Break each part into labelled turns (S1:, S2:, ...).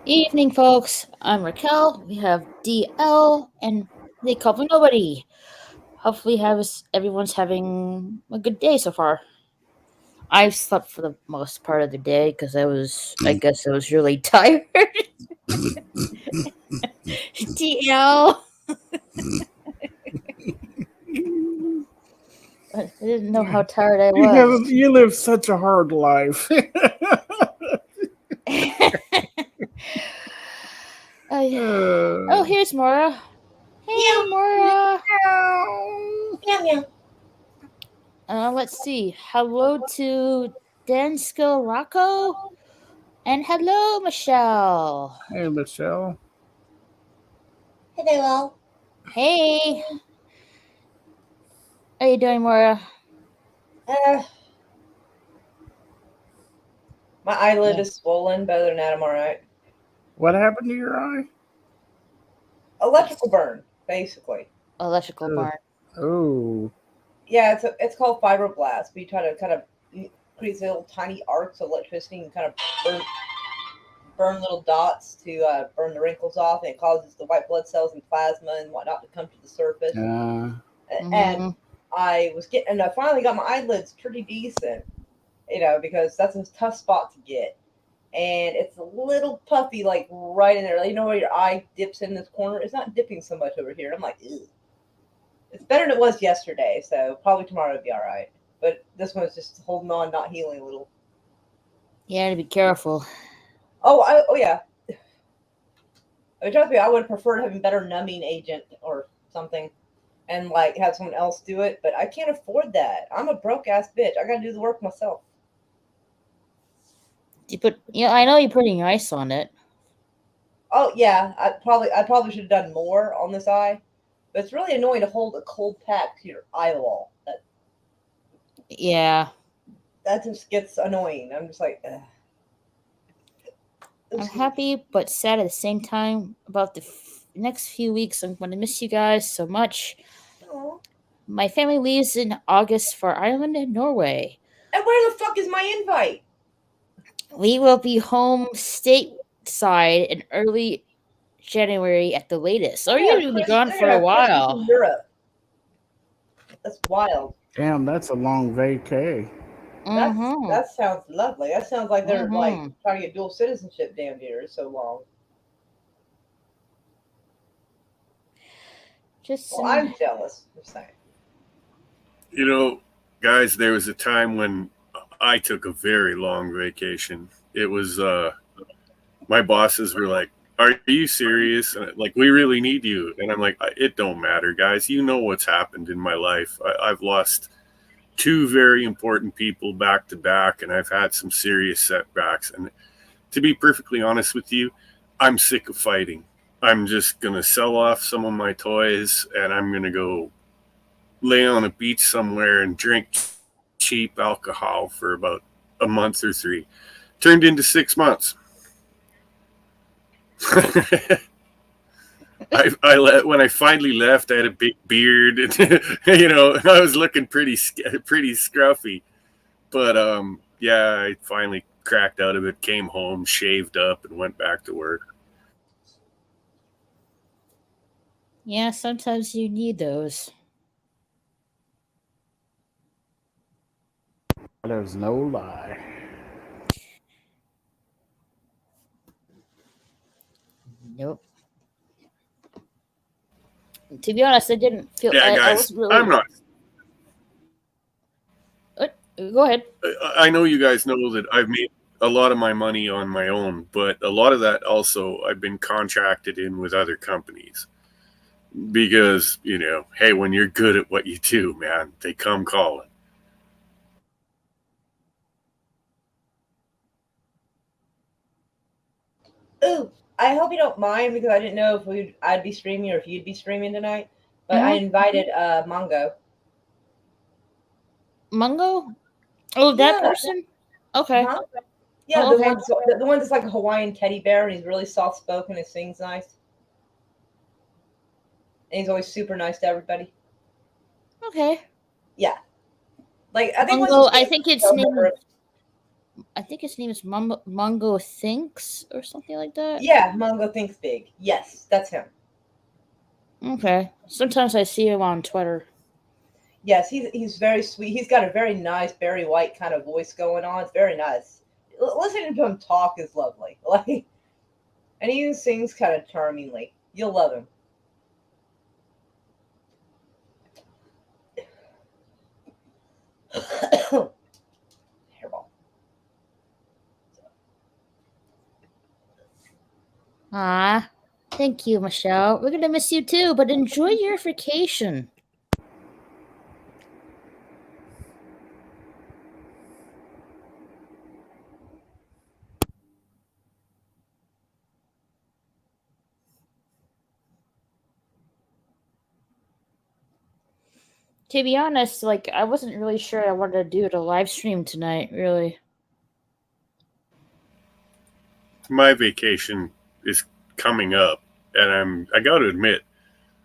S1: Evening, folks. I'm Raquel. We have DL, and they call me Nobody. Hopefully, everyone's having a good day so far. I slept for the most part of the day because I guess, I was really tired. DL. I didn't know how tired I was.
S2: You live such a hard life.
S1: Oh, yeah. Oh,
S2: uh,
S1: here's Mora. Hey,
S3: Meow,
S1: Mora.
S3: meow, meow.
S1: Let's see. Hello to Densko Rocco, and hello, Michelle.
S2: hey, Michelle.
S3: Hello.
S1: Hey, how you doing, Mora?
S3: Uh, my eyelid
S1: Yeah,
S3: is swollen, but other than that, I'm all right.
S2: What happened to your eye?
S3: Electrical burn, basically.
S1: electrical
S2: Uh,
S1: barn.
S2: oh,
S3: Yeah, it's called fibroblast. We try to kind of create little tiny arcs of electricity and kind of burn little dots to burn the wrinkles off, and it causes the white blood cells and plasma and whatnot to come to the surface.
S2: uh,
S3: And
S1: Mm-hmm.
S3: and I finally got my eyelids pretty decent, because that's a tough spot to get. And it's a little puffy, like right in there. Like, where your eye dips in this corner? It's not dipping so much over here. I'm like, ew. It's better than it was yesterday, so probably tomorrow will be all right. But this one's just holding on, not healing a little.
S1: Yeah, to be careful.
S3: Oh yeah. I mean, trust me, I would prefer having better numbing agent or something, and like have someone else do it. But I can't afford that. I'm a broke ass bitch. I gotta do the work myself.
S1: I know you're putting ice on it.
S3: Oh yeah, I probably should have done more on this eye. But it's really annoying to hold a cold pack to your eyeball.
S1: Yeah,
S3: That just gets annoying. I'm just like, ugh.
S1: I'm happy but sad at the same time about the next few weeks. I'm going to miss you guys so much.
S3: Aw.
S1: My family leaves in August for Ireland and Norway.
S3: And where the fuck is my invite?
S1: We will be home stateside in early January at the latest. Or
S3: They're
S1: you're
S3: gonna
S1: going to be
S3: Chris,
S1: gone
S3: they're
S1: for
S3: gonna
S1: a
S3: have Christmas
S1: while.
S3: in Europe. That's wild.
S2: damn, that's a long vacay.
S1: Mm-hmm.
S3: That sounds lovely. That sounds like they're like
S1: Mm-hmm.
S3: trying to get dual citizenship damn near. It's so long.
S1: Just
S3: Well,
S1: some.
S3: I'm jealous. Just saying.
S4: You know, guys, there was a time when I took a very long vacation. It was my bosses were like, "Are you serious? Like, we really need you." And I'm like, "It don't matter, guys. You know what's happened in my life. I've lost two very important people back to back, and I've had some serious setbacks. And to be perfectly honest with you, I'm sick of fighting. I'm just gonna sell off some of my toys, and I'm gonna go lay on a beach somewhere and drink cheap alcohol for about a month or three. Turned into 6 months. When I finally left, I had a big beard, and I was looking pretty scruffy. But yeah, I finally cracked out of it. Came home, shaved up, and went back to work.
S1: Yeah, sometimes you need those.
S2: There's no lie.
S1: Nope. To be honest, I didn't feel.
S4: Yeah,
S1: I
S4: guys,
S1: was really.
S4: I'm not.
S1: Go ahead.
S4: I know you guys know that I've made a lot of my money on my own, but a lot of that also I've been contracted in with other companies because hey, when you're good at what you do, man, they come calling.
S3: Ooh, I hope you don't mind because I didn't know if I'd be streaming or if you'd be streaming tonight. But I
S1: Mm-hmm.
S3: invited Mongo.
S1: Mungo? Oh, that
S3: Yeah.
S1: person? Okay.
S3: Huh? Yeah,
S1: Oh,
S3: the
S1: okay.
S3: one the one that's like a Hawaiian teddy bear and he's really soft spoken and sings nice. And he's always super nice to everybody.
S1: Okay.
S3: Yeah. Like I think once you
S1: Mungo, I
S3: stand
S1: think it's
S3: so
S1: named. I think his name is Mungo Thinks or something like that.
S3: Yeah, Mungo thinks big. Yes, that's him.
S1: Okay. Sometimes I see him on Twitter.
S3: Yes, he's very sweet. He's got a very nice Barry White kind of voice going on. It's very nice. Listening to him talk is lovely. Like, and he even sings kind of charmingly. You'll love him. Hairball.
S1: Ah, thank you, Michelle. We're gonna miss you too, but enjoy your vacation. To be honest, like I wasn't really sure I wanted to do a live stream tonight, really.
S4: My vacation is coming up, and I got to admit,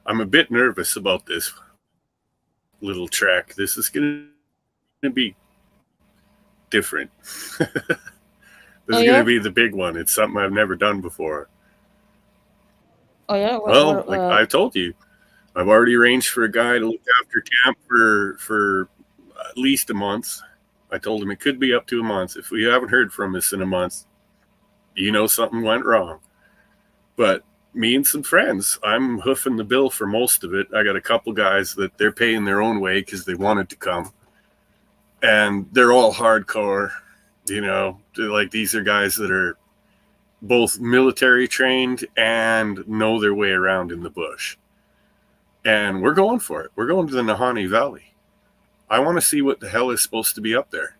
S4: I'm a bit nervous about this little track. This is going to be different. This
S1: Oh
S4: is going to
S1: yeah?
S4: be the big one. It's something I've never done before.
S1: Oh yeah?
S4: Well, like I told you, I've already arranged for a guy to look after camp for at least a month. I told him it could be up to a month. If we haven't heard from us in a month, something went wrong. But me and some friends, I'm hoofing the bill for most of it. I got a couple guys that they're paying their own way because they wanted to come. And they're all hardcore, like these are guys that are both military trained and know their way around in the bush. And we're going for it. We're going to the Nahanni Valley. I want to see what the hell is supposed to be up there.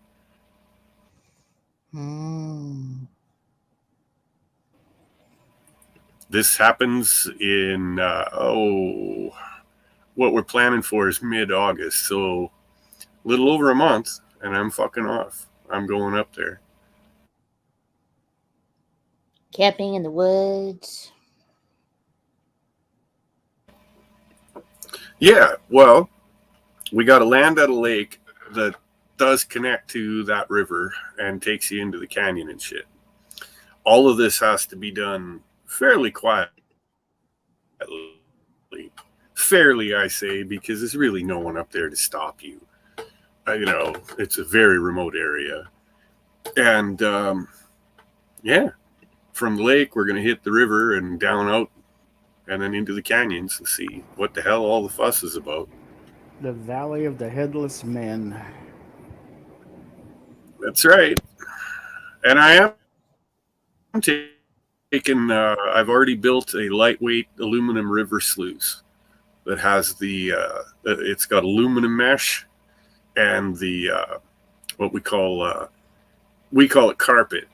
S4: This happens in, what we're planning for is mid-August. So a little over a month, and I'm fucking off. I'm going up there.
S1: Camping in the woods.
S4: Yeah, well, we got to land at a lake that does connect to that river and takes you into the canyon and shit. All of this has to be done fairly quietly. Fairly, I say, because there's really no one up there to stop you. It's a very remote area. And, from the lake, we're going to hit the river and down out and then into the canyons and see what the hell all the fuss is about.
S2: The Valley of the Headless Men.
S4: That's right. And I am taking, I've already built a lightweight aluminum river sluice that has it's got aluminum mesh and the, what we call it carpet.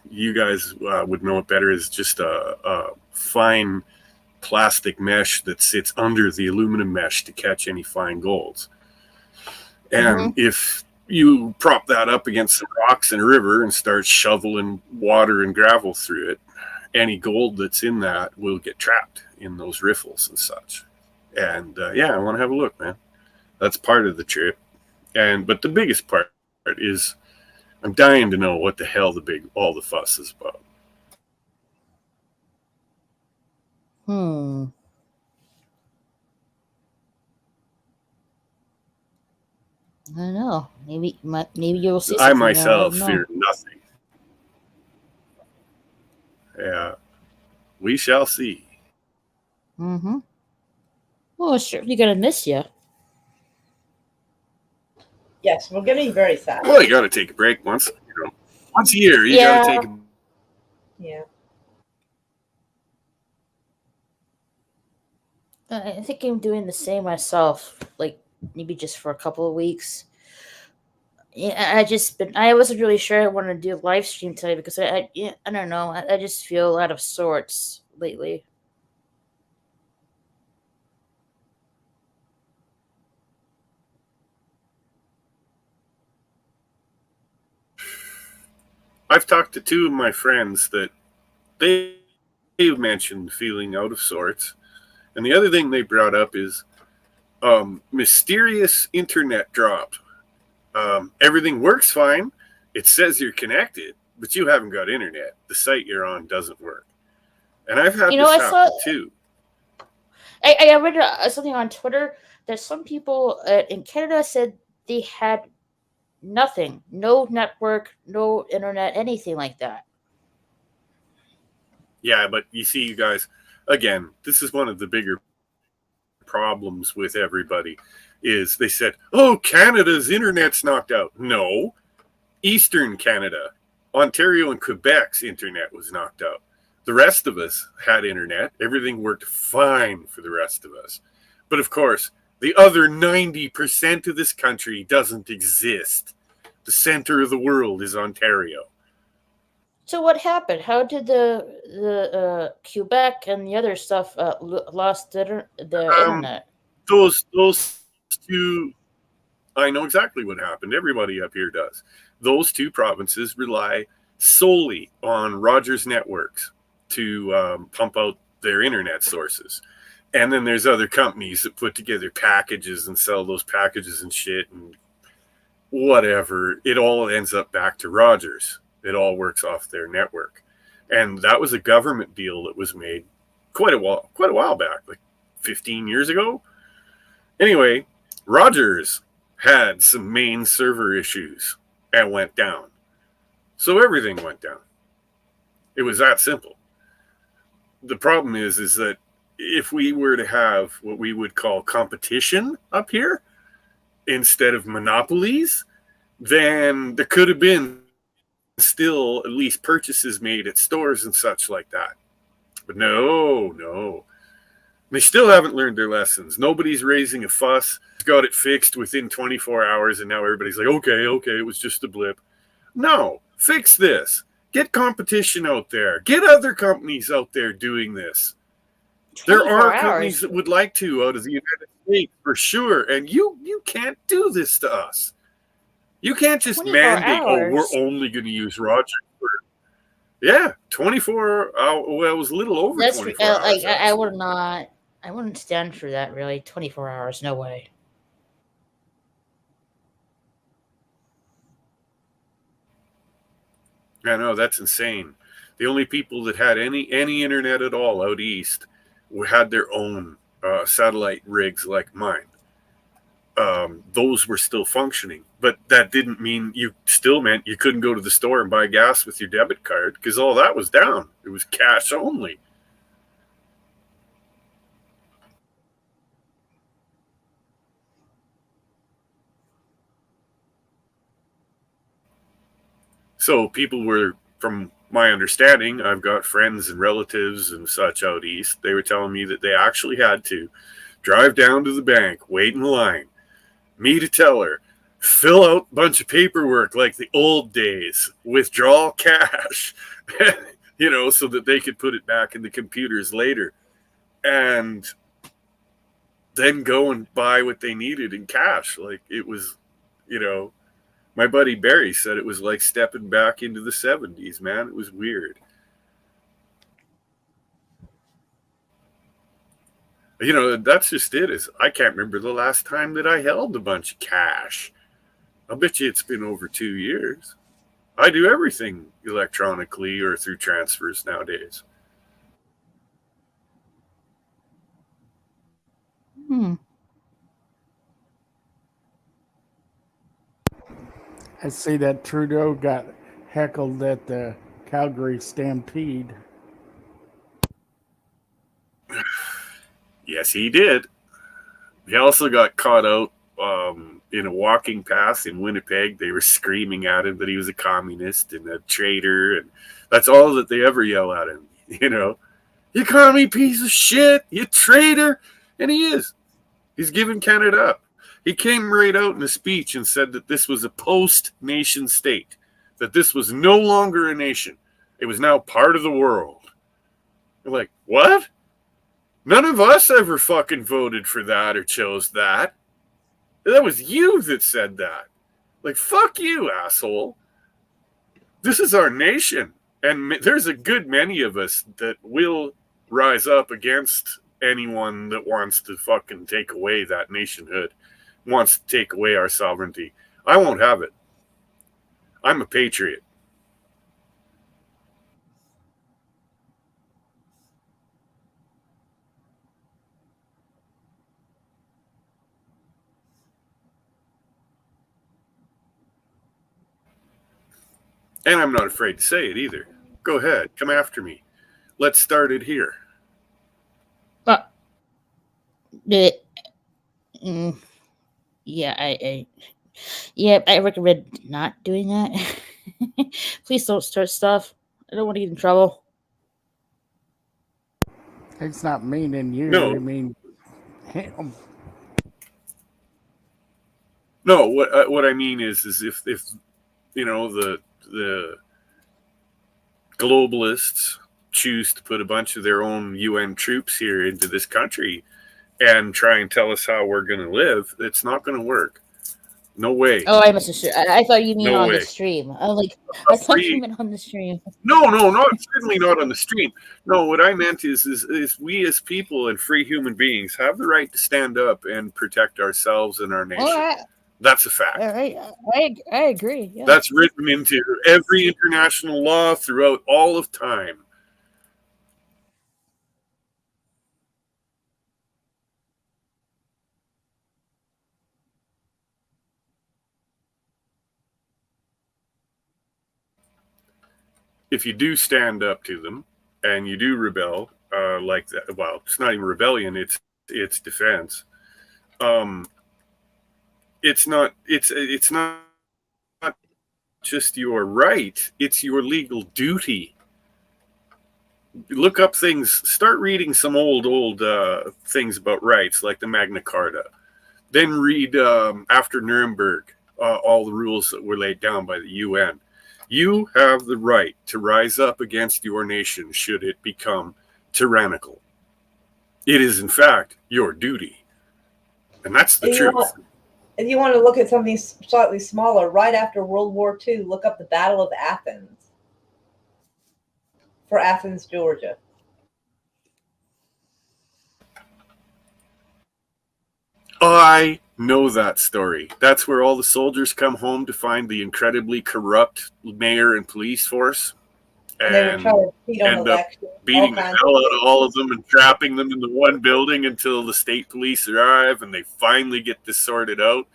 S4: You guys would know it better as just a fine plastic mesh that sits under the aluminum mesh to catch any fine golds. And if you prop that up against some rocks in a river and start shoveling water and gravel through it, any gold that's in that will get trapped in those riffles and such. And I want to have a look, man. That's part of the trip. But the biggest part is I'm dying to know what the hell all the fuss is about.
S1: I don't know. Maybe you'll see something.
S4: I myself fear nothing. Yeah, we shall see.
S1: Well, sure, you're gonna miss you.
S3: Yes, we're getting very sad.
S4: Well, you got to take a break once a year. You got to take a
S3: Yeah.
S1: I think I'm doing the same myself. Like maybe just for a couple of weeks. Yeah, I wasn't really sure I wanted to do a live stream today because I don't know. I just feel out of sorts lately.
S4: I've talked to two of my friends that they've mentioned feeling out of sorts. And the other thing they brought up is mysterious internet drop. Everything works fine. It says you're connected, but you haven't got internet. The site you're on doesn't work. And I've had
S1: You know,
S4: this
S1: I saw.
S4: happen too.
S1: I read something on Twitter that some people in Canada said they had nothing, no network, no internet, anything like that.
S4: Yeah, but you see, you guys, again, this is one of the bigger problems with everybody is they said, oh, Canada's internet's knocked out. No, Eastern Canada, Ontario and Quebec's internet was knocked out. The rest of us had internet. Everything worked fine for the rest of us. But of course, the other 90% of this country doesn't exist. The center of the world is Ontario.
S1: So what happened? How did the Quebec and the other stuff lost the
S4: Um,
S1: internet?
S4: those two, I know exactly what happened. Everybody up here does. Those two provinces rely solely on Rogers networks to pump out their internet sources. And then there's other companies that put together packages and sell those packages and shit and whatever. It all ends up back to Rogers. It all works off their network. And that was a government deal that was made quite a while back, like 15 years ago. Anyway, Rogers had some main server issues and went down. So everything went down. It was that simple. The problem is that if we were to have what we would call competition up here instead of monopolies, then there could have been still at least purchases made at stores and such like that. But no. They still haven't learned their lessons. Nobody's raising a fuss. Got it fixed within 24 hours, and now everybody's like, okay, it was just a blip. No, fix this. Get competition out there. Get other companies out there doing this. There are companies that would like to out of the United States for sure, and you can't do this to us. You can't just mandate, we're only going to use Rogers for, 24 hours. Well, it was a little over 24 hours.
S1: I wouldn't stand for that, really. 24 hours, no way.
S4: I know, that's insane. The only people that had any internet at all out east had their own satellite rigs like mine. Those were still functioning, but that didn't mean you couldn't go to the store and buy gas with your debit card because all that was down. It was cash only. So people were, from my understanding, I've got friends and relatives and such out east. They were telling me that they actually had to drive down to the bank, wait in line, meet a teller, fill out a bunch of paperwork like the old days, withdraw cash, so that they could put it back in the computers later, and then go and buy what they needed in cash. Like it was, my buddy Barry said it was like stepping back into the 70s, man. It was weird. That's just it. Is I can't remember the last time that I held a bunch of cash. I'll bet you it's been over 2 years. I do everything electronically or through transfers nowadays.
S2: I see that Trudeau got heckled at the Calgary Stampede.
S4: Yes, he did. He also got caught out in a walking path in Winnipeg. They were screaming at him that he was a communist and a traitor, and that's all that they ever yell at him. You commie piece of shit, you traitor, and he is. He's given Canada up. He came right out in a speech and said that this was a post-nation state, that this was no longer a nation. It was now part of the world. You're like, what? None of us ever fucking voted for that or chose that. That was you that said that. Like, fuck you, asshole. This is our nation. And there's a good many of us that will rise up against anyone that wants to fucking take away that nationhood, wants to take away our sovereignty. I won't have it. I'm a patriot. And I'm not afraid to say it either. Go ahead, come after me. Let's start it here.
S1: But the mm, yeah, I recommend not doing that. Please don't start stuff. I don't want to get in trouble.
S2: It's not meaning you. I
S4: No,
S2: mean him.
S4: no. What I mean is if the globalists choose to put a bunch of their own UN troops here into this country and try and tell us how we're going to live, it's not going to work. No way.
S1: Oh, I must have. I thought you mean
S4: No
S1: on the
S4: way.
S1: stream. I'm like,
S4: A
S1: I thought you
S4: free
S1: meant on the stream.
S4: No, no, not certainly not on the stream. No, what I meant is we as people and free human beings have the right to stand up and protect ourselves and our
S1: All
S4: nation.
S1: right,
S4: That's a fact.
S1: all right, I agree. Yeah.
S4: That's written into every international law throughout all of time. If you do stand up to them and you do rebel, like that, well, it's not even rebellion; it's defense. Um, it's not just your right; it's your legal duty. Look up things. Start reading some old things about rights, like the Magna Carta. Then read after Nuremberg all the rules that were laid down by the UN. You have the right to rise up against your nation should it become tyrannical. It is, in fact, your duty. And that's the
S3: If you
S4: truth.
S3: want, if you want to look at something slightly smaller, right after World War II, look up the Battle of Athens for Athens, Georgia.
S4: I know that story. That's where all the soldiers come home to find the incredibly corrupt mayor and police force
S3: And they were
S4: and
S3: trying to cheat on
S4: end up
S3: elections, all
S4: beating the
S3: kinds
S4: hell
S3: of
S4: out of
S3: things.
S4: all of them and trapping them in the one building until the state police arrive and they finally get this sorted out.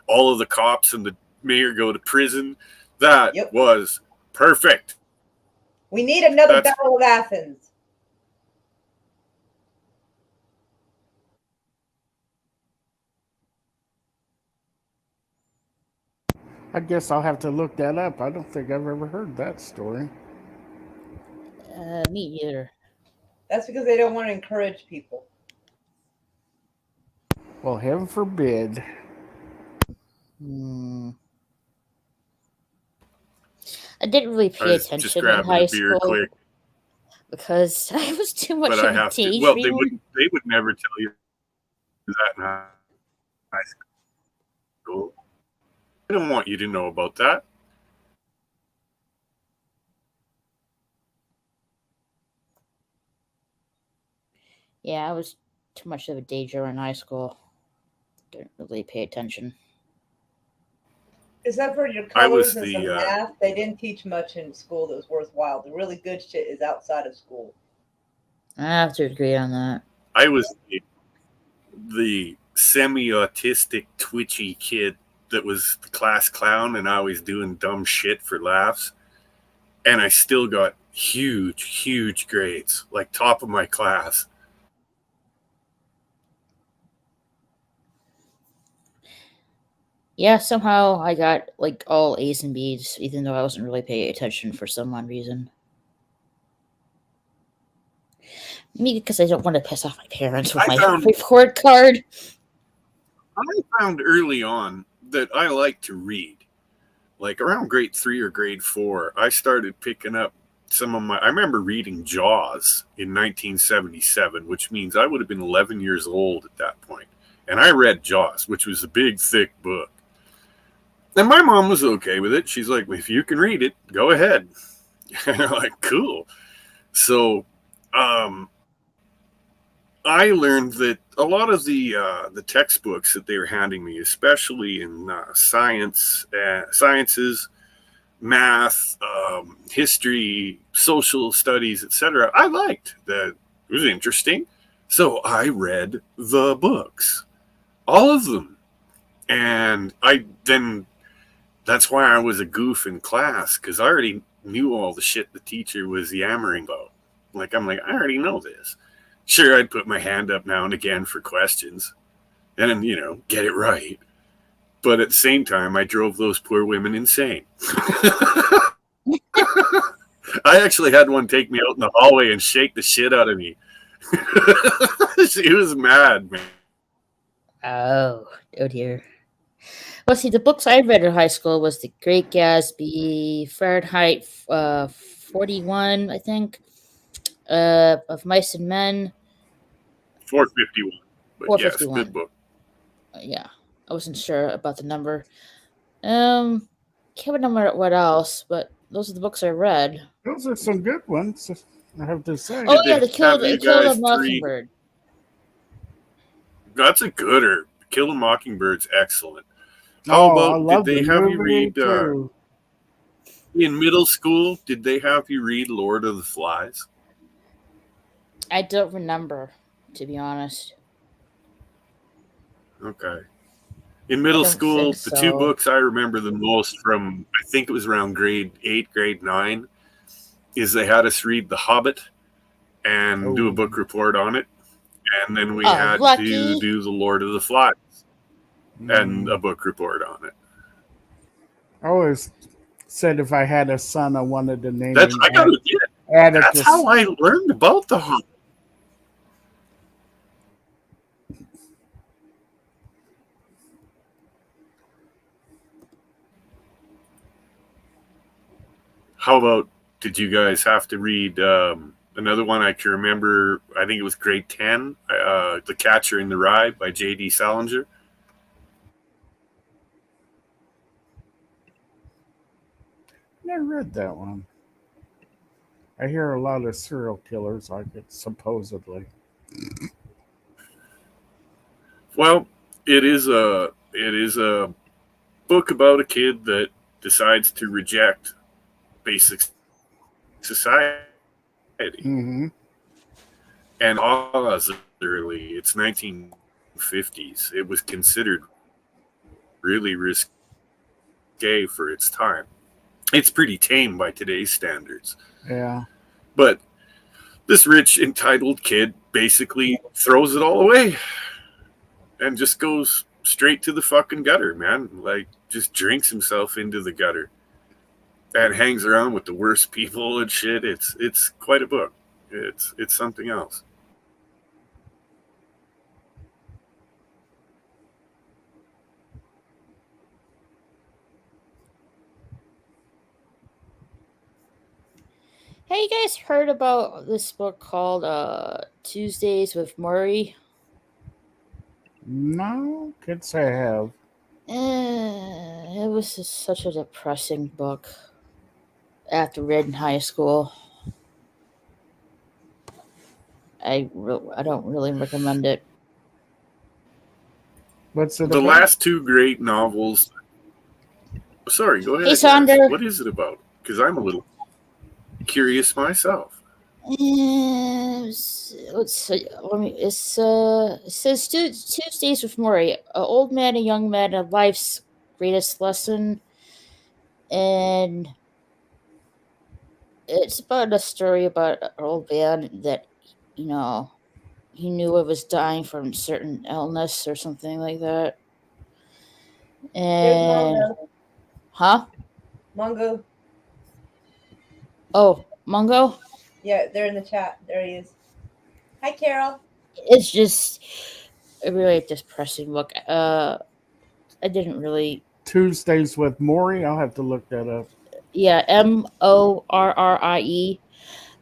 S4: All of the cops and the mayor go to prison. That
S3: Yep.
S4: was perfect.
S3: We need another
S4: That's
S3: Battle of Athens.
S2: I guess I'll have to look that up. I don't think I've ever heard that story.
S1: Me neither.
S3: That's because they don't want to encourage people.
S2: Well, heaven forbid.
S1: Hmm. I didn't really
S4: I
S1: pay
S4: was just
S1: attention in
S4: grabbing a
S1: high
S4: beer
S1: school
S4: quick,
S1: because I was too
S4: but
S1: much
S4: I
S1: of a
S4: have to. Well, they
S1: daydreamer.
S4: would never tell you that in high school. I don't want you to know about that.
S1: Yeah, I was too much of a daydreamer in high school. Didn't really pay attention.
S3: Except for your
S4: I was
S3: colors and some
S4: the
S3: math, they didn't teach much in school that was worthwhile. The really good shit is outside of school.
S1: I have to agree on that.
S4: I was the semi-autistic, twitchy kid that was the class clown and always doing dumb shit for laughs. And I still got huge grades, like top of my class.
S1: Yeah, somehow I got like all A's and B's, even though I wasn't really paying attention for some odd reason. Maybe because I don't want to piss off my parents with
S4: I
S1: my
S4: found
S1: report card.
S4: I found early on that I like to read. Like around grade 3 or grade 4, I started picking up some of my. I remember reading Jaws in 1977, which means I would have been 11 years old at that point. And I read Jaws, which was a big, thick book. And my mom was okay with it. She's like, if you can read it, go ahead. And I'm like, cool. So um, I learned that a lot of the textbooks that they were handing me, especially in sciences, math, history, social studies, etc. I liked that. It was interesting. So I read the books, all of them. And that's why I was a goof in class, because I already knew all the shit the teacher was yammering about. I'm like, I already know this. Sure, I'd put my hand up now and again for questions and, get it right. But at the same time, I drove those poor women insane. I actually had one take me out in the hallway and shake the shit out of me. She was mad, man.
S1: Oh dear. Well, see, the books I read in high school was The Great Gatsby, Fahrenheit 41, I think, of Mice and Men,
S4: 451. But yes, good
S1: 451.
S4: book.
S1: Yeah, I wasn't sure about the number. Can't remember what else, but those are the books I read.
S2: Those are some good ones, I have to say.
S1: Oh
S4: Did
S1: yeah,
S4: they have
S1: They
S4: you
S1: killed a
S4: guys to read?
S1: Mockingbird.
S4: That's a gooder. Kill a Mockingbird's excellent. How
S2: Oh, I
S4: about, did
S2: love
S4: they
S2: the
S4: have you
S2: movie
S4: read,
S2: too.
S4: in middle school, did they have you read Lord of the Flies?
S1: I don't remember, to be honest.
S4: Okay. In
S1: I
S4: middle
S1: don't think
S4: school, the two
S1: so.
S4: books I remember the most from, I think it was around grade 8, grade 9, is they had us read The Hobbit and do a
S2: Oh,
S4: book report on it. And then we
S1: Oh,
S4: had to
S1: lucky.
S4: do The Lord of the Flies and a
S2: mm.
S4: book report on it.
S2: I always said if I had a son, I wanted to name
S4: That's,
S2: him
S4: I gotta admit, that's
S2: Atticus.
S4: how I learned about The Hobbit. How about, did you guys have to read another one I can remember? I think it was grade 10, The Catcher in the Rye by J.D. Salinger.
S2: Never read that one. I hear a lot of serial killers like it, supposedly.
S4: Well, it is a book about a kid that decides to reject basic society.
S2: Mm-hmm.
S4: And laws early, it's 1950s. It was considered really risque for its time. It's pretty tame by today's standards.
S2: Yeah.
S4: But this rich, entitled kid basically throws it all away and just goes straight to the fucking gutter, man. Just drinks himself into the gutter and hangs around with the worst people and shit. It's quite a book. It's something else.
S1: Hey, you guys heard about this book called Tuesdays with Maury?
S2: No, can't say I have.
S1: It was just such a depressing book after read in high school. I don't really recommend it.
S2: What's it
S4: The
S2: about?
S4: last two great novels. Sorry, go
S1: Hey,
S4: ahead, guys.
S1: Sonder.
S4: What is it about? Because I'm a little curious myself.
S1: Let's see. It says Tuesdays with Maury, an old man, a young man, and life's greatest lesson, and it's about a story about an old man that you know he knew it was dying from certain illness or something like that.
S3: There's
S1: And
S3: Mongo.
S1: huh?
S3: Mongo.
S1: Oh, Mungo.
S3: Yeah, they're in the chat. There he is. Hi, Carol.
S1: It's just a really depressing book. I didn't really.
S2: Tuesdays with Maury. I'll have to look that up.
S1: Yeah, Morrie.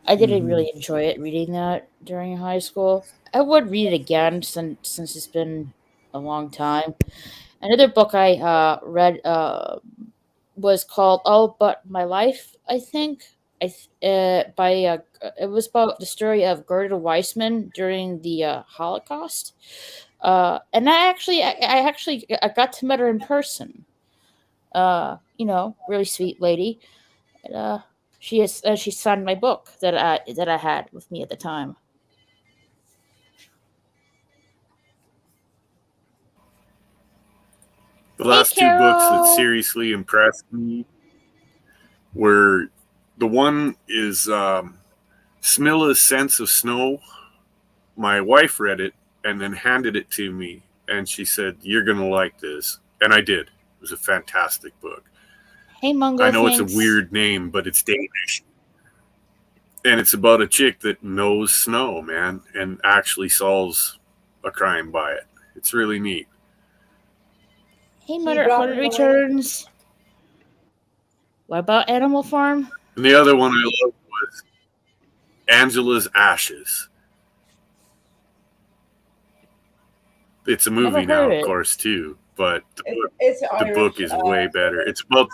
S1: I didn't
S2: Mm-hmm.
S1: really enjoy it reading that during high school. I would read it again since it's been a long time. Another book I read was called All But My Life, I think. By it was about the story of Gerda Weissman during the Holocaust. And I actually got to meet her in person. Really sweet lady. And, she signed my book that I had with me at the time.
S4: The
S1: Hey,
S4: last two books that
S1: Carol.
S4: seriously impressed me were the one is Smilla's Sense of Snow. My wife read it and then handed it to me, and she said, "You're going to like this." And I did. It was a fantastic book.
S1: Hey,
S4: I
S1: Mungo.
S4: know it's a
S1: Thanks.
S4: weird name, but it's Danish. And it's about a chick that knows snow, man, and actually solves a crime by it. It's really neat.
S1: Hey,
S3: Can you drop
S1: Murder
S3: in the link?
S1: Returns. What about Animal Farm?
S4: And the other one I loved was Angela's Ashes. It's a
S1: Never
S4: movie now,
S1: heard
S4: of
S1: it.
S4: course, too, but
S3: It's
S4: the book
S3: Irish.
S4: is way better. It's about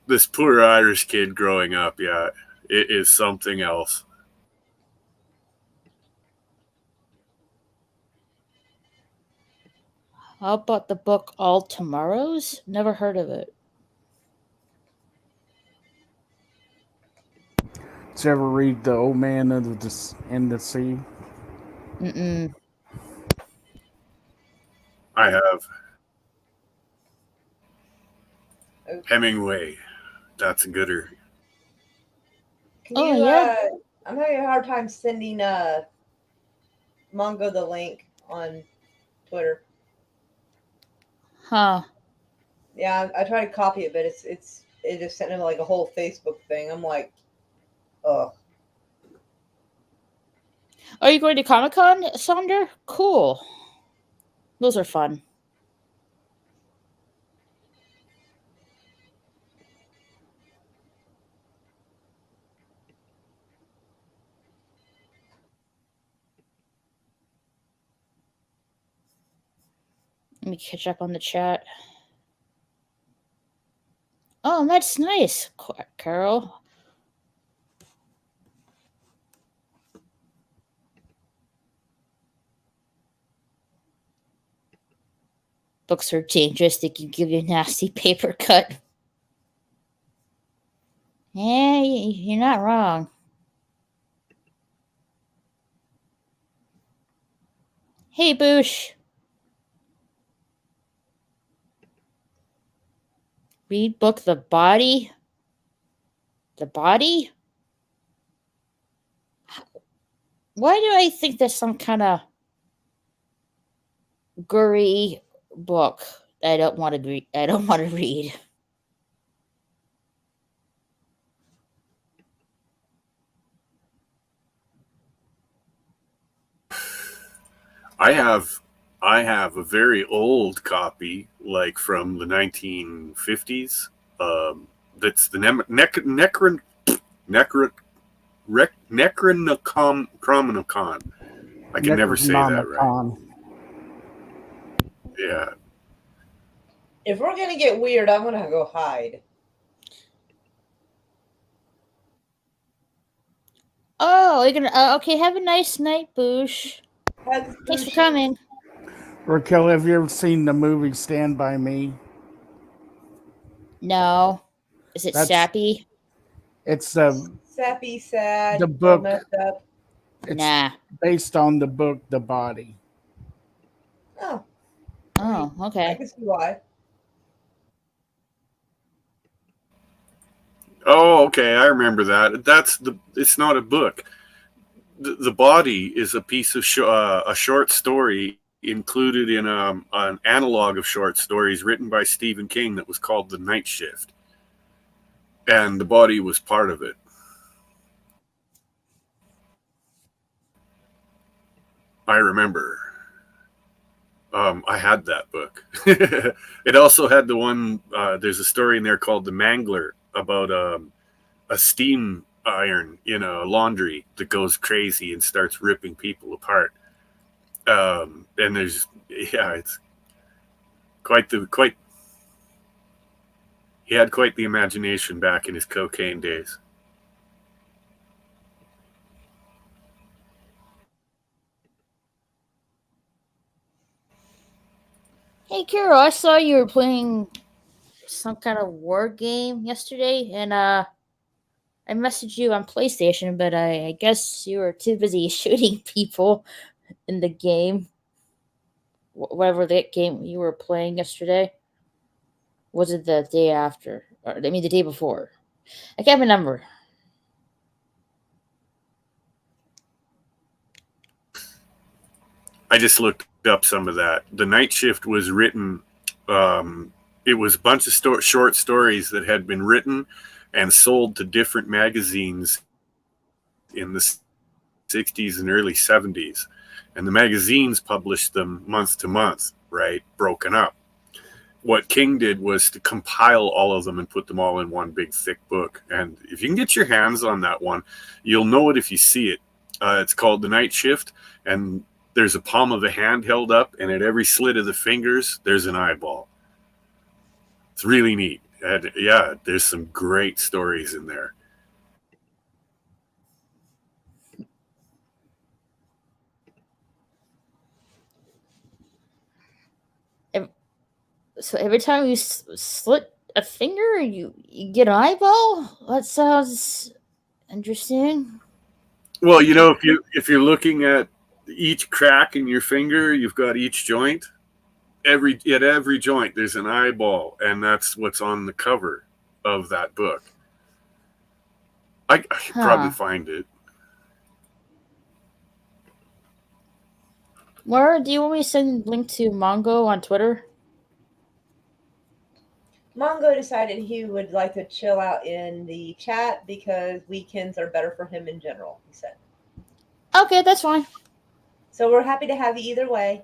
S4: this poor Irish kid growing up. Yeah, it is something else.
S1: How about the book All Tomorrows? Never heard of it.
S2: Did you ever read The Old Man in the Sea?
S1: Mm-mm.
S4: I have
S3: Okay.
S4: Hemingway. That's a gooder.
S3: Can
S1: Oh,
S3: you?
S1: yeah?
S3: I'm having a hard time sending Mongo the link on Twitter.
S1: Huh.
S3: Yeah, I tried to copy it, but it just sent him like a whole Facebook thing. I'm like, ugh.
S1: Are you going to Comic Con, Sonder? Cool. Those are fun. Let me catch up on the chat. Oh, that's nice, Carol. Books are dangerous. They can give you a nasty paper cut. Yeah, you're not wrong. Hey, Boosh. Read book The Body. The Body? Why do I think there's some kind of gory book that I don't want to read? I don't want to read.
S4: I have I have a very old copy, like from the 1950s. That's the Necron Necronomicon. I can never say that right.
S2: Necronomicon.
S4: Yeah.
S3: If we're gonna get weird, I'm gonna go hide.
S1: Oh, you're gonna. Okay, have a nice night, Boosh.
S3: Hugs,
S1: Thanks for
S3: Bushy.
S1: coming.
S2: Raquel, have you ever seen the movie Stand By Me?
S1: No. Is it
S2: That's
S1: sappy?
S2: it's
S3: Sappy,
S2: the
S3: sad, all
S2: book.
S3: messed up.
S2: It's
S1: Nah.
S2: based on the book The Body.
S3: Oh, I mean,
S1: Oh,
S3: I
S1: okay.
S3: can see why.
S4: Oh, okay. I remember that. That's the. It's not a book. The body is a piece of a short story included in an analog of short stories written by Stephen King that was called The Night Shift, and the body was part of it. I remember. I had that book. It also had the one. There's a story in there called The Mangler about a steam iron in a laundry that goes crazy and starts ripping people apart. And there's it's quite. He had quite the imagination back in his cocaine days.
S1: Hey, Carol, I saw you were playing some kind of war game yesterday, and I messaged you on PlayStation, but I guess you were too busy shooting people in the game. Whatever that game you were playing yesterday. Was it the day after? Or, I mean, the day before? I can't remember.
S4: I just looked up some of that. The Night Shift was written. It was a bunch of short stories that had been written and sold to different magazines in the 60s and early 70s. And the magazines published them month to month, right? Broken up. What King did was to compile all of them and put them all in one big thick book. And if you can get your hands on that one, you'll know it if you see it. It's called The Night Shift, and there's a palm of a hand held up, and at every slit of the fingers, there's an eyeball. It's really neat. And yeah, there's some great stories in there.
S1: So every time you slit a finger, you get an eyeball. That sounds interesting.
S4: Well, if you're looking at each crack in your finger, you've got each joint. At every joint, there's an eyeball, and that's what's on the cover of that book. I could probably find it.
S1: Laura, do you want me to send a link to Mongo on Twitter?
S3: Mongo decided he would like to chill out in the chat because weekends are better for him in general, he said.
S1: Okay, that's fine.
S3: So we're happy to have you either way.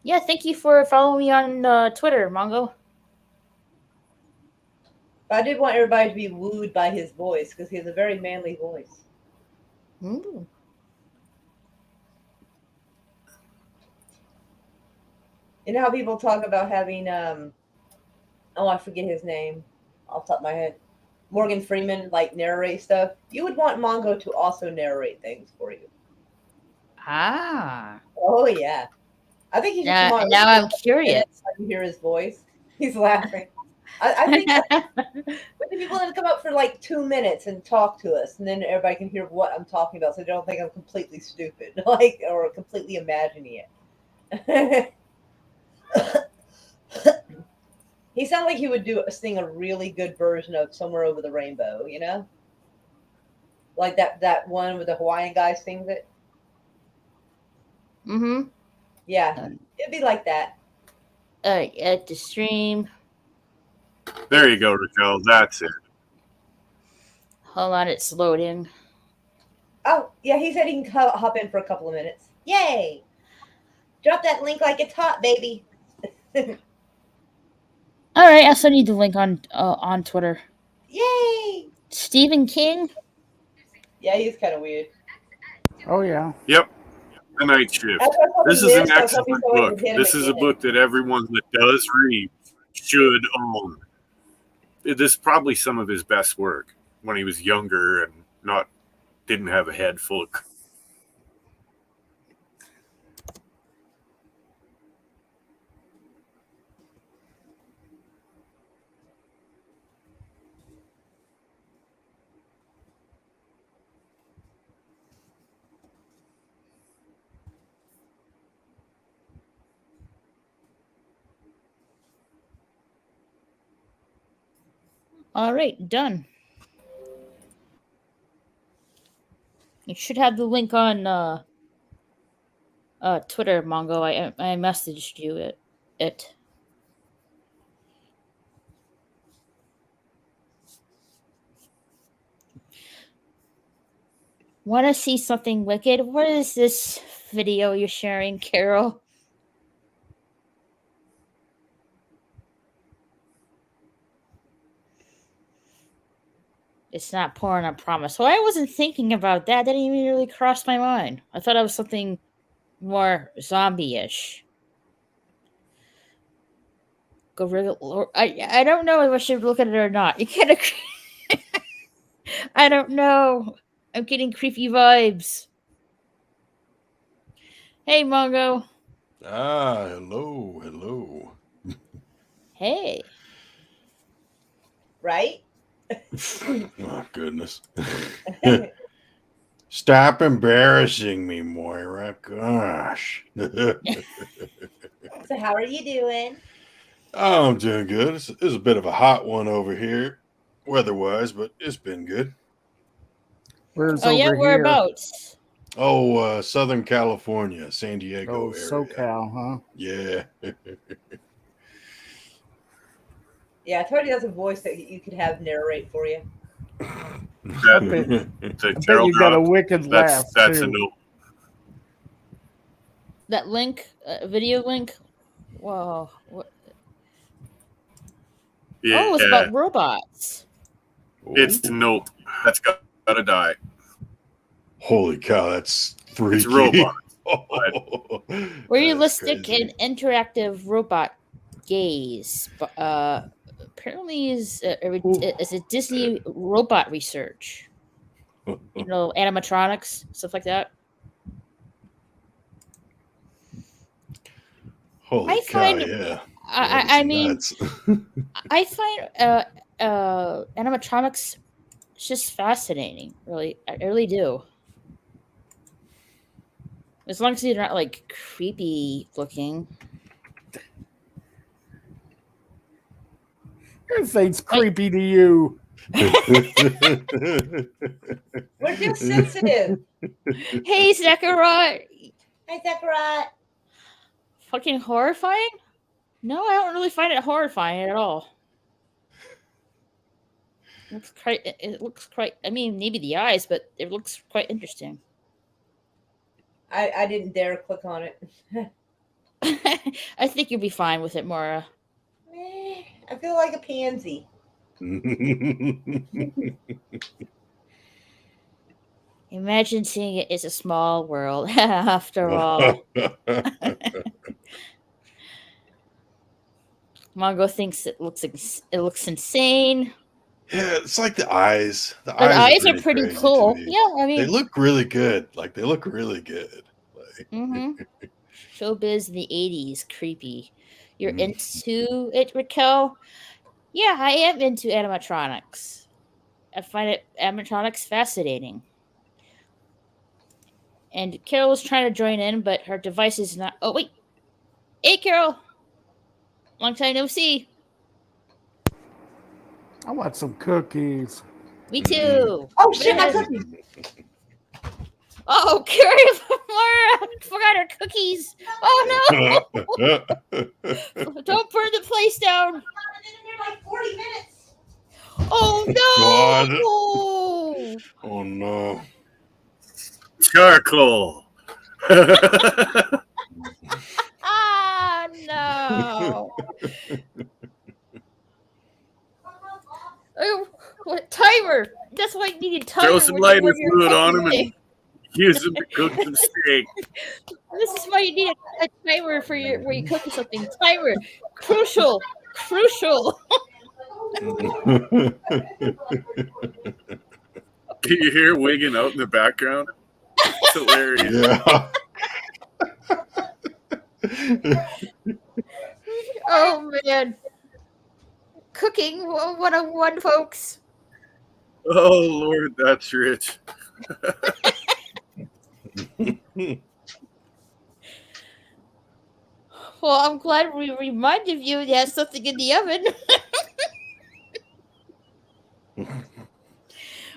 S1: Yeah, thank you for following me on Twitter, Mongo.
S3: But I did want everybody to be wooed by his voice because he has a very manly voice.
S1: Ooh.
S3: You know how people talk about having, I forget his name off the top of my head. Morgan Freeman, like, narrate stuff. You would want Mongo to also narrate things for you.
S1: Ah.
S3: Oh, yeah. I think he should come on.
S1: Now I'm curious.
S3: I can hear his voice. He's laughing. I think we need people to come up for like 2 minutes and talk to us, and then everybody can hear what I'm talking about, so they don't think I'm completely stupid, or completely imagining it. He sounded like he would sing a really good version of "Somewhere Over the Rainbow," you know, like that one with the Hawaiian guy sings it.
S1: Mm-hmm.
S3: Yeah, it'd be like that.
S1: At the stream.
S4: There you go, Raquel. That's it.
S1: Hold on, it's loading.
S3: Oh, yeah, he said he can hop in for a couple of minutes. Yay! Drop that link like it's hot, baby.
S1: All right, I'll send you the link on Twitter.
S3: Yay!
S1: Stephen King?
S3: Yeah, he's kind of weird.
S2: Oh, yeah.
S4: Yep. The Night Shift. This is an excellent book. This is a book that everyone that does read should own. This is probably some of his best work when he was younger and didn't have a head full of.
S1: All right, done. You should have the link on Twitter, Mongo. I messaged you it. Want to see something wicked? What is this video you're sharing, Carol? It's not porn, I promise. Well, I wasn't thinking about that. That didn't even really cross my mind. I thought it was something more zombie-ish. Gorilla. I don't know if I should look at it or not. You can't. I don't know. I'm getting creepy vibes. Hey, Mongo.
S5: Hello.
S1: Hey.
S3: Right?
S5: Oh, goodness. Stop embarrassing me, Moira. Gosh.
S3: So how are you doing?
S5: Oh, I'm doing good. It's a bit of a hot one over here, weather-wise, but it's been good.
S2: Where's
S1: Oh yeah,
S2: over here?
S1: whereabouts?
S5: Oh, Southern California, San
S2: Oh,
S5: Diego area.
S2: SoCal, huh?
S5: Yeah.
S3: Yeah, Tony has a voice that you could have narrate for you.
S2: I bet,
S4: The
S2: I bet
S4: Carol
S2: you got a
S4: drop.
S2: wicked laugh,
S4: That's a
S2: too.
S4: no.
S1: That link, video link. Whoa. What?
S4: Yeah,
S1: Oh, it's about robots.
S4: it's nope. That's gotta die.
S5: Holy cow, that's freaky.
S4: It's robots.
S1: Realistic and interactive robot gaze. Apparently is a Disney robot research. You know, animatronics, stuff like that.
S5: Holy
S1: I
S5: cow,
S1: find-
S5: yeah.
S1: I mean,
S5: Nuts.
S1: I find animatronics just fascinating. Really, I really do. As long as they're not like creepy looking.
S2: This thing's creepy to you.
S3: We're just sensitive.
S1: Hey, Zechariah!
S3: Hi, Zachariah.
S1: Fucking horrifying? No, I don't really find it horrifying at all. It looks quite. I mean, maybe the eyes, but it looks quite interesting.
S3: I didn't dare click on it.
S1: I think you'll be fine with it, Mara.
S3: I feel like a pansy.
S1: Imagine seeing it as a small world. After all, Mongo thinks it looks insane.
S5: Yeah, it's like the eyes. The
S1: The eyes are pretty
S5: crazy to
S1: cool.
S5: me.
S1: Yeah, I
S5: They
S1: mean,
S5: look really good. Like, they look really good. Like,
S1: showbiz in the 80s, creepy. You're
S5: Mhm.
S1: into it, Raquel? Yeah, I am into animatronics. I find animatronics fascinating. And Carol is trying to join in, but her device is not. Oh wait, hey Carol, long time no see.
S2: I want some cookies.
S1: Me too.
S3: Oh shit, my
S1: Bananas.
S3: cookies.
S1: Oh, Carrie, Mara forgot her cookies. Oh no! Don't burn the place down.
S3: I've been in here like 40 minutes.
S1: Oh no!
S5: Oh no.
S4: Charcoal.
S1: Ah no! Oh, what timer? That's why you need a timer.
S4: Throw some
S1: when
S4: lighter
S1: you're
S4: fluid on them
S1: cooking.
S4: and use them to cook some steak.
S1: This is why you need a timer for your where you cooking something. Timer, crucial.
S4: Can you hear wigging out in the background? It's hilarious.
S5: Yeah.
S1: Oh man, cooking 101, folks.
S4: Oh Lord, that's rich.
S1: Well, I'm glad we reminded you you have something in the oven.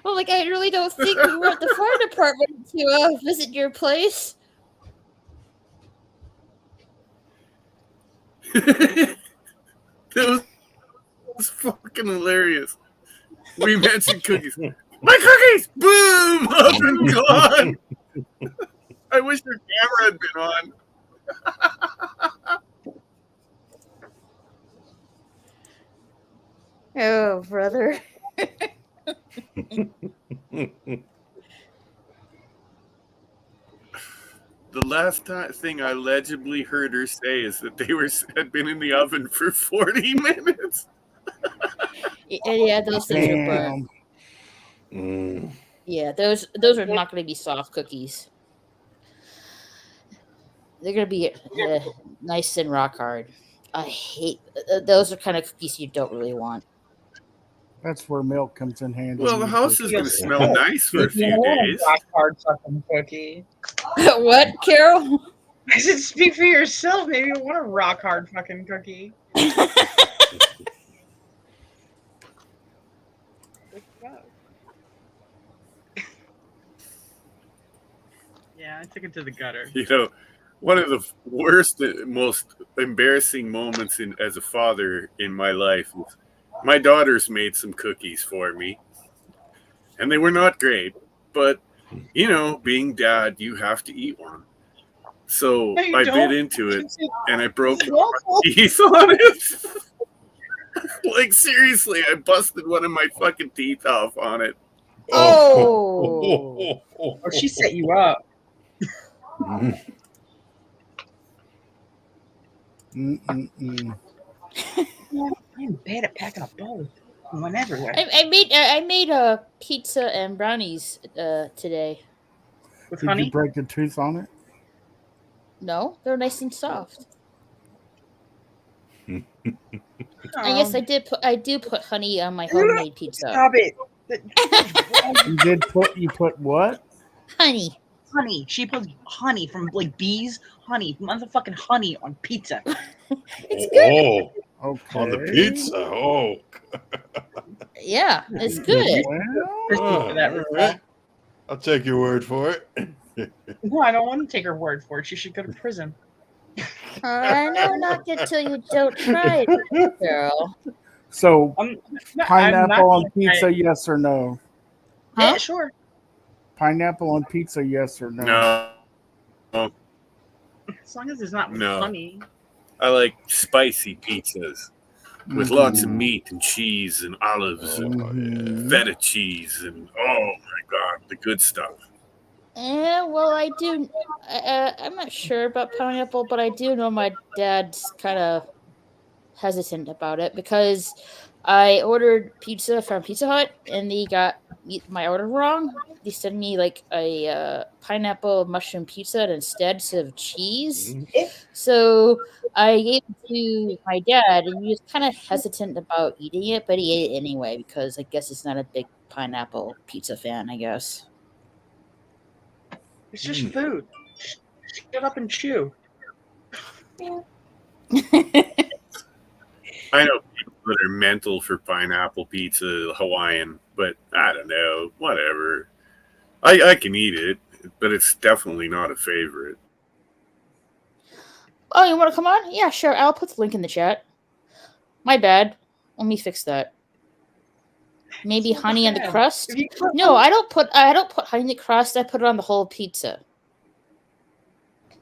S1: Well, like I really don't think we want the fire department to visit your place.
S4: That was fucking hilarious. We mentioned cookies. My cookies! Boom! Up and gone! I wish your camera had been on.
S1: Oh, brother.
S4: The last thing I legibly heard her say is that they had been in the oven for 40 minutes.
S1: Yeah, those things are burnt.
S2: Damn.
S1: Yeah, those are not going to be soft cookies. They're going to be nice and rock hard. I hate those are kind of cookies you don't really want.
S2: That's where milk comes in handy.
S4: Well, the house is going to smell nice for a
S6: You
S4: few
S6: want a
S4: days.
S6: rock hard fucking cookie.
S1: What, Carol?
S6: I said, speak for yourself. Maybe you want a rock hard fucking cookie. Yeah, I took it to the gutter.
S4: You know, one of the worst, most embarrassing moments as a father in my life was my daughters made some cookies for me. And they were not great, but, you know, being dad, you have to eat one. So
S6: No, you
S4: I
S6: don't.
S4: bit into it, and I broke
S6: It's awful.
S4: teeth on it. Like, seriously, I busted one of my fucking teeth off on it.
S1: Oh.
S6: Or she set you up.
S2: Mm-mm-mm.
S6: I'm bad at packing a bowl. I went everywhere.
S1: I made a pizza and brownies today.
S6: With
S2: Did
S6: honey?
S2: you break the tooth on it?
S1: No, they're nice and soft.
S6: Oh.
S1: And yes, I do put honey on my homemade pizza.
S6: Stop it.
S2: You put what?
S1: Honey.
S6: Honey. She puts honey from like bees. Honey. Motherfucking honey on pizza.
S1: It's good.
S5: Oh,
S2: Okay.
S5: on the pizza. Oh.
S1: Yeah, it's good.
S2: Well,
S6: For that
S5: all
S6: result.
S5: right. I'll take your word for it.
S6: No, I don't want to take her word for it. She should go to prison.
S1: I know not until you don't try it, girl.
S2: so
S6: I'm
S2: pineapple on
S6: gonna try
S2: pizza,
S6: it.
S2: yes or no?
S1: Huh?
S6: Yeah, sure.
S2: Pineapple on pizza, yes or no?
S4: No,
S6: As long as it's not
S4: No.
S6: funny.
S4: I like spicy pizzas with lots of meat and cheese and olives and
S2: Mhm.
S4: feta cheese and, oh my God, the good stuff.
S1: Well, I do. I'm not sure about pineapple, but I do know my dad's kind of hesitant about it because I ordered pizza from Pizza Hut and they got my order wrong. They sent me like a pineapple mushroom pizza instead of cheese. So I gave it to my dad, and he was kind of hesitant about eating it, but he ate it anyway because I guess he's not a big pineapple pizza fan. I guess.
S6: It's just food. Shut up and chew.
S4: I know people that are mental for pineapple pizza, Hawaiian, but I don't know, whatever. I can eat it, but it's definitely not a favorite.
S1: Oh, you want to come on? Yeah, sure. I'll put the link in the chat. My bad. Let me fix that. Maybe
S6: It's not
S1: honey on the
S6: bad.
S1: crust.
S6: If you put
S1: No, I don't put honey on the crust. I put it on the whole pizza.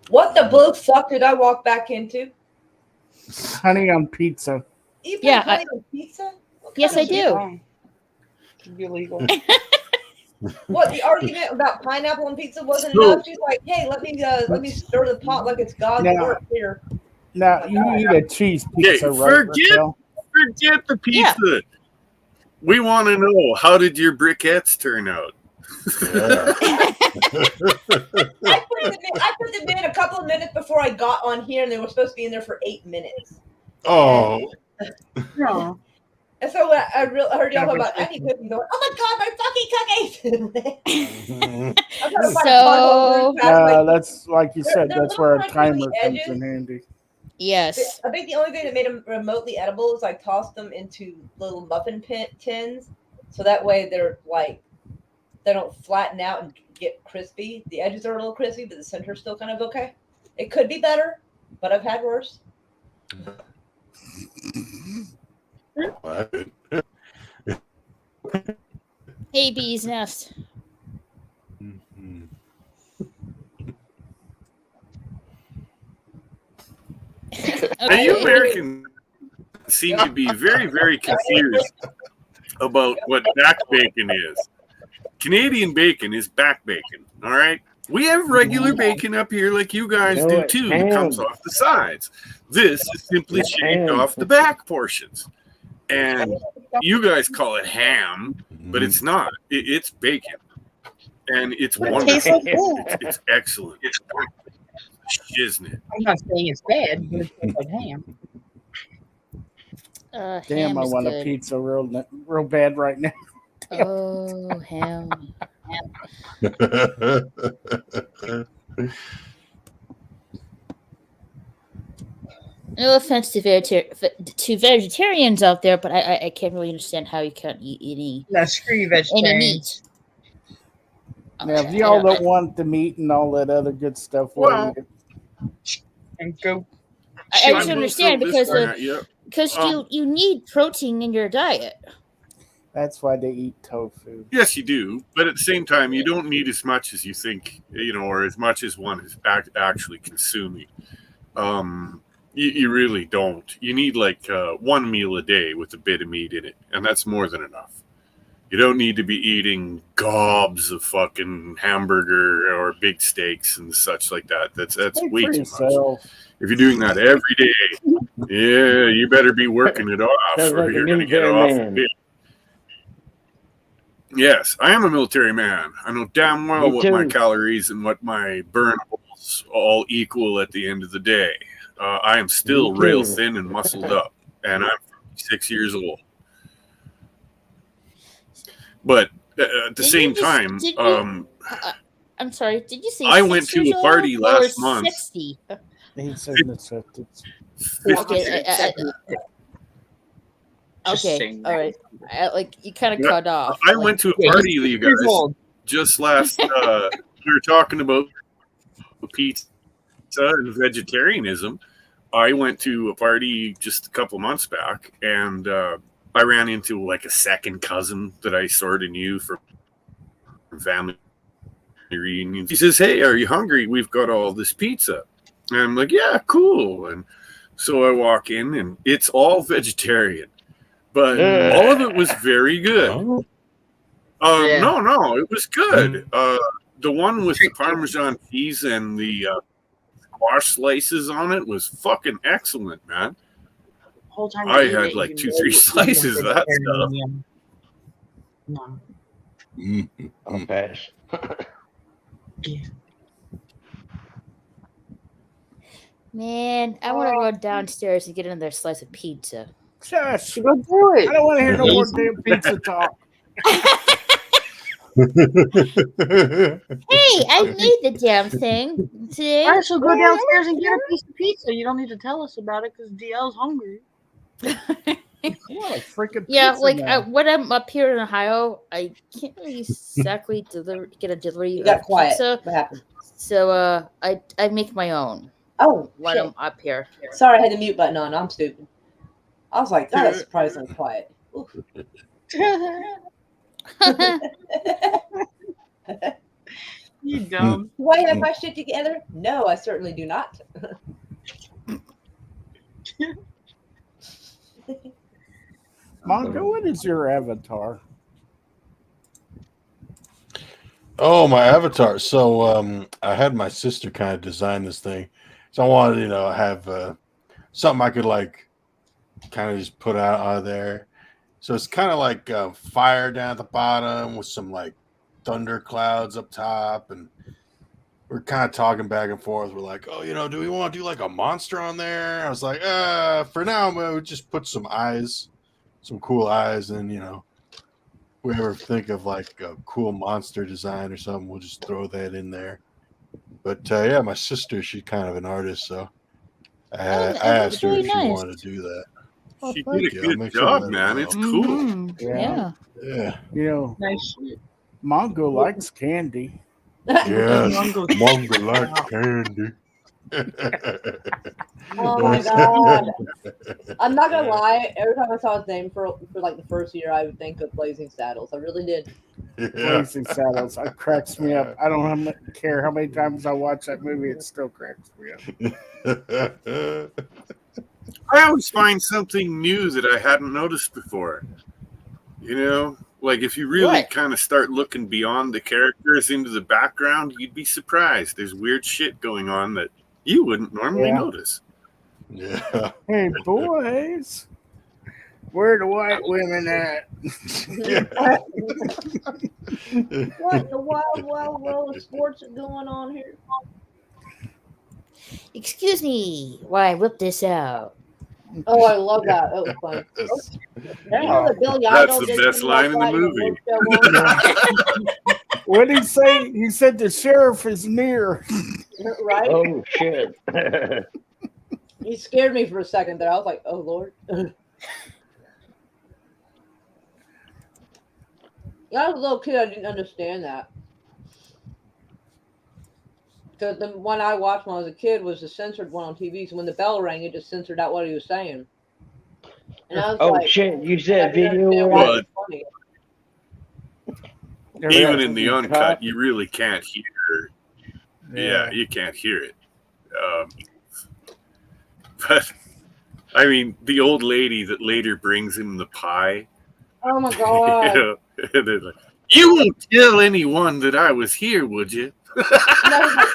S3: What the blue fuck did I walk back into?
S2: Honey on pizza.
S3: You put
S1: Yeah,
S3: honey on pizza? What
S1: Yes,
S3: kind
S1: I
S3: of-
S1: do.
S6: wrong. Should be illegal.
S3: What, the argument about pineapple on pizza wasn't
S4: So-
S3: enough? She's like, hey, let me stir the pot like it's God's
S2: Now-
S3: work here.
S2: Now you eat a cheese pizza, right,
S4: forget-
S2: Raquel?
S4: Forget the pizza. We want to know, how did your briquettes turn out?
S3: I put them in a couple of minutes before I got on here, and they were supposed to be in there for 8 minutes.
S5: Oh,
S6: No.
S3: And so when I heard y'all talking about any cookies, going, oh my God, my fucking cookies! I'm trying to find a butthole really fast, like,
S2: That's like you said.
S3: they're
S2: That's where a
S3: little
S2: timer
S3: crunchy
S2: comes
S3: edges.
S2: in handy.
S1: Yes.
S3: I think the only thing that made them remotely edible is I tossed them into little muffin tins, so that way they're like they don't flatten out and get crispy. The edges are a little crispy, but the center's still kind of okay. It could be better, but I've had worse.
S1: Hey, bee's nest.
S4: Now, you Americans seem to be very, very confused about what back bacon is. Canadian bacon is back bacon, all right? We have regular bacon up here like you guys
S7: No,
S4: do
S7: it's
S4: too that comes
S7: ham.
S4: off the sides. This is simply
S7: It's
S4: shaved
S7: ham.
S4: off the back portions. And you guys call it ham, but it's not. It's bacon. And it's
S6: But it
S4: wonderful.
S6: tastes like ham.
S4: It's excellent. It's shiznit.
S6: I'm not saying it's bad, but it tastes like ham.
S2: Damn,
S1: Ham
S2: I
S1: is
S2: want a
S1: good.
S2: pizza real bad right now.
S1: Oh, ham. No offense to vegetarians out there, but I can't really understand how you can't eat
S6: No, screw you,
S1: any
S6: vegetarians.
S1: meat.
S2: Now, if
S1: I
S2: y'all
S1: don't.
S2: don't want the meat and all that other good stuff,
S4: Well,
S2: eat it.
S6: And go.
S1: I
S4: I
S1: just
S4: will
S1: understand
S4: throw this
S1: because
S4: one at you.
S1: you need protein in your diet.
S2: That's why they eat tofu.
S4: Yes, you do, but at the same time, you don't need as much as you think, or as much as one is actually consuming. You really don't. You need like one meal a day with a bit of meat in it, and that's more than enough. You don't need to be eating gobs of fucking hamburger or big steaks and such like that. That's
S2: Think
S4: way
S2: for
S4: too much.
S2: yourself.
S4: If you're doing that every day, yeah, you better be working it off,
S7: Sounds
S4: or
S7: like a
S4: you're going to get
S7: military
S4: off.
S7: man.
S4: Yes, I am a military man. I know damn well
S7: Me
S4: what my
S7: too.
S4: calories and what my burnables all equal at the end of the day. I am still
S7: Me
S4: rail
S7: too.
S4: thin and muscled up, and I'm 6 years old. But at the same time,
S1: I'm sorry. Did you say
S4: I
S1: 6
S4: went to
S1: years
S4: a party
S1: old
S4: last
S1: or
S4: month.
S1: 60?
S2: He said it's 50.
S1: Okay. Okay. All right. Like you kind of
S4: Yeah,
S1: cut off.
S4: I
S1: Like,
S4: went to a
S6: Yeah,
S4: party,
S6: he's
S4: you
S6: 6 years
S4: guys,
S6: old.
S4: just last. We were talking about pizza and vegetarianism. I went to a party just a couple months back, and I ran into like a second cousin that I sort of knew from family reunions. He says, "Hey, are you hungry? We've got all this pizza." And I'm like, "Yeah, cool." And so I walk in, and it's all vegetarian, but all of it was very good.
S5: Oh.
S6: Yeah.
S4: No, it was good. The one with the Parmesan cheese and the squash slices on it was fucking excellent, man.
S6: Whole time
S4: I
S6: you eat
S4: had
S6: it,
S4: like
S6: you
S4: 2-3
S6: know you're
S4: slices of that stuff.
S6: vegetarian. No.
S7: I'll pass.
S1: man, I want to go downstairs and get another slice of pizza.
S2: Shush.
S6: Go do
S2: I
S6: it.
S2: don't want to hear no more damn pizza talk.
S1: Hey, I made the damn thing today.
S6: All right, so go downstairs and get a piece of pizza. You don't need to tell us about it because DL's hungry.
S2: What a freaking
S1: Yeah,
S2: pizza
S1: like
S2: now.
S1: when I'm up here in Ohio, I can't really exactly get a delivery
S3: You got
S1: of
S3: quiet.
S1: pizza,
S3: What happened?
S1: so I make my own
S3: Oh,
S1: when
S3: shit.
S1: I'm up here.
S3: Sorry, I had the mute button on. I'm stupid. I was like, God, that's surprisingly quiet. Oof.
S6: You dumb.
S3: Do I have my shit together? No, I certainly do not.
S2: Mongo, what is your avatar?
S5: Oh, my avatar. So I had my sister kind of design this thing. So I wanted, have something I could like kind of just put out of there. So it's kind of like fire down at the bottom with some like thunder clouds up top, and we're kind of talking back and forth. We're like, oh, do we want to do like a monster on there? I was like, for now, we'll just put some eyes, some cool eyes, and we ever think of like a cool monster design or something, we'll just throw that in there. But yeah, my sister, she's kind of an artist, so I asked her if she wanted to do that.
S4: She
S1: fuck.
S4: did a
S5: I'll
S4: good
S5: make sure to
S4: job,
S5: let her
S4: man.
S5: know.
S4: It's cool.
S1: Mhm. Yeah.
S5: Yeah.
S6: Nice shit.
S2: Mongo likes candy.
S5: Yes.
S6: Mongo.
S5: Mongo likes candy.
S3: Oh my God. I'm not gonna lie. Every time I saw his name for like the first year, I would think of Blazing Saddles. I really did.
S5: Yeah.
S2: Blazing Saddles. It cracks me up. I don't care how many times I watch that movie. It still cracks me up.
S4: I always find something new that I hadn't noticed before. Like if you really kind of start looking beyond the characters into the background, you'd be surprised. There's weird shit going on that you wouldn't normally notice.
S5: Yeah.
S2: Hey, boys. Where the white women at?
S3: What in the wild world of sports are going on here?
S1: Excuse me while I whip this out.
S3: Oh, I love that. That was fun.
S5: That's-
S3: I know that Billy
S4: That's
S3: Idol
S4: the
S3: did
S4: best
S3: something like
S4: line in the
S3: that
S4: movie.
S3: award show once.
S2: What did he say? He said the sheriff is near.
S3: Right?
S7: Oh shit.
S3: He scared me for a second there. I was like, oh Lord. Yeah, I was a little kid. I didn't understand that. Because the one I watched when I was a kid was the censored one on TV. So when the bell rang, it just censored out what he was saying. And I was
S7: Oh
S3: like,
S7: shit, you
S3: I
S7: said
S3: didn't
S7: video
S3: understand
S7: where
S3: why it
S4: Well,
S3: was funny.
S4: even
S7: that
S4: in the
S7: fucking
S4: uncut,
S7: cop?
S4: you really can't hear. Yeah, you can't hear it. But I mean, the old lady that later brings him the pie.
S3: Oh my
S4: You
S3: God.
S4: know, and they're like, you won't tell anyone that I was here, would you?
S3: No, he's like,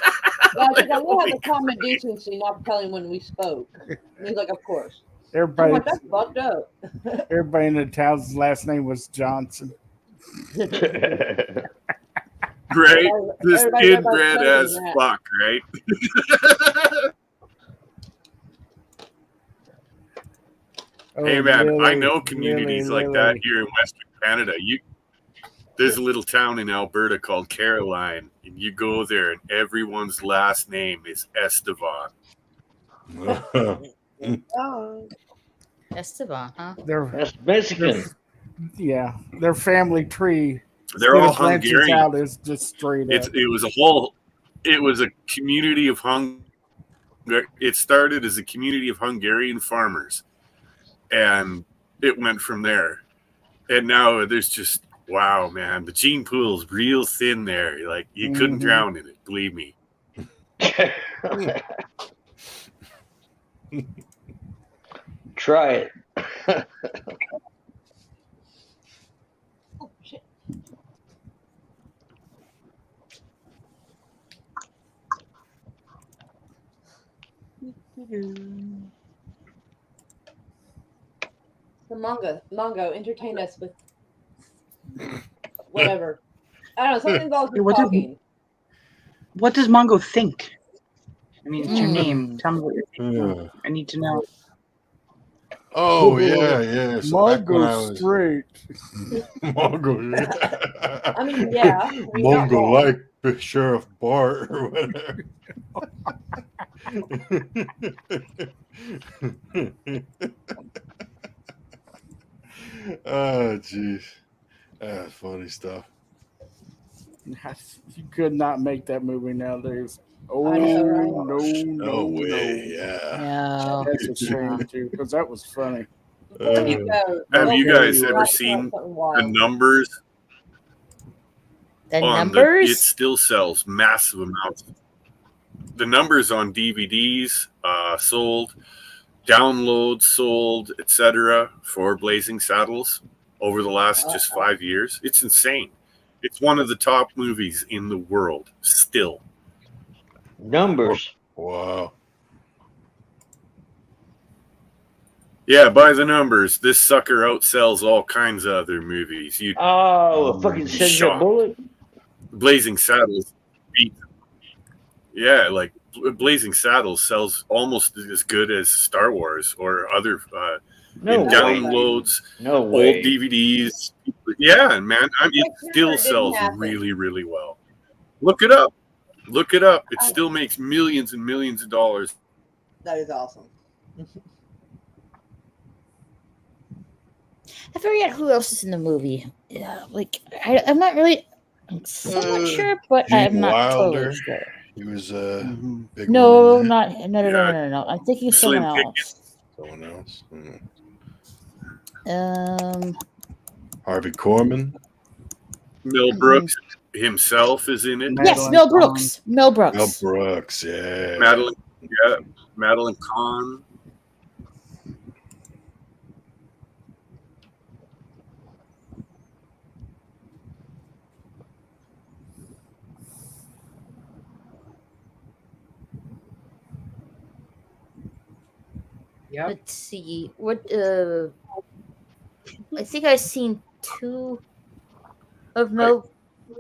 S3: yeah, she's like, we'll have the common decency not to tell him when we spoke. And he's like, of course. I'm
S2: Everybody,
S3: like, that's fucked up.
S2: everybody in the town's last name was Johnson.
S4: Right? This
S3: Everybody
S4: kid
S3: knows
S4: bred
S3: I'm
S4: as
S3: saying that.
S4: fuck, right?
S2: Oh,
S4: Hey man, I
S2: Lily,
S4: know communities
S2: Lily,
S4: like that
S2: Lily.
S4: here in Western Canada. There's a little town in Alberta called Caroline, and you go there, and everyone's last name is Esteban.
S3: Oh.
S1: Esteban, huh?
S7: That's Mexican.
S2: Their family tree.
S4: They're all
S2: branches
S4: Hungarian.
S2: out is just straight up.
S4: It was a community of It started as a community of Hungarian farmers, and it went from there. And now there's just wow, man, the gene pool's real thin there. Like you couldn't drown in it, believe me.
S7: Try it.
S3: Oh, shit. The Mongo, entertain us with whatever. I don't know, something involves
S6: Hey,
S3: with
S6: what did-
S3: talking.
S6: What does Mongo think? I mean, it's your
S1: Hmm.
S6: name. Tell me what you're thinking.
S5: Yeah.
S6: I need to know.
S5: Oh yeah. So back when I
S2: Mongo
S5: was
S2: straight.
S5: Mongo,
S3: I mean, yeah. I mean, not
S5: Mongo
S3: wrong.
S5: like Big Sheriff Bart or whatever. Oh jeez, that's funny stuff.
S2: You could not make that movie nowadays. Oh
S3: I know, right?
S2: no,
S5: No way,
S2: no.
S5: yeah.
S1: No.
S2: That's a shame too, because that was funny.
S3: Before you go,
S4: Have you guys
S3: Mongo,
S4: ever
S3: write
S4: seen
S3: something
S4: the
S3: wild.
S4: numbers
S1: The
S4: on it
S1: numbers?
S4: still sells massive amounts. The numbers on DVDs sold, downloads sold, etc. for Blazing Saddles over the last just 5 years. It's insane. It's one of the top movies in the world still.
S7: Numbers.
S5: Wow.
S4: Yeah, by the numbers, this sucker outsells all kinds of other movies. You
S7: Oh, a fucking Sandra
S4: shocked.
S7: Bullet.
S4: Blazing Saddles beat. Yeah, like Blazing Saddles sells almost as good as Star Wars or other
S7: No
S4: in
S7: way.
S4: downloads,
S7: No
S4: old
S7: way.
S4: DVDs. Yeah, man, it still sells really, really well. Look it up. Look it up. It still makes millions and millions of dollars.
S3: That is awesome.
S1: I forget who else is in the movie. Yeah, like I'm not really. I'm somewhat sure, but
S5: Gene
S1: I'm not
S5: Wilder.
S1: totally sure.
S5: He was
S2: Mhm.
S5: big
S1: No,
S5: one in that.
S1: no. I'm thinking of
S4: Slim
S1: someone else.
S5: Someone else.
S1: Um.
S5: Harvey Korman.
S4: Mel Brooks himself is in it.
S1: Yes,
S2: Madeline
S1: Mel
S2: Kahn.
S1: Brooks. Mel
S5: Mel
S1: Brooks.
S5: Brooks. Yeah.
S4: Madeline Kahn.
S3: Yep.
S1: Let's see. What? I think I've seen 2 of Mel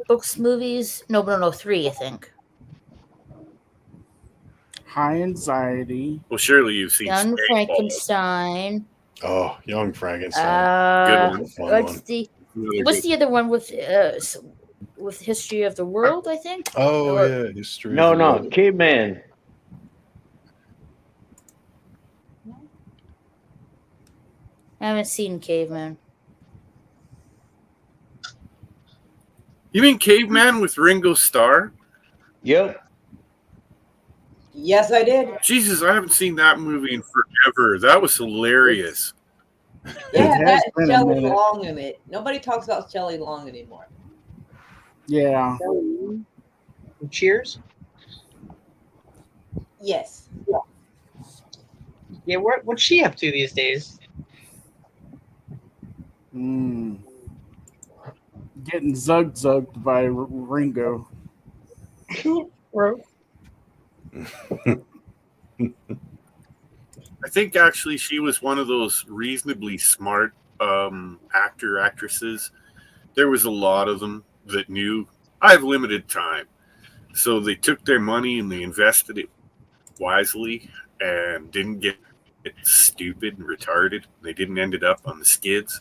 S1: Brooks movies. No, 3. I think.
S2: high anxiety.
S4: Well, surely you've seen
S1: Young
S4: Spaceballs.
S1: Frankenstein.
S5: Oh, Young Frankenstein.
S4: Good
S1: Uh,
S4: one.
S5: That's a fun
S1: what's
S5: one.
S1: the
S4: Really
S1: what's
S4: good.
S1: the other one with history of the world? I think.
S5: Oh
S1: Or-
S5: yeah, History
S7: No,
S5: of the
S7: no,
S5: World.
S7: caveman.
S1: I haven't seen Caveman.
S4: You mean Caveman with Ringo Starr?
S7: Yep.
S3: Yes, I did.
S4: Jesus, I haven't seen that movie in forever. That was hilarious.
S3: Yeah,
S2: It has
S3: that
S2: been a
S3: Shelley
S2: minute.
S3: Long in it. Nobody talks about Shelley Long anymore.
S2: Yeah.
S6: Cheers.
S3: Yes.
S6: Yeah, what's she up to these days?
S2: Getting zugged by Ringo.
S4: I think actually she was one of those reasonably smart actresses. There was a lot of them that knew I have limited time. So they took their money and they invested it wisely and didn't get stupid and retarded. They didn't end it up on the skids.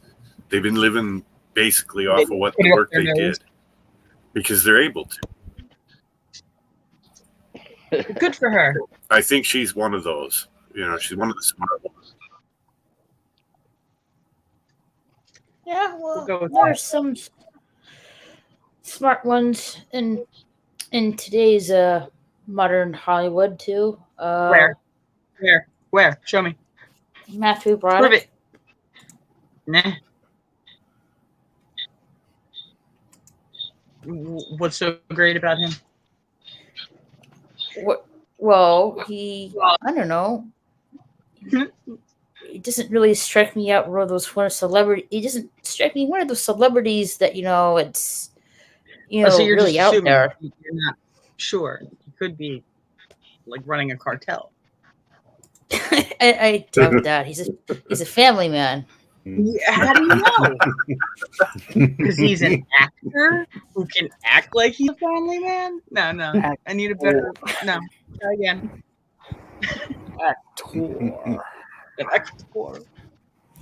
S4: They've been living basically off of what
S6: Put
S4: the
S6: it up
S4: work
S6: their
S4: they
S6: nose.
S4: did because they're able to.
S6: Good for her.
S4: I think she's one of those. You know, she's one of the smart ones.
S1: Yeah,
S6: We'll
S1: well,
S6: go with
S1: there are
S6: that.
S1: some smart ones in today's modern Hollywood too.
S6: Where? Show me.
S1: Matthew
S6: Prove
S1: Broderick.
S6: it. Nah. What's so great about him?
S1: Well, I don't know. It doesn't really strike me out one of those celebrity. It doesn't strike me one of those celebrities that it's
S6: So you're
S1: really
S6: just
S1: out
S6: assuming
S1: there.
S6: you're not sure. He could be like running a cartel.
S1: I doubt that. He's a family man.
S6: Yeah, how do you know? Because he's an actor who can act like he's a family man? No. I need a better. No. Try again.
S2: Actor.
S6: An actor.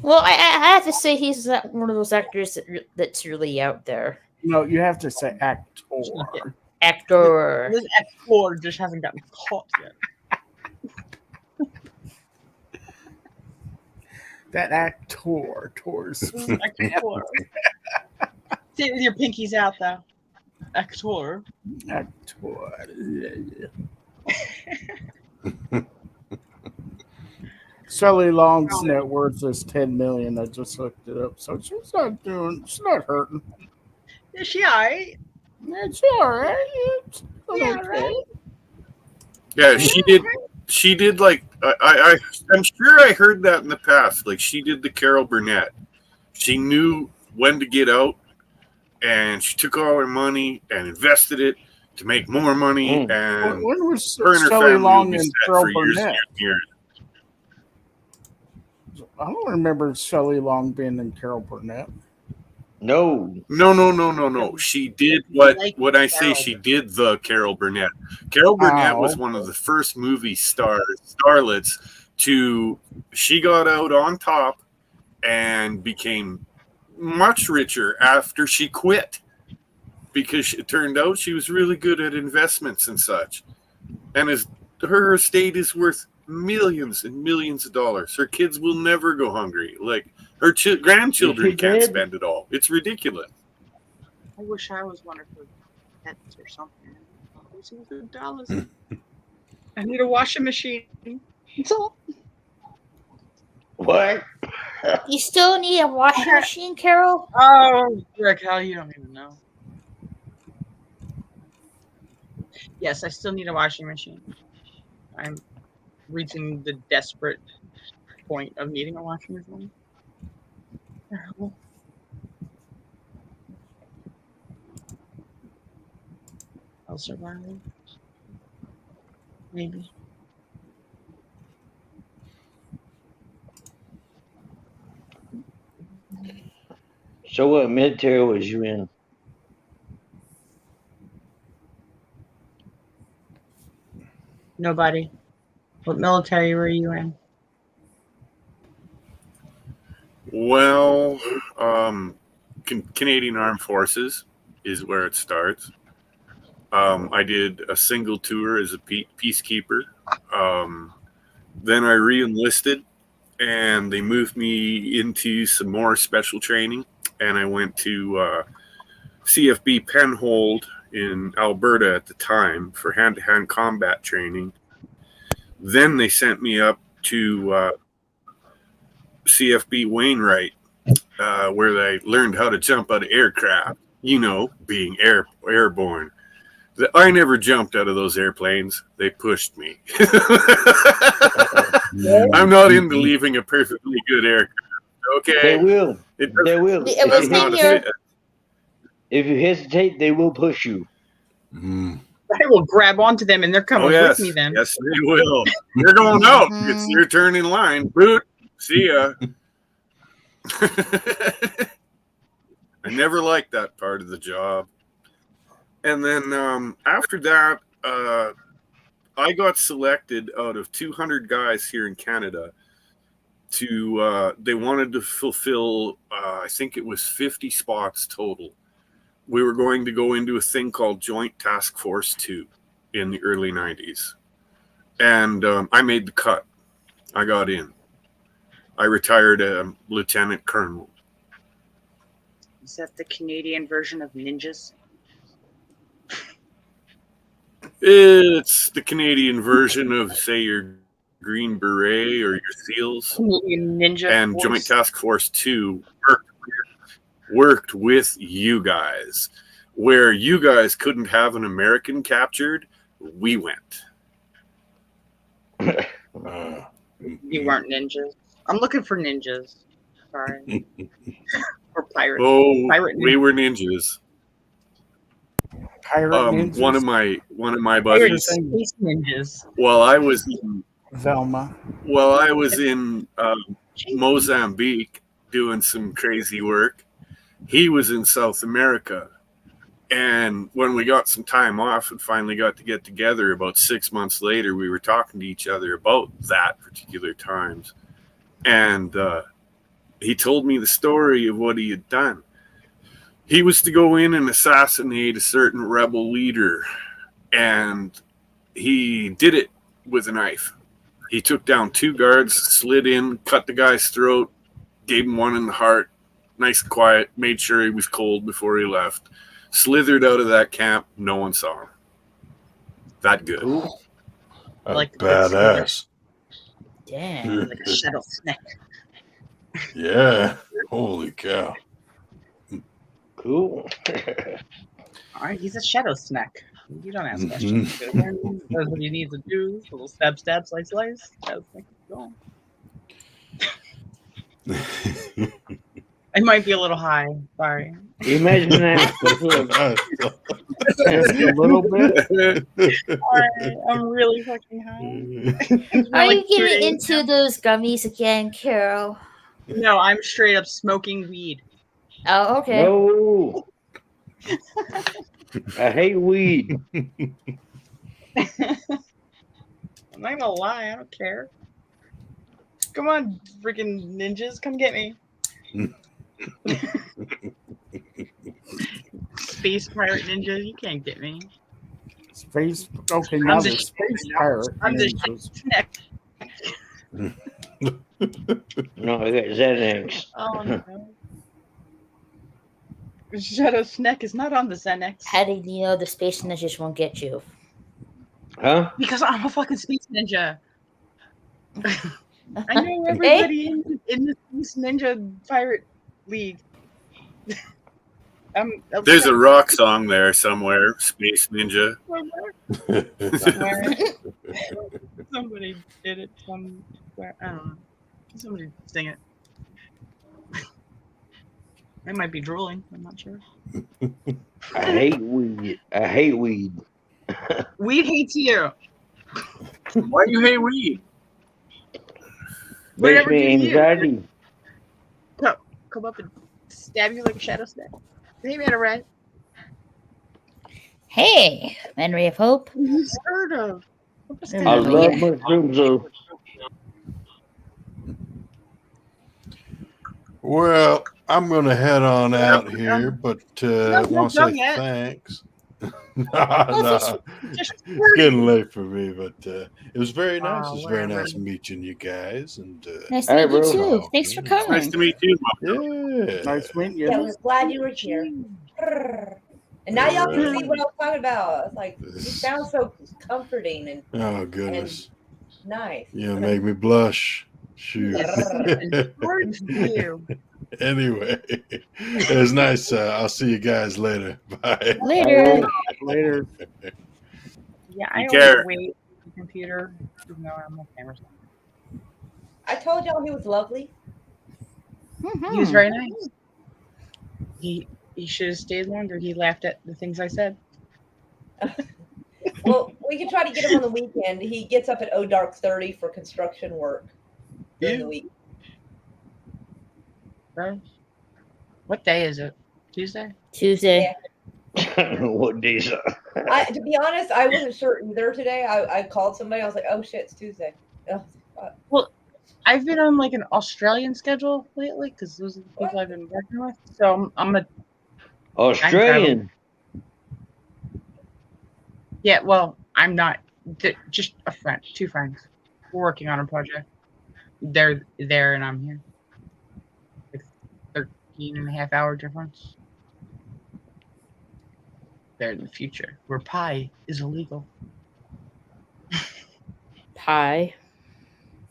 S1: Well, I have to say he's not one of those actors that's really out there.
S2: No, you have to say actor.
S1: Actor.
S6: This actor just hasn't gotten caught yet.
S2: That actor. Tours.
S6: Actor. Say it with your pinkies out, though. Actor.
S2: Actor. Shelley Long's net worth is $10 million. I just looked it up, so she's not hurting.
S6: Is she alright?
S2: It's all right. It's
S6: Yeah,
S2: okay.
S6: right.
S4: Yeah, she did. She did like I'm sure I heard that in the past. Like she did the Carol Burnett. She knew when to get out, and she took all her money and invested it to make more money. And
S2: When was
S4: her and her
S2: Shelley
S4: family
S2: Long
S4: will be
S2: and
S4: set
S2: Carol
S4: for years and
S2: Burnett?
S4: years and years.
S2: I don't remember Shelley Long being in Carol Burnett.
S7: No.
S4: No. She did what I say. She did the Carol Burnett. Carol Burnett was one of the first movie starlets to. She got out on top and became much richer after she quit because it turned out she was really good at investments and such. And her estate is worth millions and millions of dollars. Her kids will never go hungry. Like her grandchildren can't spend it all. It's ridiculous.
S6: I wish I was one of her pets or something. $1,000. I need a washing machine. That's all.
S7: What?
S1: You still need a washing machine, Carol?
S6: Oh, Rick, how you don't even know. Yes, I still need a washing machine. I'm reaching the desperate point of needing a washing machine. Terrible. I'll survive. Maybe.
S7: So what military was you in?
S6: Nobody. What military were you in?
S4: Well, Canadian Armed Forces is where it starts. I did a single tour as a peacekeeper. Then I re-enlisted, and they moved me into some more special training, and I went to CFB Penhold in Alberta at the time for hand-to-hand combat training. Then they sent me up to CFB Wainwright, where I learned how to jump out of aircraft, being airborne. I never jumped out of those airplanes. They pushed me. I'm not into leaving a perfectly good aircraft. Okay.
S7: They will.
S4: It
S7: They will.
S1: It was
S4: not
S1: same here.
S7: If you hesitate, they will push you.
S5: Mm.
S6: I will grab onto them and they're coming
S4: yes.
S6: with me then.
S4: Yes, they will. You're going out.
S1: Mhm.
S4: It's your turn in line. Boot. See ya. I never liked that part of the job. And then after that, I got selected out of 200 guys here in Canada to, they wanted to fulfill, I think it was 50 spots total. We were going to go into a thing called Joint Task Force 2 in the early 90s. And I made the cut. I got in. I retired a lieutenant colonel.
S6: Is that the Canadian version of ninjas?
S4: It's the Canadian version of, say, your Green Beret or your SEALs.
S6: Canadian Ninja
S4: And
S6: Force.
S4: Joint Task Force 2 worked with you guys. Where you guys couldn't have an American captured, we went.
S6: You weren't ninjas. I'm looking for ninjas. Sorry. Or pirates.
S4: Oh,
S6: Pirate
S4: we
S6: ninjas.
S4: were ninjas.
S2: Pirate ninjas.
S4: One of my
S6: Pirate
S4: buddies.
S6: space ninjas.
S4: While I was in
S2: Velma.
S4: Mozambique doing some crazy work, he was in South America. And when we got some time off and finally got to get together about 6 months later, we were talking to each other about that particular times. And he told me the story of what he had done. He was to go in and assassinate a certain rebel leader. And he did it with a knife. He took down 2 guards, slid in, cut the guy's throat, gave him one in the heart, nice and quiet, made sure he was cold before he left. Slithered out of that camp. No one saw him. That good.
S6: Like
S5: Badass.
S1: Damn.
S6: Like a shadow snake.
S5: Yeah. Holy cow.
S7: Cool.
S6: All right, he's a shadow snack. You don't ask questions. That's what you need to do. A little stab, slice. Shadow snack. Go on. I might be a little high. Sorry.
S7: Imagine that. Just a little bit.
S6: Sorry, I'm really fucking high.
S1: Are you getting into those gummies again, Carol?
S6: No, I'm straight up smoking weed.
S1: Oh, okay.
S7: No. I hate weed.
S6: I'm not gonna lie, I don't care. Come on, freaking ninjas, come get me. Space pirate ninja, you can't get me.
S2: Space. Okay, now the space pirate.
S6: I'm the
S2: ninjas.
S6: snack.
S7: No, I got Xanax.
S6: Oh no. Shadow Snack is not on the Xanax.
S1: How did you know the space ninjas won't get you?
S7: Huh?
S6: Because I'm a fucking space ninja. I know everybody in the Space Ninja Pirate League.
S4: There's a rock song there somewhere. Space Ninja.
S6: Somewhere. Somebody did it somewhere. I don't know. Somebody sing it. I might be drooling. I'm not sure.
S7: I hate weed. I hate weed.
S6: Weed hates you.
S4: Why do you hate weed?
S7: Makes
S6: Whatever
S7: me
S6: you do.
S7: anxiety.
S6: Come up and stab you like a shadow snack. Hey, man, right?
S1: Hey, Memory of Hope.
S6: Who's heard of?
S7: I
S1: Mm,
S7: love
S1: yeah.
S7: mushrooms though.
S5: Well, I'm going to head on out here,
S6: Um,
S5: but
S6: no,
S5: want
S6: don't
S5: to
S6: go
S5: say
S6: yet.
S5: thanks. Nah,
S1: Well, thanks
S5: nah,
S1: for,
S6: Just
S5: it's getting late for me, but it was very nice. It was very
S6: whatever.
S5: nice meeting you guys, and
S1: nice to
S7: All right,
S1: meet you
S7: bro.
S1: too. Thanks for
S5: talking.
S4: It's nice
S1: coming.
S4: to meet you.
S2: Nice
S5: Yeah.
S2: meeting
S3: Yeah,
S2: you.
S3: we're glad you were here. Brrr. And now
S5: All
S3: y'all can see
S5: right.
S3: what I was talking about. It's like he sounds so comforting
S5: Oh
S3: and
S5: goodness,
S3: nice.
S5: you make me blush. Shoot.
S6: Yes, and towards you.
S5: Anyway, it was nice. I'll see you guys later. Bye.
S2: All
S1: Later.
S2: right. Later.
S6: Yeah,
S4: You
S6: I always
S4: care.
S6: wait for the computer, even though I'm on camera.
S3: I told y'all he was lovely.
S6: He was
S1: Hmm.
S6: very nice. He should have stayed longer. He laughed at the things I said.
S3: Well, we can try to get him on the weekend. He gets up at dark 30 for construction work during the week.
S6: Bro, what day is it? Tuesday?
S1: Tuesday.
S7: What days?
S3: To be honest, I wasn't sure either today. I called somebody. I was like, "Oh shit, it's Tuesday." Oh, fuck.
S6: Well, I've been on like an Australian schedule lately because those are the people
S3: What?
S6: I've been working with. So I'm a time traveler.
S7: Australian.
S6: Yeah, well, I'm not. Just a friend, 2 friends. We're working on a project. They're there and I'm here. Like 13.5 hour difference. They're in the future where pie is illegal.
S1: Pie.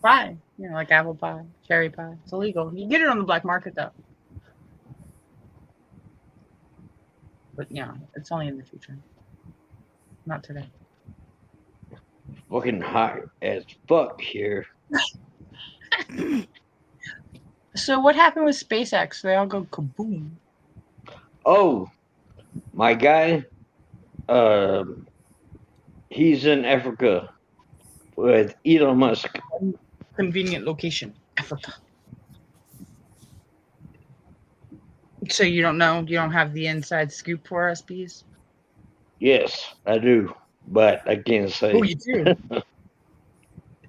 S6: Pie, like apple pie, cherry pie. It's illegal. You can get it on the black market though. But it's only in the future. Not today.
S7: Fucking hot as fuck here.
S6: So what happened with SpaceX? They all go kaboom.
S7: Oh, my guy. He's in Africa with Elon Musk.
S6: Convenient location, Africa. So you don't know? You don't have the inside scoop for us, bees?
S7: Yes, I do, but I can't say.
S6: Oh, you do? All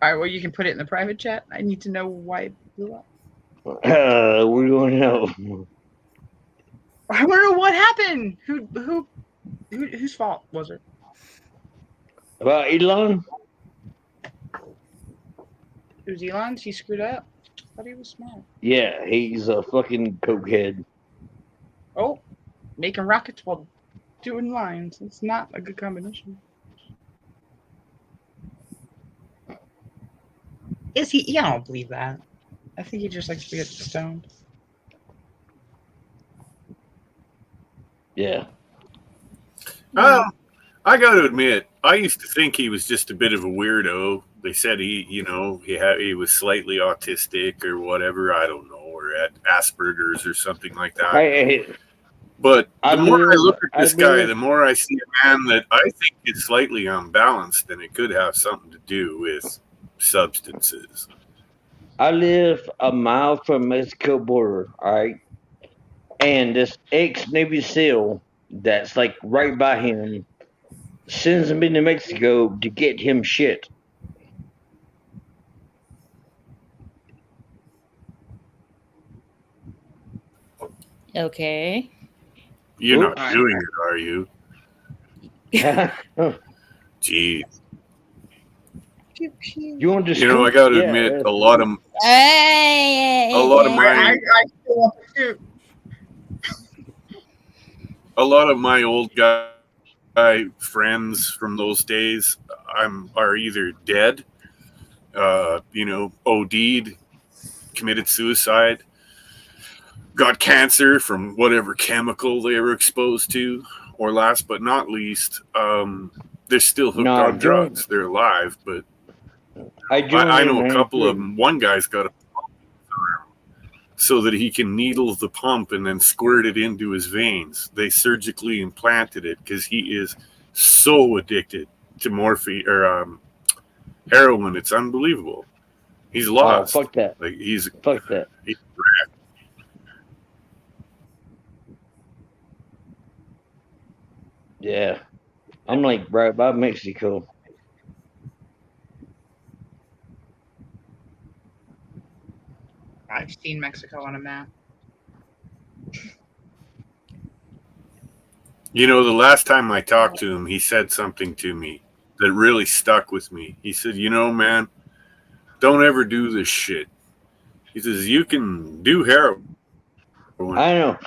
S6: right, well, you can put it in the private chat. I need to know why it blew up.
S7: We don't know.
S6: I want to know what happened. Whose fault was it?
S7: About Elon?
S6: It was Elon's. He screwed up. I thought he was smart.
S7: Yeah, he's a fucking cokehead.
S6: Oh, making rockets while doing lines. It's not a good combination. Is he? Yeah, I don't believe that. I think he just likes to get stoned.
S7: Yeah.
S4: I got to admit, I used to think he was just a bit of a weirdo. They said he was slightly autistic or whatever. I don't know, or had Asperger's or something like that. But the more I look at this guy, the more I see a man that I think is slightly unbalanced, and it could have something to do with substances.
S7: I live a mile from Mexico border, all right? And this ex-Navy SEAL that's like right by him sends him into Mexico to get him shit.
S1: Okay.
S4: You're
S7: Oops.
S4: not doing it, are you? Gee.
S7: You want to
S4: I got to admit, a lot of
S1: Hey,
S4: my
S6: I still want to shoot.
S4: a lot of my old guy friends from those days are either dead, OD'd, committed suicide, got cancer from whatever chemical they were exposed to, or last but not least, they're still hooked on drugs. They're alive, but I know a couple of them. One guy's got a pump so that he can needle the pump and then squirt it into his veins. They surgically implanted it because he is so addicted to morphine or heroin. It's unbelievable. He's lost.
S7: Oh, fuck that. Fuck that.
S4: He's
S7: Yeah. I'm like right by Mexico.
S6: I've seen Mexico on a map.
S4: You know, the last time I talked to him, he said something to me that really stuck with me. He said, "You know, man, don't ever do this shit." He says, "You can do heroin
S7: I know.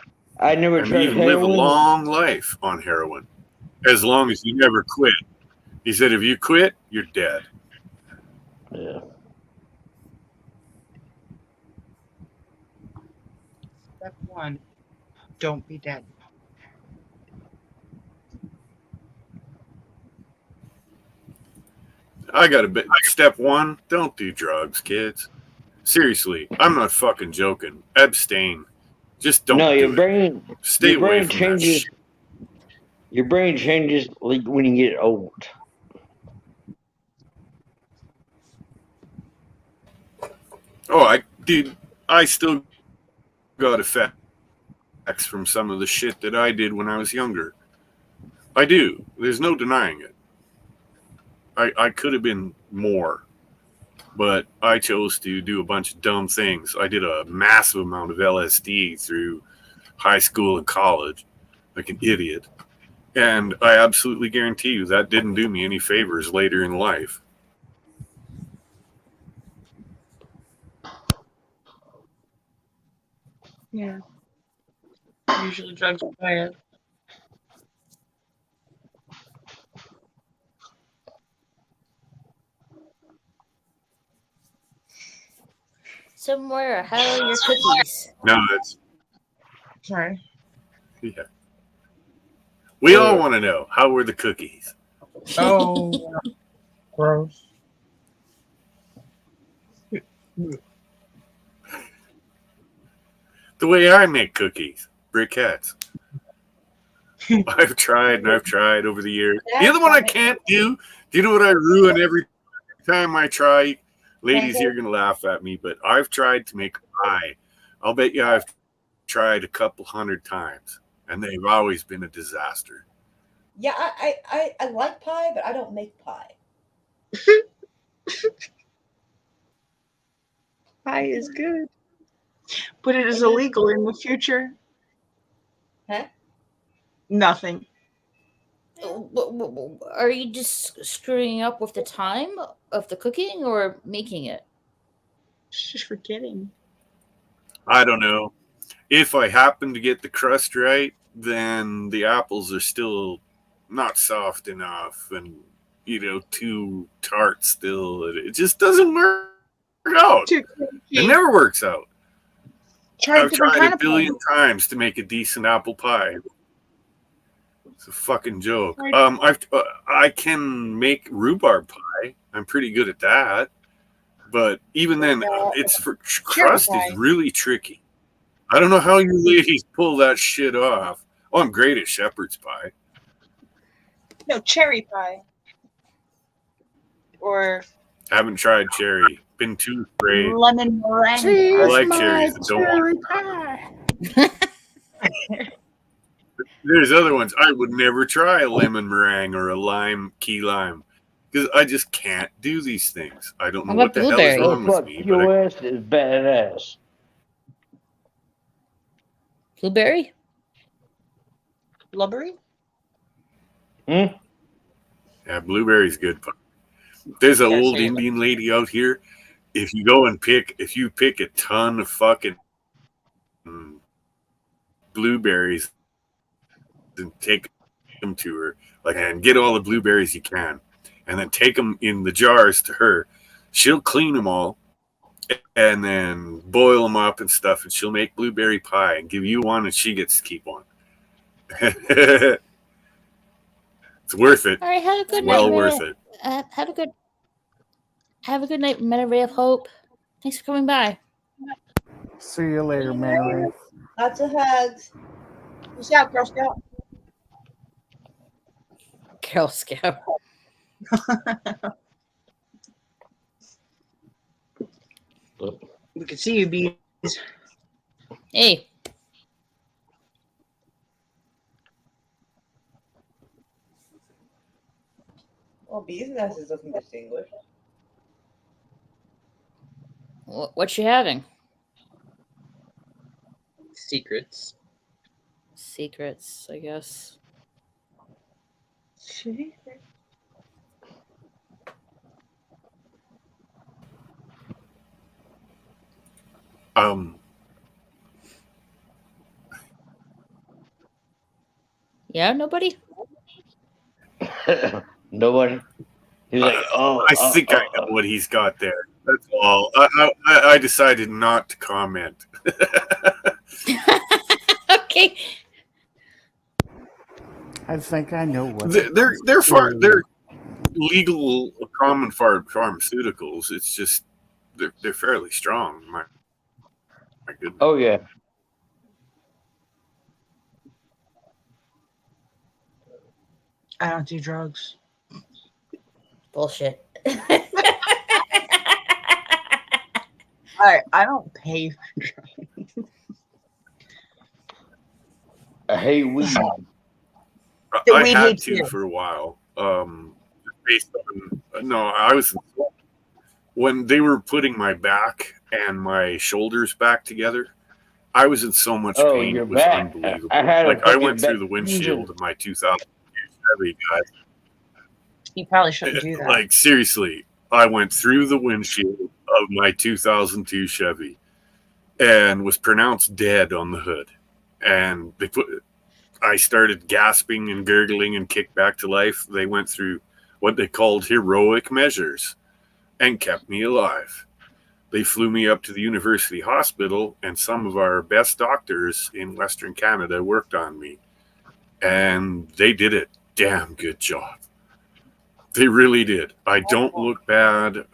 S7: I never
S4: and
S7: tried
S4: even live a
S7: heroin.
S4: long life on heroin as long as you never quit." He said, "If you quit, you're dead."
S7: Yeah.
S6: Step 1, don't be dead.
S4: I got a bit. Step 1, don't do drugs, kids. Seriously, I'm not fucking joking. Abstain. Just don't
S7: No,
S4: do it. Stay
S7: your
S4: away
S7: brain
S4: from that
S7: changes.
S4: shit.
S7: Your brain changes like when you get old.
S4: Oh, dude, I still got effects from some of the shit that I did when I was younger. I do. There's no denying it. I could have been more, but I chose to do a bunch of dumb things. I did a massive amount of LSD through high school and college, like an idiot. And I absolutely guarantee you that didn't do me any favors later in life.
S6: Yeah. Usually drugs are bad.
S1: Somewhere, how are your cookies?
S4: No, that's
S6: Sorry.
S4: yeah. We all want to know, how were the cookies?
S6: Oh, gross.
S4: The way I make cookies, briquettes. I've tried and I've tried over the years. The other one I can't do. Do you know what I ruin every time I try? Ladies, you're gonna laugh at me, but I've tried to make a pie. I'll bet you I've tried a couple hundred times, and they've always been a disaster.
S3: Yeah, I like pie, but I don't make pie.
S6: Pie is good. But it is illegal in the future.
S3: Huh?
S6: Nothing.
S1: Are you just screwing up with the time of the cooking or making it?
S6: Just forgetting.
S4: I don't know. If I happen to get the crust right, then the apples are still not soft enough and, too tart still. It just doesn't work out.
S6: Too
S4: It never works out.
S6: Try
S4: I've
S6: different
S4: tried
S6: kind
S4: a
S6: of
S4: billion times to make a decent apple pie. It's a fucking joke. I can make rhubarb pie. I'm pretty good at that. But even then, crust is
S6: pie.
S4: really tricky. I don't know how you ladies pull that shit off. Oh, I'm great at shepherd's pie.
S6: No, cherry pie. Or
S4: Haven't tried cherry. Been too afraid.
S6: lemon meringue.
S4: I
S1: Cheese
S4: like
S1: my
S4: cherries. I don't
S1: cherry
S4: want.
S1: pie.
S4: There's other ones. I would never try a lemon meringue or a lime key lime because I just can't do these things. I don't know
S1: What
S4: what the
S1: about
S4: hell is
S1: blueberry?
S4: wrong with
S7: Fuck,
S4: me.
S7: your ass is badass.
S1: Blueberry?
S6: Blubbery?
S7: Hmm?
S4: Yeah, blueberry's good. There's an
S6: Gotta
S4: old
S6: say it.
S4: Indian lady out here. If you pick a ton of fucking blueberries and take them to her, and get all the blueberries you can, and then take them in the jars to her, she'll clean them all and then boil them up and stuff, and she'll make blueberry pie and give you one, and she gets to keep one. It's worth it.
S1: All right, have a good
S4: Well
S1: night.
S4: worth it.
S1: Have a good night, Men of Ray of Hope. Thanks for coming by.
S2: See you later, Mary.
S3: Lots of hugs.
S6: Peace out, Girl Scout.
S1: Girl Scout.
S6: We can see you, bees.
S1: Hey,
S3: Well, bees nests doesn't distinguish.
S1: what you having?
S6: Secrets.
S1: Secrets, I guess.
S4: Um,
S1: Yeah, nobody?
S7: Nobody. He's like,
S4: I think I know what he's got there. That's all. I decided not to comment.
S1: Okay.
S2: I think I know what.
S4: They're legal common pharmaceuticals. It's just they're fairly strong. My goodness.
S7: oh yeah.
S6: I don't do drugs.
S1: Bullshit.
S6: I don't pay for drugs.
S7: I hate weed.
S6: The
S4: I
S6: weed
S4: had
S6: hates
S4: to
S6: you.
S4: for a while. Based on no, I was when they were putting my back and my shoulders back together. I was in so much
S7: Oh,
S4: pain;
S7: your
S4: it was
S7: back.
S4: unbelievable.
S7: I had a
S4: Like I
S7: fucking
S4: went through
S7: back
S4: the windshield
S7: fusion.
S4: of my 2000 Chevy, guys.
S6: You probably shouldn't do that.
S4: Like seriously, I went through the windshield of my 2002 Chevy and was pronounced dead on the hood. And I started gasping and gurgling and kicked back to life. They went through what they called heroic measures and kept me alive. They flew me up to the university hospital, and some of our best doctors in Western Canada worked on me. And they did a damn good job. They really did. I don't look bad.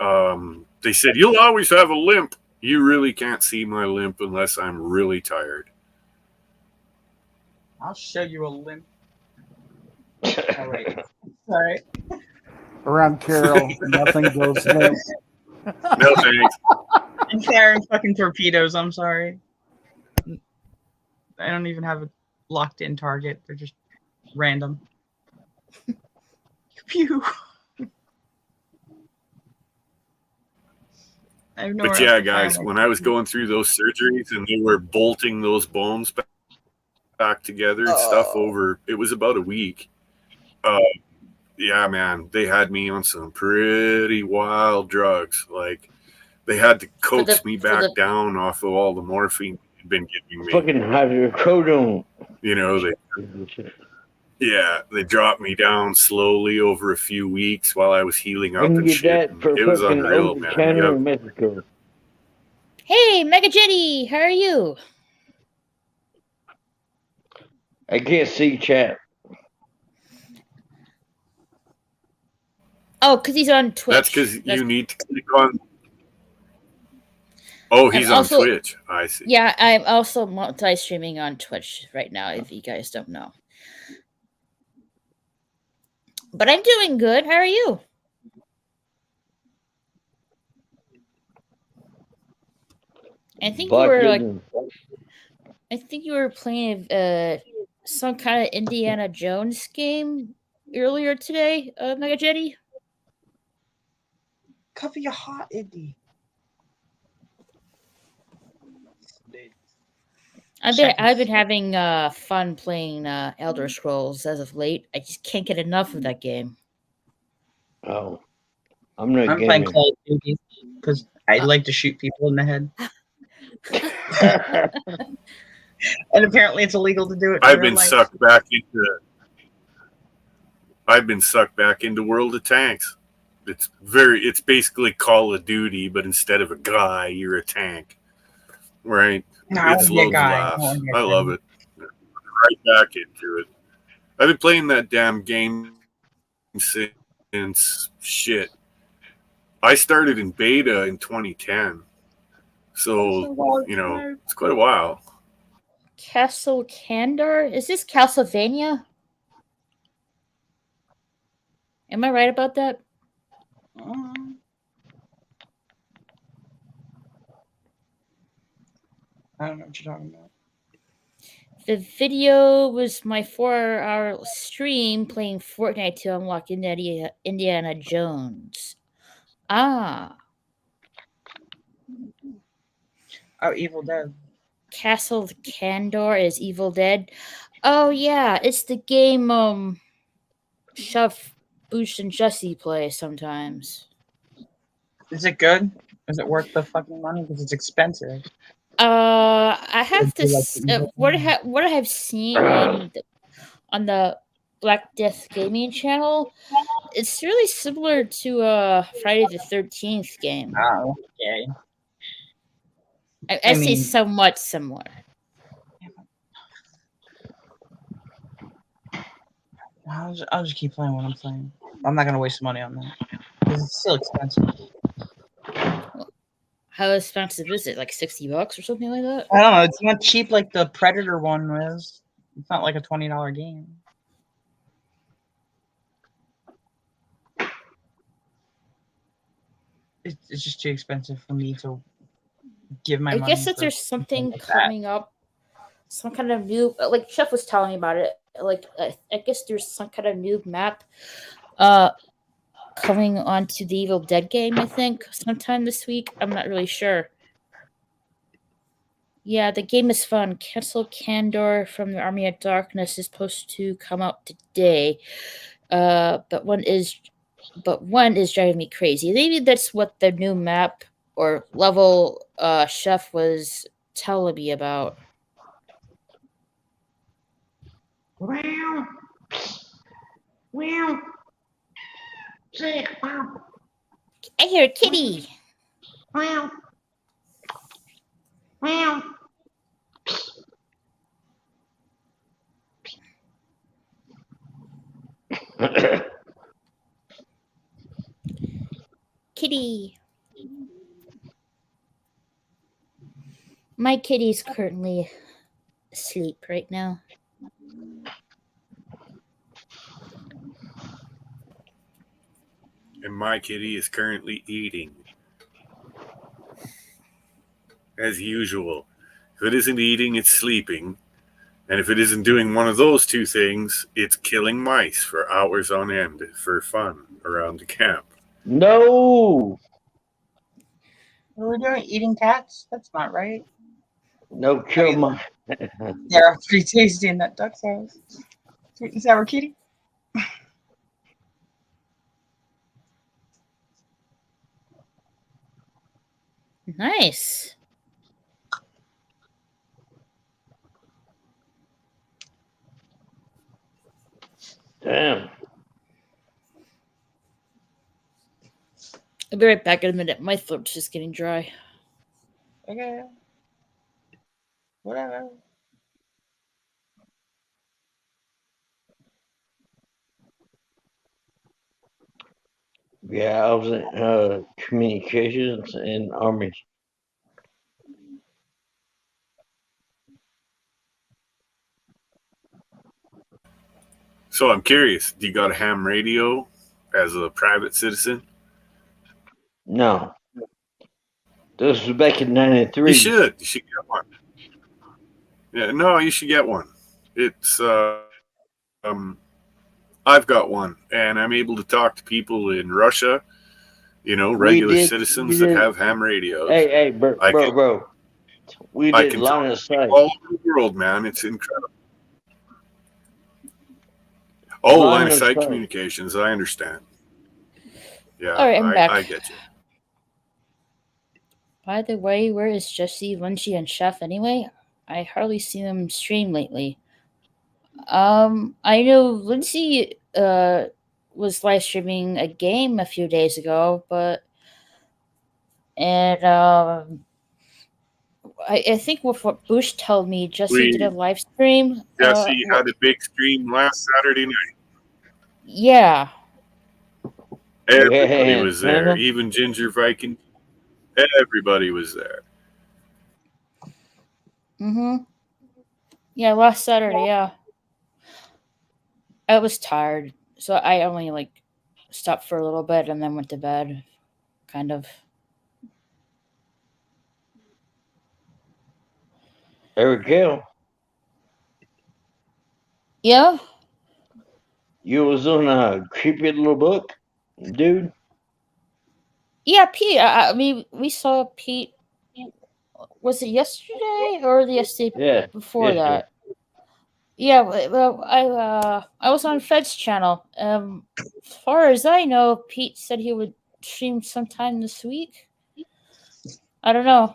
S4: They said, you'll always have a limp. You really can't see my limp unless I'm really tired.
S6: I'll show you a limp. Oh, wait. Sorry.
S2: Around Carol, nothing goes limp.
S4: No thanks.
S6: I'm carrying fucking torpedoes. I'm sorry. I don't even have a locked in target. They're just random. Pew. I have nowhere
S4: But
S6: else
S4: yeah,
S6: to
S4: guys,
S6: find
S4: when I was going through those surgeries and they were bolting those bones back together and stuff over, it was about a week. Yeah, man, they had me on some pretty wild drugs. Like, they had to coax me back down off of all the morphine they'd been giving me.
S7: Fucking hydrocodone.
S4: You know, they dropped me down slowly over a few weeks while I was healing
S7: I
S4: up
S7: can
S4: and
S7: get
S4: shit.
S7: that for
S4: It was
S7: fucking
S4: unreal,
S7: over
S4: man.
S7: Canada and Mexico.
S1: Hey, Mega Jetty, how are you?
S7: I can't see chat.
S1: Oh, because he's on Twitch.
S4: That's because you need to click on. Oh, he's
S1: also,
S4: on Twitch. I see.
S1: Yeah, I'm also multi-streaming on Twitch right now, if you guys don't know. But I'm doing good. How are you? I think you were like, I think you were playing some kind of Indiana Jones game earlier today, Mega Jetty.
S6: Cover your heart, Indy.
S1: I've been having fun playing Elder Scrolls as of late. I just can't get enough of that game.
S7: Oh, I'm not
S6: I'm playing Call of Duty because I like to shoot people in the head. And apparently it's illegal to do it.
S4: I've been sucked back into World of Tanks. It's basically Call of Duty, but instead of a guy, you're a tank. Right? It's loads of laughs. I love it. Right back into it. I've been playing that damn game since shit. I started in beta in 2010. So, it's quite a while.
S1: Castle Candor? Is this Castlevania? Am I right about that?
S6: I don't know what you're talking about.
S1: The video was my 4-hour stream playing Fortnite to unlock Indiana Jones. Ah.
S6: Oh, Evil Dead.
S1: Castle Candor is Evil Dead. Oh yeah, it's the game Chef Boosh and Jesse play sometimes.
S6: Is it good? Is it worth the fucking money? Because it's expensive.
S1: I have
S6: Do you like the Evil Dead?
S1: what I have seen on the Black Death Gaming channel. It's really similar to Friday the 13th game.
S6: Oh, okay.
S1: I
S6: I
S1: say
S6: mean,
S1: somewhat similar.
S6: I'll just keep playing what I'm playing. I'm not gonna waste money on that because it's still expensive.
S1: How expensive is it? Like $60 or something like that?
S6: I don't know. It's not cheap like the Predator one was. It's not like a $20 game. It's just too expensive for me to give my
S1: I
S6: money.
S1: guess that
S6: for
S1: there's something
S6: like that.
S1: coming up, some kind of new. Like Chef was telling me about it. Like I guess there's some kind of new map, coming onto the Evil Dead game. I think sometime this week. I'm not really sure. Yeah, the game is fun. Castle Candor from the Army of Darkness is supposed to come out today. But one is driving me crazy. Maybe that's what the new map or level Chef was telling me about.
S7: Wow. Wow. Say, wow.
S1: I hear a kitty.
S7: Wow. Wow.
S1: Kitty. My kitty's currently asleep right now.
S4: And my kitty is currently eating. As usual. If it isn't eating, it's sleeping. And if it isn't doing one of those two things, it's killing mice for hours on end for fun around the camp.
S7: No.
S6: What are we doing? Eating cats? That's not right.
S7: No, kill my.
S6: They're pretty tasty in that duck sauce. Sweet and sour kitty.
S1: Nice.
S7: Damn.
S1: I'll be right back in a minute. My throat's just getting dry.
S6: Okay. Whatever.
S7: Yeah, I was in communications and army.
S4: So I'm curious, do you got a ham radio as a private citizen?
S7: No, this was back in
S4: You
S7: '93.
S4: should. You should get one. Yeah, no, you should get one. It's I've got one, and I'm able to talk to people in Russia.
S7: We
S4: Regular
S7: did.
S4: citizens that have ham radios.
S7: Hey, bro,
S4: I can
S7: bro. We
S4: I
S7: did
S4: can
S7: line
S4: talk
S7: of
S4: to
S7: sight.
S4: people all over the world, man. It's incredible. Oh, line
S7: Line
S4: of
S7: of
S4: sight
S7: sight.
S4: communications. I understand. Yeah,
S1: All right, I'm back.
S4: I get you.
S1: By the way, where is Jesse, Lynchy, and Chef anyway? I hardly see them stream lately. I know Lindsay was live streaming a game a few days ago, but and I think with what Bush told me, Jesse did a
S4: We
S1: live stream.
S4: Jesse had a big stream last Saturday night.
S1: Yeah.
S4: Everybody
S7: Yeah,
S4: was there, even Ginger Viking. Everybody was there.
S1: Mm-hmm. Yeah, last Saturday, yeah. I was tired, so I only stopped for a little bit and then went to bed, kind of.
S7: Eric Hill,
S1: Yeah.
S7: you was on a creepy little book, dude.
S1: Yeah, Pete. I mean, we saw Pete Was it yesterday or the yesterday
S7: Yeah,
S1: before
S7: yesterday.
S1: that? Yeah, well, I was on Fed's channel. As far as I know, Pete said he would stream sometime this week. I don't know.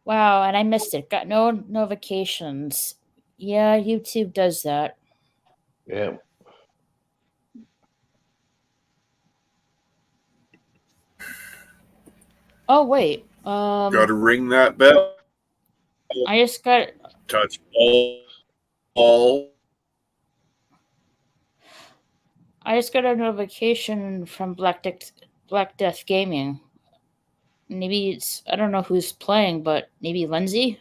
S1: Wow, and I missed it. Got no notifications. Yeah, YouTube does that.
S7: Yeah.
S1: Oh wait,
S4: Got to ring that bell.
S1: I just got
S4: Touch all.
S1: a notification from Black Death Gaming. Maybe it's I don't know who's playing, but maybe Lindsay.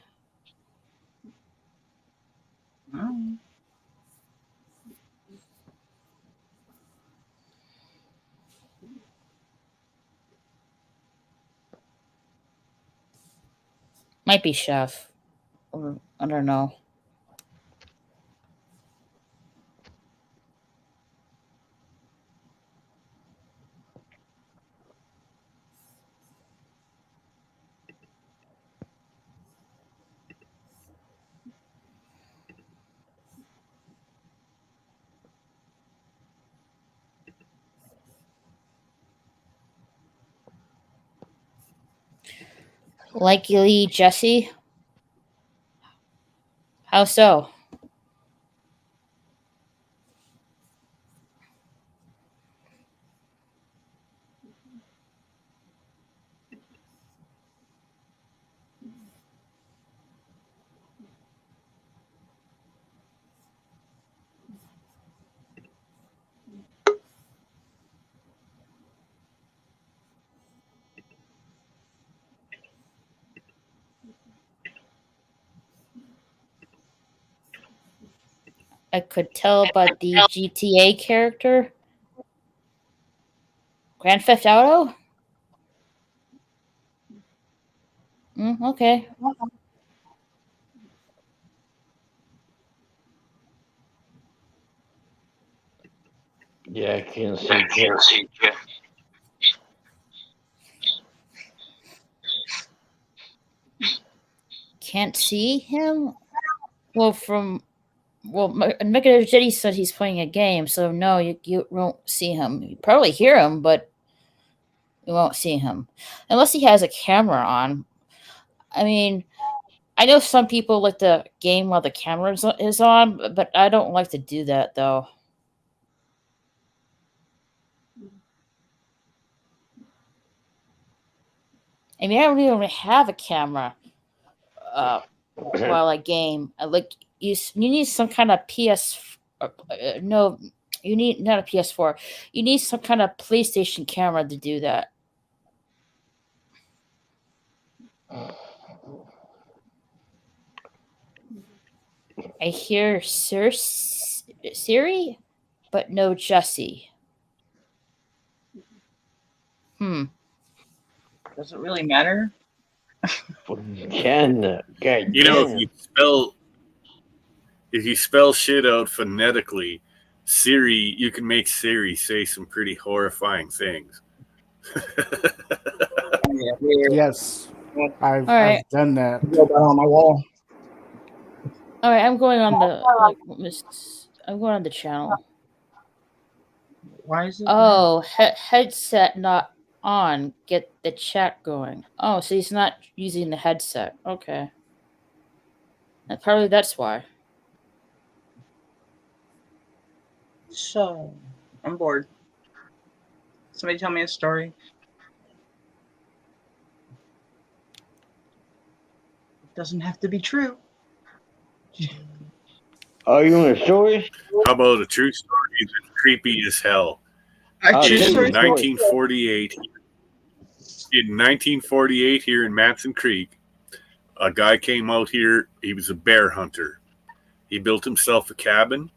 S6: Oh.
S1: Might be Chef. Or I don't know. Likely Jesse. How so? I could tell by the GTA character. Grand Theft Auto? Okay.
S7: Yeah, I can't see Jeff.
S1: Can't see him? Well, Mega Jetty said he's playing a game, so no, you won't see him. You probably hear him, but you won't see him. Unless he has a camera on. I mean, I know some people like the game while the camera is on, but I don't like to do that, though. I mean, I don't even have a camera while I game. Like, you need some kind of no, you need not a PS4. You need some kind of PlayStation camera to do that. I hear Siri, but no Jesse.
S6: Does it really matter?
S7: Canada. God
S4: You know,
S7: damn.
S4: if you spell shit out phonetically, Siri, you can make Siri say some pretty horrifying things.
S2: Yes, I've
S1: Alright.
S2: done that.
S8: Go down on my wall.
S1: All right, I'm going on the channel.
S6: Why is it?
S1: Oh, headset not on. Get the chat going. Oh, so he's not using the headset. Okay. Probably that's why.
S6: So, I'm bored. Somebody tell me a story. It doesn't have to be true.
S7: Oh, you want a story?
S4: How about a true story that's creepy as hell?
S7: Oh,
S6: True
S7: tell me
S6: story.
S7: a story.
S4: 1948, in 1948 here in Matson Creek, a guy came out here. He was a bear hunter. He built himself a cabin.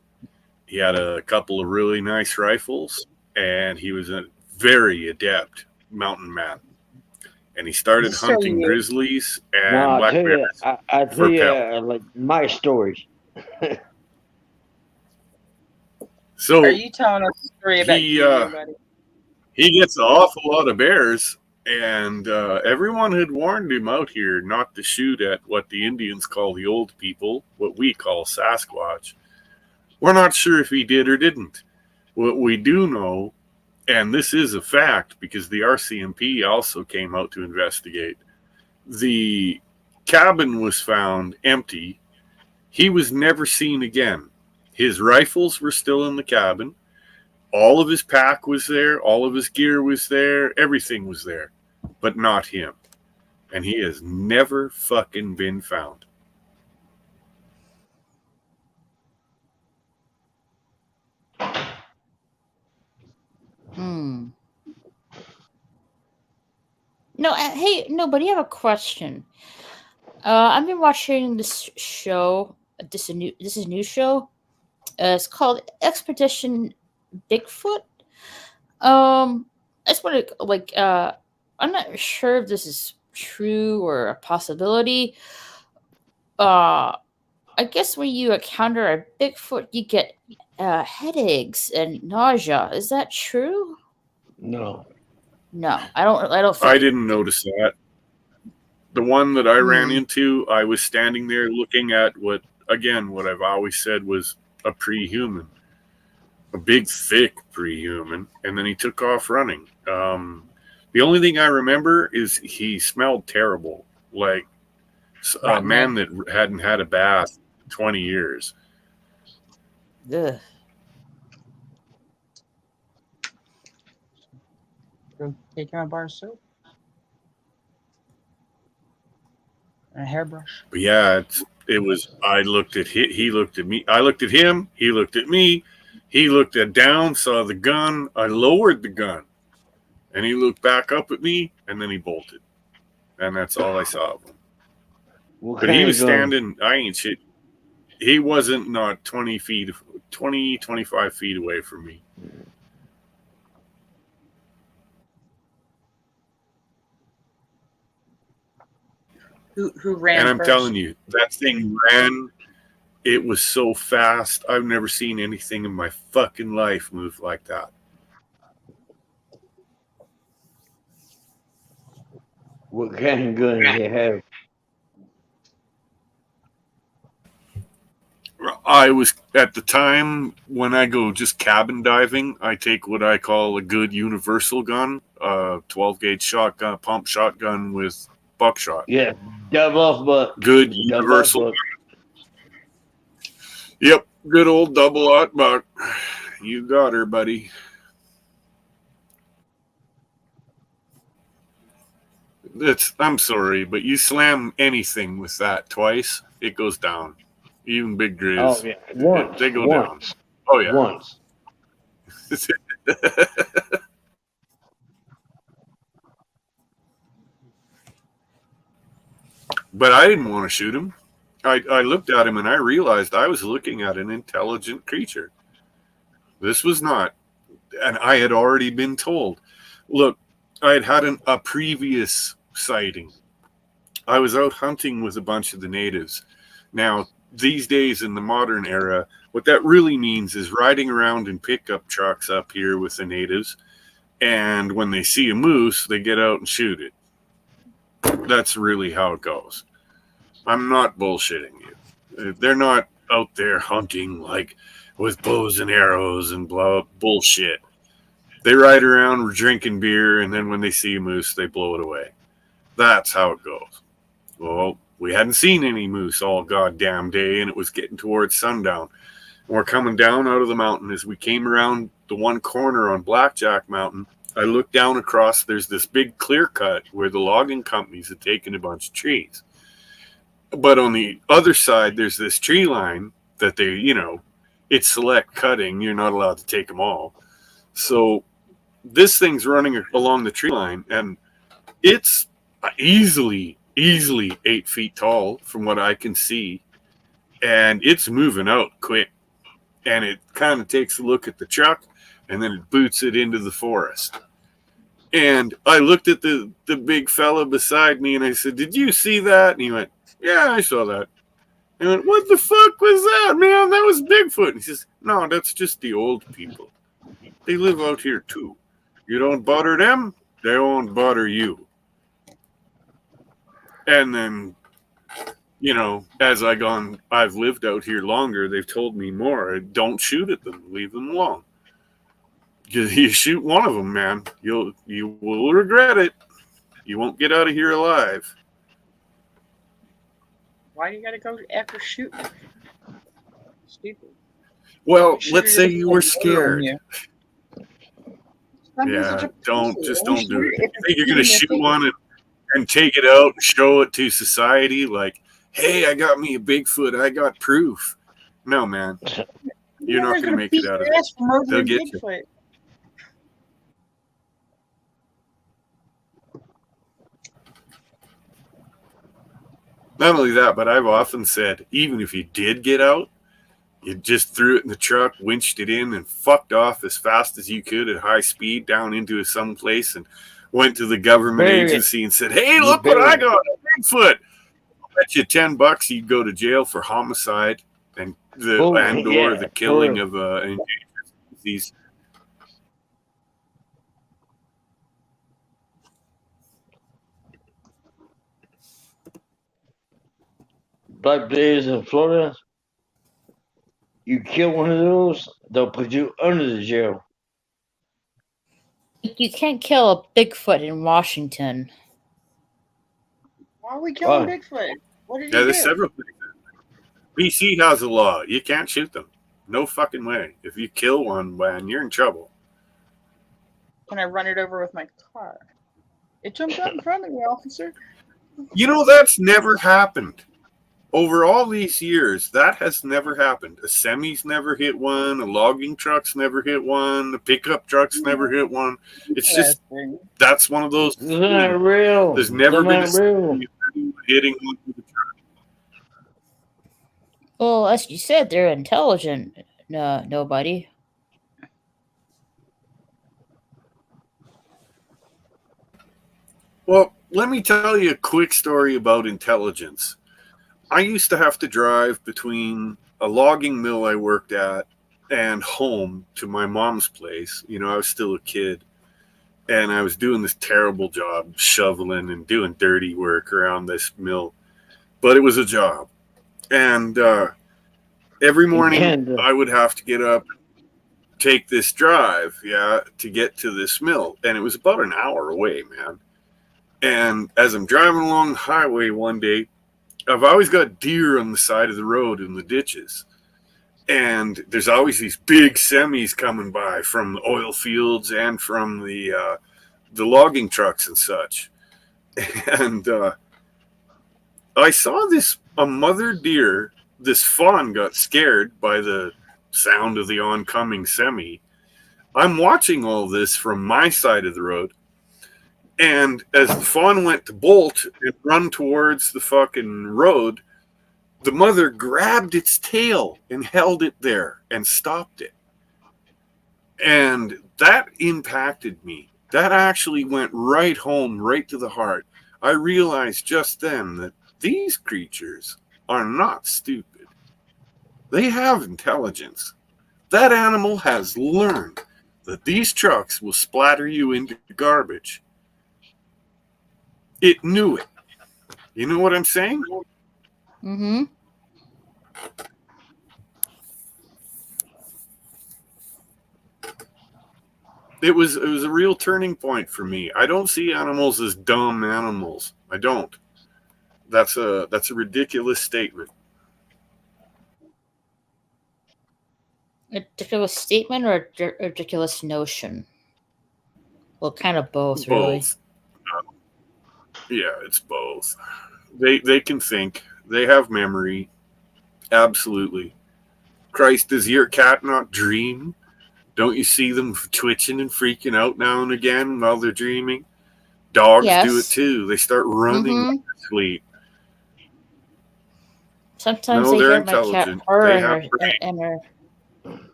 S4: He had a couple of really nice rifles, and he was a very adept mountain man. And he started
S6: So
S4: hunting
S6: you-
S4: grizzlies and
S7: No,
S4: black
S7: I tell you,
S4: bears.
S7: I tell
S4: for
S7: you,
S4: pelt.
S7: like my stories.
S4: So
S6: Are you telling us a story about
S4: he
S6: you, buddy?
S4: he gets an awful lot of bears, And everyone had warned him out here not to shoot at what the Indians call the old people, what we call Sasquatch. We're not sure if he did or didn't. What we do know, and this is a fact because the RCMP also came out to investigate, the cabin was found empty. He was never seen again. His rifles were still in the cabin. All of his pack was there. All of his gear was there. Everything was there, but not him. And he has never fucking been found.
S1: Hmm. No, hey, nobody. I have a question. I've been watching this show. This is a new show. It's called Expedition Bigfoot. I just want to I'm not sure if this is true or a possibility. I guess when you encounter a Bigfoot, you get headaches and nausea. Is that true?
S7: No.
S1: No, I don't. I don't.
S4: I
S1: Think
S4: didn't notice that. The one that I ran
S1: Hmm.
S4: into, I was standing there looking at what I've always said was a pre-human, a big, thick pre-human, and then he took off running. The only thing I remember is he smelled terrible, like a
S6: Rotten
S4: man
S6: egg.
S4: that hadn't had a bath in 20 years.
S1: Ugh.
S6: Go take out a bar of soap. And a hairbrush.
S4: But yeah, it was. I looked at he looked at me. I looked at him. He looked at me. He looked at down, saw the gun. I lowered the gun, and he looked back up at me, and then he bolted. And that's all I saw of him.
S7: What
S4: But he
S7: kind
S4: was
S7: of gun?
S4: standing. I ain't shit. He wasn't not 20 feet, 20, 25 feet away from me.
S6: Who ran
S4: And I'm
S6: first?
S4: telling you, that thing ran. It was so fast. I've never seen anything in my fucking life move like that.
S7: What kind of gun did he have?
S4: I was at the time when I go just cabin diving, I take what I call a good universal gun, 12 gauge shotgun, pump shotgun with buckshot.
S7: Yeah, double off buck.
S4: Good
S7: Double off
S4: universal.
S7: buck.
S4: Yep, good old double aught buck. You got her, buddy. I'm sorry, but you slam anything with that twice, it goes down. Even big
S7: Oh
S4: grizz,
S7: yeah, once.
S4: they go down.
S7: Once.
S4: Oh yeah.
S7: Once.
S4: But I didn't want to shoot him. I looked at him and I realized I was looking at an intelligent creature. This was not, and I had already been told. Look, I had had a previous sighting. I was out hunting with a bunch of the natives. Now, these days in the modern era, what that really means is riding around in pickup trucks up here with the natives, and when they see a moose, they get out and shoot it. That's really how it goes. I'm not bullshitting you. They're not out there hunting like with bows and arrows and bullshit. They ride around drinking beer, and then when they see a moose, they blow it away. That's how it goes. Well, we hadn't seen any moose all goddamn day, and it was getting towards sundown. And we're coming down out of the mountain. As we came around the one corner on Blackjack Mountain, I looked down across. There's this big clear cut where the logging companies had taken a bunch of trees. But on the other side, there's this tree line that they, it's select cutting. You're not allowed to take them all. So this thing's running along the tree line, and it's easily 8 feet tall from what I can see. And it's moving out quick. And it kind of takes a look at the truck, and then it boots it into the forest. And I looked at the big fella beside me, and I said, "Did you see that?" And he went, "Yeah, I saw that." And I went, "What the fuck was that, man? That was Bigfoot." And he says, "No, that's just the old people. They live out here too. You don't bother them, They won't bother you. And then, as I've lived out here longer, they've told me more. Don't shoot at them. Leave them alone. Because you shoot one of them, man, you will regret it. You won't get out of here alive.
S6: Why do you gotta go after shooting? Stupid.
S4: Well,
S6: Shoot
S4: let's
S6: it
S4: say
S6: if
S4: you
S6: it's
S4: were
S6: murdering
S4: scared.
S6: you. Stop being such
S4: Yeah,
S6: a
S4: don't
S6: pussy. Only
S4: do
S6: shoot
S4: it.
S6: it
S4: You
S6: if it's
S4: think you're gonna
S6: eating your
S4: shoot
S6: food.
S4: one and take it out and show it to society like, hey, I got me a Bigfoot, I got proof. No, man. You're not
S6: Nobody's
S4: gonna make
S6: beat
S4: it out of
S6: your
S4: it.
S6: ass for murdering
S4: They'll get you.
S6: Bigfoot.
S4: Not only that, but I've often said, even if you did get out, you just threw it in the truck, winched it in, and fucked off as fast as you could at high speed down into some place and went to the government
S7: Bury it.
S4: agency and said, hey,
S7: You
S4: look what
S7: bury
S4: I
S7: it.
S4: got, a Bigfoot. I'll bet you $10 you'd go to jail for homicide and
S7: Oh,
S4: or
S7: yeah,
S4: the
S7: for
S4: killing
S7: real.
S4: of an endangered species.
S7: Black bears in Florida, you kill one of those, they'll put you under the jail.
S1: You can't kill a Bigfoot in Washington.
S6: Why are we killing
S7: Why?
S6: Bigfoot? What did
S4: Yeah,
S6: he
S4: there's
S6: do?
S4: several things. BC has a law. You can't shoot them. No fucking way. If you kill one, man, you're in trouble.
S6: Can I run it over with my car? It jumped out in front of me, officer.
S4: That's never happened. Over all these years, that has never happened. A semi's never hit one. A logging truck's never hit one. A pickup truck's never hit one. It's just, that's one of those.
S7: They're not real.
S4: There's never
S7: They're
S4: been a
S7: not real.
S4: semi hitting one with a truck.
S1: Well, as you said, they're intelligent. No, nobody.
S4: Well, let me tell you a quick story about intelligence. I used to have to drive between a logging mill I worked at and home to my mom's place. I was still a kid, and I was doing this terrible job shoveling and doing dirty work around this mill. But it was a job. And every morning
S7: Canada.
S4: I would have to get up, take this drive, to get to this mill. And it was about an hour away, man. And as I'm driving along the highway one day, I've always got deer on the side of the road in the ditches. And there's always these big semis coming by from the oil fields and from the logging trucks and such. And I saw a mother deer. This fawn got scared by the sound of the oncoming semi. I'm watching all this from my side of the road. And as the fawn went to bolt and run towards the fucking road, the mother grabbed its tail and held it there and stopped it. And that impacted me. That actually went right home, right to the heart. I realized just then that these creatures are not stupid. They have intelligence. That animal has learned that these trucks will splatter you into garbage. It knew it. You know what I'm saying?
S1: Mm-hmm.
S4: It was a real turning point for me. I don't see animals as dumb animals. I don't. That's a ridiculous statement.
S1: A ridiculous statement or a ridiculous notion? Well, kind of both, really.
S4: Both. Yeah, it's both. They can think. They have memory. Absolutely. Christ, does your cat not dream? Don't you see them twitching and freaking out now and again while they're dreaming? Dogs do it
S1: Yes.
S4: too. They start running
S1: Mhm.
S4: in their sleep.
S1: Sometimes
S4: No,
S1: I
S4: they're
S1: hear my cat
S4: intelligent.
S1: purr
S4: They
S1: and
S4: have
S1: her,
S4: brains.
S1: and her.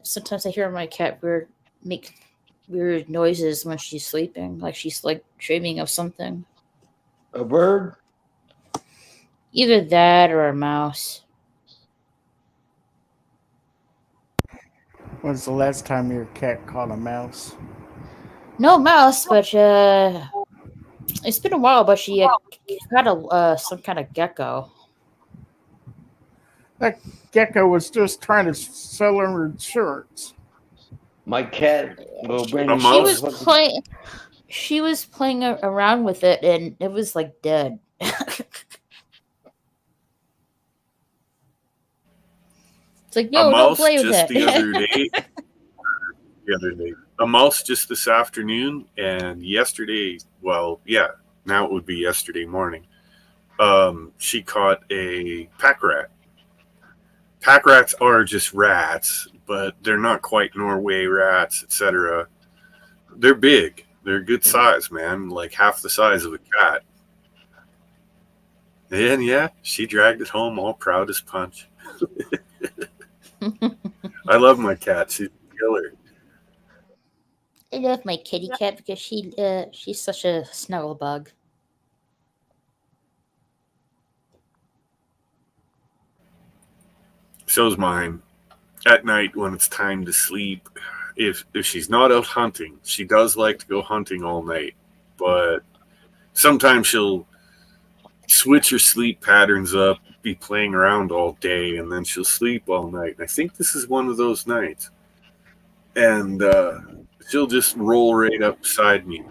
S1: Sometimes I hear my cat make weird noises when she's sleeping, like she's like dreaming of something.
S7: A bird?
S1: Either that or a mouse.
S2: When's the last time your cat caught a mouse?
S1: No mouse, but it's been a while. But she got a some kind of gecko.
S2: That gecko was just trying to sell her insurance.
S7: My cat will bring
S4: A
S7: the
S1: She was
S4: mouse?
S7: motherfucking.
S1: playing. She was playing around with it, and it was like dead. It's like,
S4: A
S1: no, don't
S4: mouse
S1: play with
S4: just the other
S1: it.
S4: day. The other day. A mouse just this afternoon, and yesterday, well, yeah, now it would be yesterday morning. She caught a pack rat. Pack rats are just rats, but they're not quite Norway rats, etc. They're big. They're good size, man, like half the size of a cat. And yeah, she dragged it home all proud as punch. I love my cat. She's a killer.
S1: I love my kitty cat because she's such a snuggle bug.
S4: So's mine. At night when it's time to sleep, if she's not out hunting, she does like to go hunting all night. But sometimes she'll switch her sleep patterns up, be playing around all day, and then she'll sleep all night. And I think this is one of those nights. And she'll just roll right up beside me.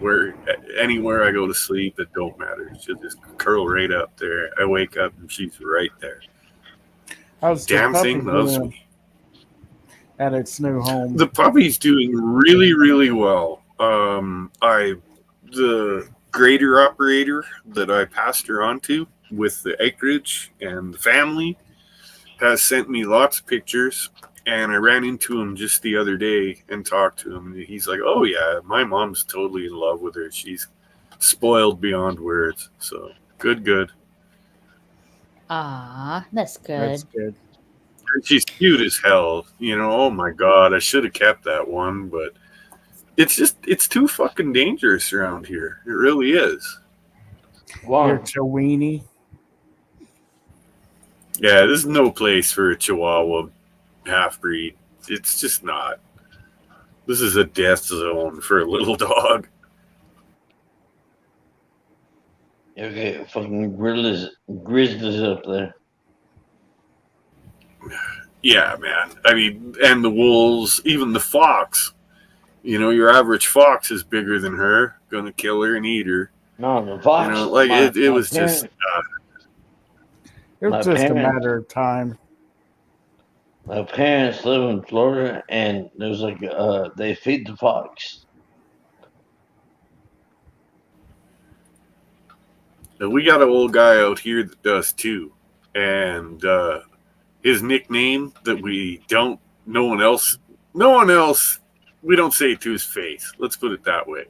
S4: Where anywhere I go to sleep, it don't matter. She'll just curl right up there. I wake up and she's right there.
S2: How's the
S4: Damn
S2: puppy
S4: thing loves
S2: doing
S4: me.
S2: at its new home?
S4: The puppy's doing really, really well. The grader operator that I passed her on to with the acreage and the family has sent me lots of pictures, and I ran into him just the other day and talked to him, and he's like, "Oh yeah, my mom's totally in love with her. She's spoiled beyond words." So good, good.
S1: Ah, that's
S2: That's
S1: good.
S2: good.
S4: And she's cute as hell. You know, oh my god, I should have kept that one, but it's too fucking dangerous around here. It really is.
S2: Your
S7: Why?
S2: Chiweenie.
S4: Yeah, this is no place for a Chihuahua half breed. It's just not. This is a death zone for a little dog.
S7: Okay, fucking grizzlies up there.
S4: Yeah, man. I mean, and the wolves, even the fox. You know, your average fox is bigger than her, gonna kill her and eat her.
S7: No, the
S4: You
S7: fox.
S4: know, like it
S7: My
S4: was just
S7: parents,
S2: It
S7: my
S2: was just a
S7: parents,
S2: matter of time.
S7: my parents live in Florida, and there's like they feed the fox.
S4: we got an old guy out here that does too, and his nickname that we don't, no one else, we don't say it to his face. Let's put it that way.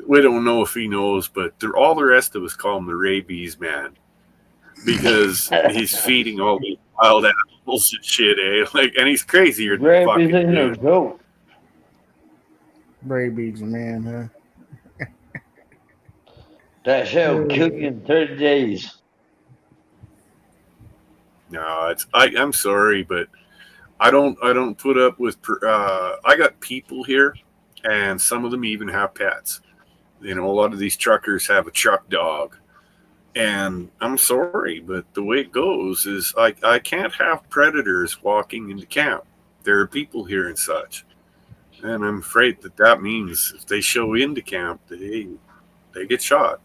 S4: We don't know if he knows, but all the rest of us call him the rabies man because he's feeding all these wild animals and shit, eh? Like, and he's crazier than
S7: Rabies
S4: fucking
S7: ain't no
S4: dude.
S7: joke.
S2: Rabies, man,
S7: That shit will kill
S2: huh?
S7: you in 30 days.
S4: No, I'm sorry, but I don't put up with. I got people here, and some of them even have pets. You know, a lot of these truckers have a truck dog, and I'm sorry, but the way it goes is I can't have predators walking into camp. There are people here and such, and I'm afraid that means if they show into camp, they get shot.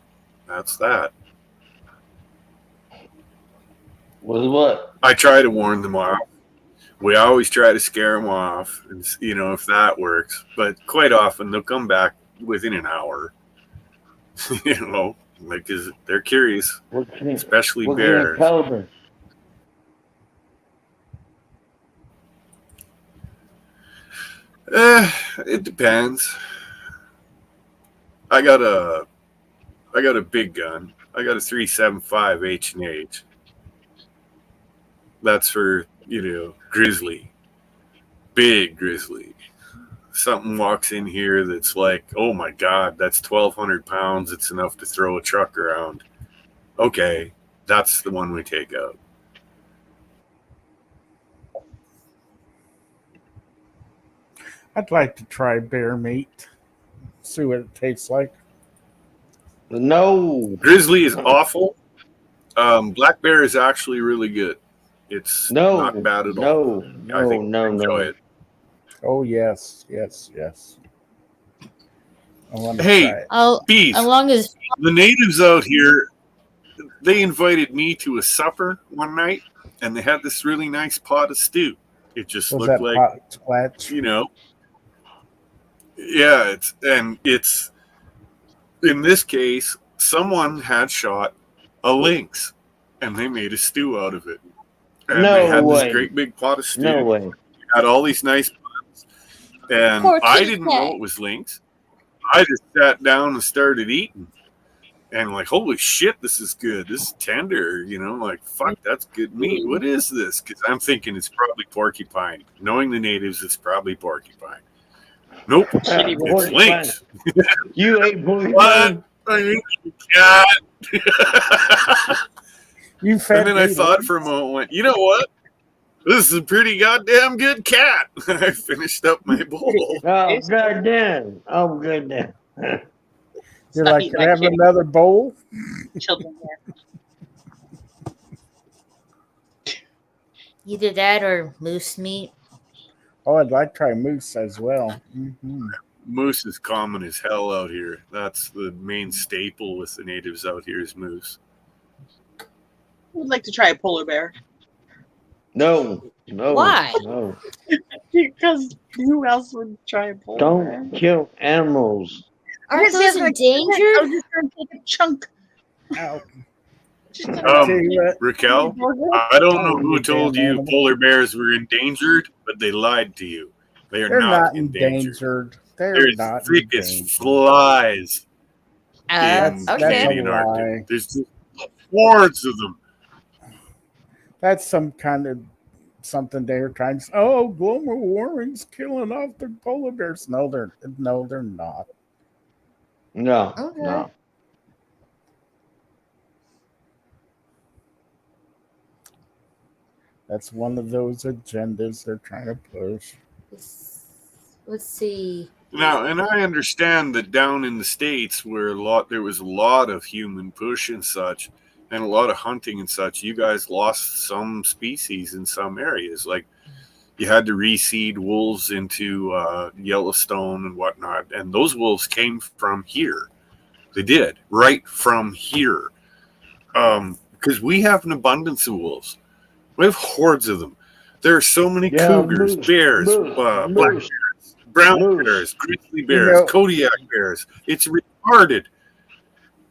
S4: That's that.
S7: With what?
S4: I try to warn them off. We always try to scare them off, and you know if that works. But quite often they'll come back within an hour. You know, like 'cause they're curious,
S7: What kind
S4: especially
S7: what kind of
S4: bears.
S7: caliber?
S4: Eh, it depends. I got a I got a big gun. I got a 375 H&H. That's for grizzly, big grizzly. Something walks in here that's like, oh my god, that's 1,200 pounds. It's enough to throw a truck around. Okay, that's the one we take out.
S2: I'd like to try bear meat. See what it tastes like.
S7: No,
S4: Grizzly is awful. Black bear is actually really good. It's not bad at all. I think you enjoy it.
S2: Oh yes, yes, yes. I want to
S4: Hey,
S2: try it.
S4: Beef,
S1: as long as
S4: the natives out here, they invited me to a supper one night, and they had this really nice pot of stew. It just
S2: Was
S4: looked
S2: that
S4: like,
S2: pot squatch?
S4: yeah, it's in this case, someone had shot a lynx, and they made a stew out of it. And they had this great big pot of stew.
S7: No way.
S4: Had all these nice pots, and
S1: Poor
S4: I
S1: kitty
S4: didn't
S1: cat.
S4: know it was lynx. I just sat down and started eating. And like, holy shit, this is good. This is tender, like, fuck, that's good meat. What is this? Because I'm thinking it's probably porcupine. Knowing the natives, it's probably porcupine. Nope, it's lynx.
S7: You ate
S4: What? I ate cat.
S2: You fed
S4: And then I
S2: me
S4: thought
S2: lynx?
S4: for a moment, went, you know what? This is a pretty goddamn good cat. I finished up my bowl.
S7: Oh, goddamn. Oh, goddamn.
S2: You're
S6: Stop
S2: like,
S6: eating
S2: can I
S6: that
S2: have
S6: kitty.
S2: another bowl?
S6: Children here.
S1: either that or moose meat.
S2: Oh, I'd like to try moose as well.
S4: Moose is common as hell out here. That's the main staple with the natives out here is moose.
S6: I would like to try a polar bear.
S7: No.
S1: Why?
S7: No.
S6: Because who else would try a polar bear?
S7: Don't kill animals.
S1: Aren't those
S6: I
S1: endangered?
S6: was just going to take a chunk.
S2: Ow.
S6: Just
S2: I tell you what,
S4: Raquel, I don't know who
S2: you
S4: told
S2: damn
S4: you
S2: animal.
S4: polar bears were endangered, but they lied to you. They are
S2: they're
S4: not
S2: not
S4: endangered.
S2: endangered. They're
S4: There's
S2: not
S4: thick as
S2: endangered.
S4: flies in
S2: That's a
S4: Canadian
S2: lie.
S4: Arctic. There's just hordes of them.
S2: That's some kind of something they're trying to. Oh, global warming's killing off the polar bears. No, they're not.
S7: No.
S1: Okay.
S7: No.
S2: That's one of those agendas they're trying to push.
S1: Let's see.
S4: Now, and I understand that down in the States where there was a lot of human push and such, and a lot of hunting and such, you guys lost some species in some areas. Like you had to reseed wolves into Yellowstone and whatnot, and those wolves came from here. They did, right from here. Because we have an abundance of wolves. We have hordes of them. There are so many cougars, bears, black bears, brown bears, grizzly bears, Kodiak bears. It's retarded.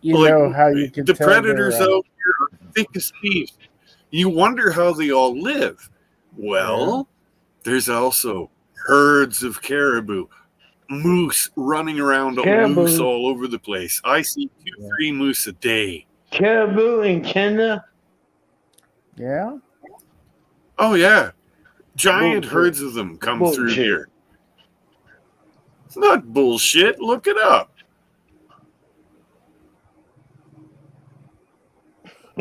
S2: You know how you can
S4: the
S2: tell
S4: predators
S2: they're,
S4: out here are thick as thieves. You wonder how they all live. Well, there's also herds of caribou, moose running around moose all over the place. I see 2-3 moose a day.
S7: Caribou in Canada?
S2: Yeah.
S4: Oh yeah, giant herds of them come through here. It's not bullshit. Look it up.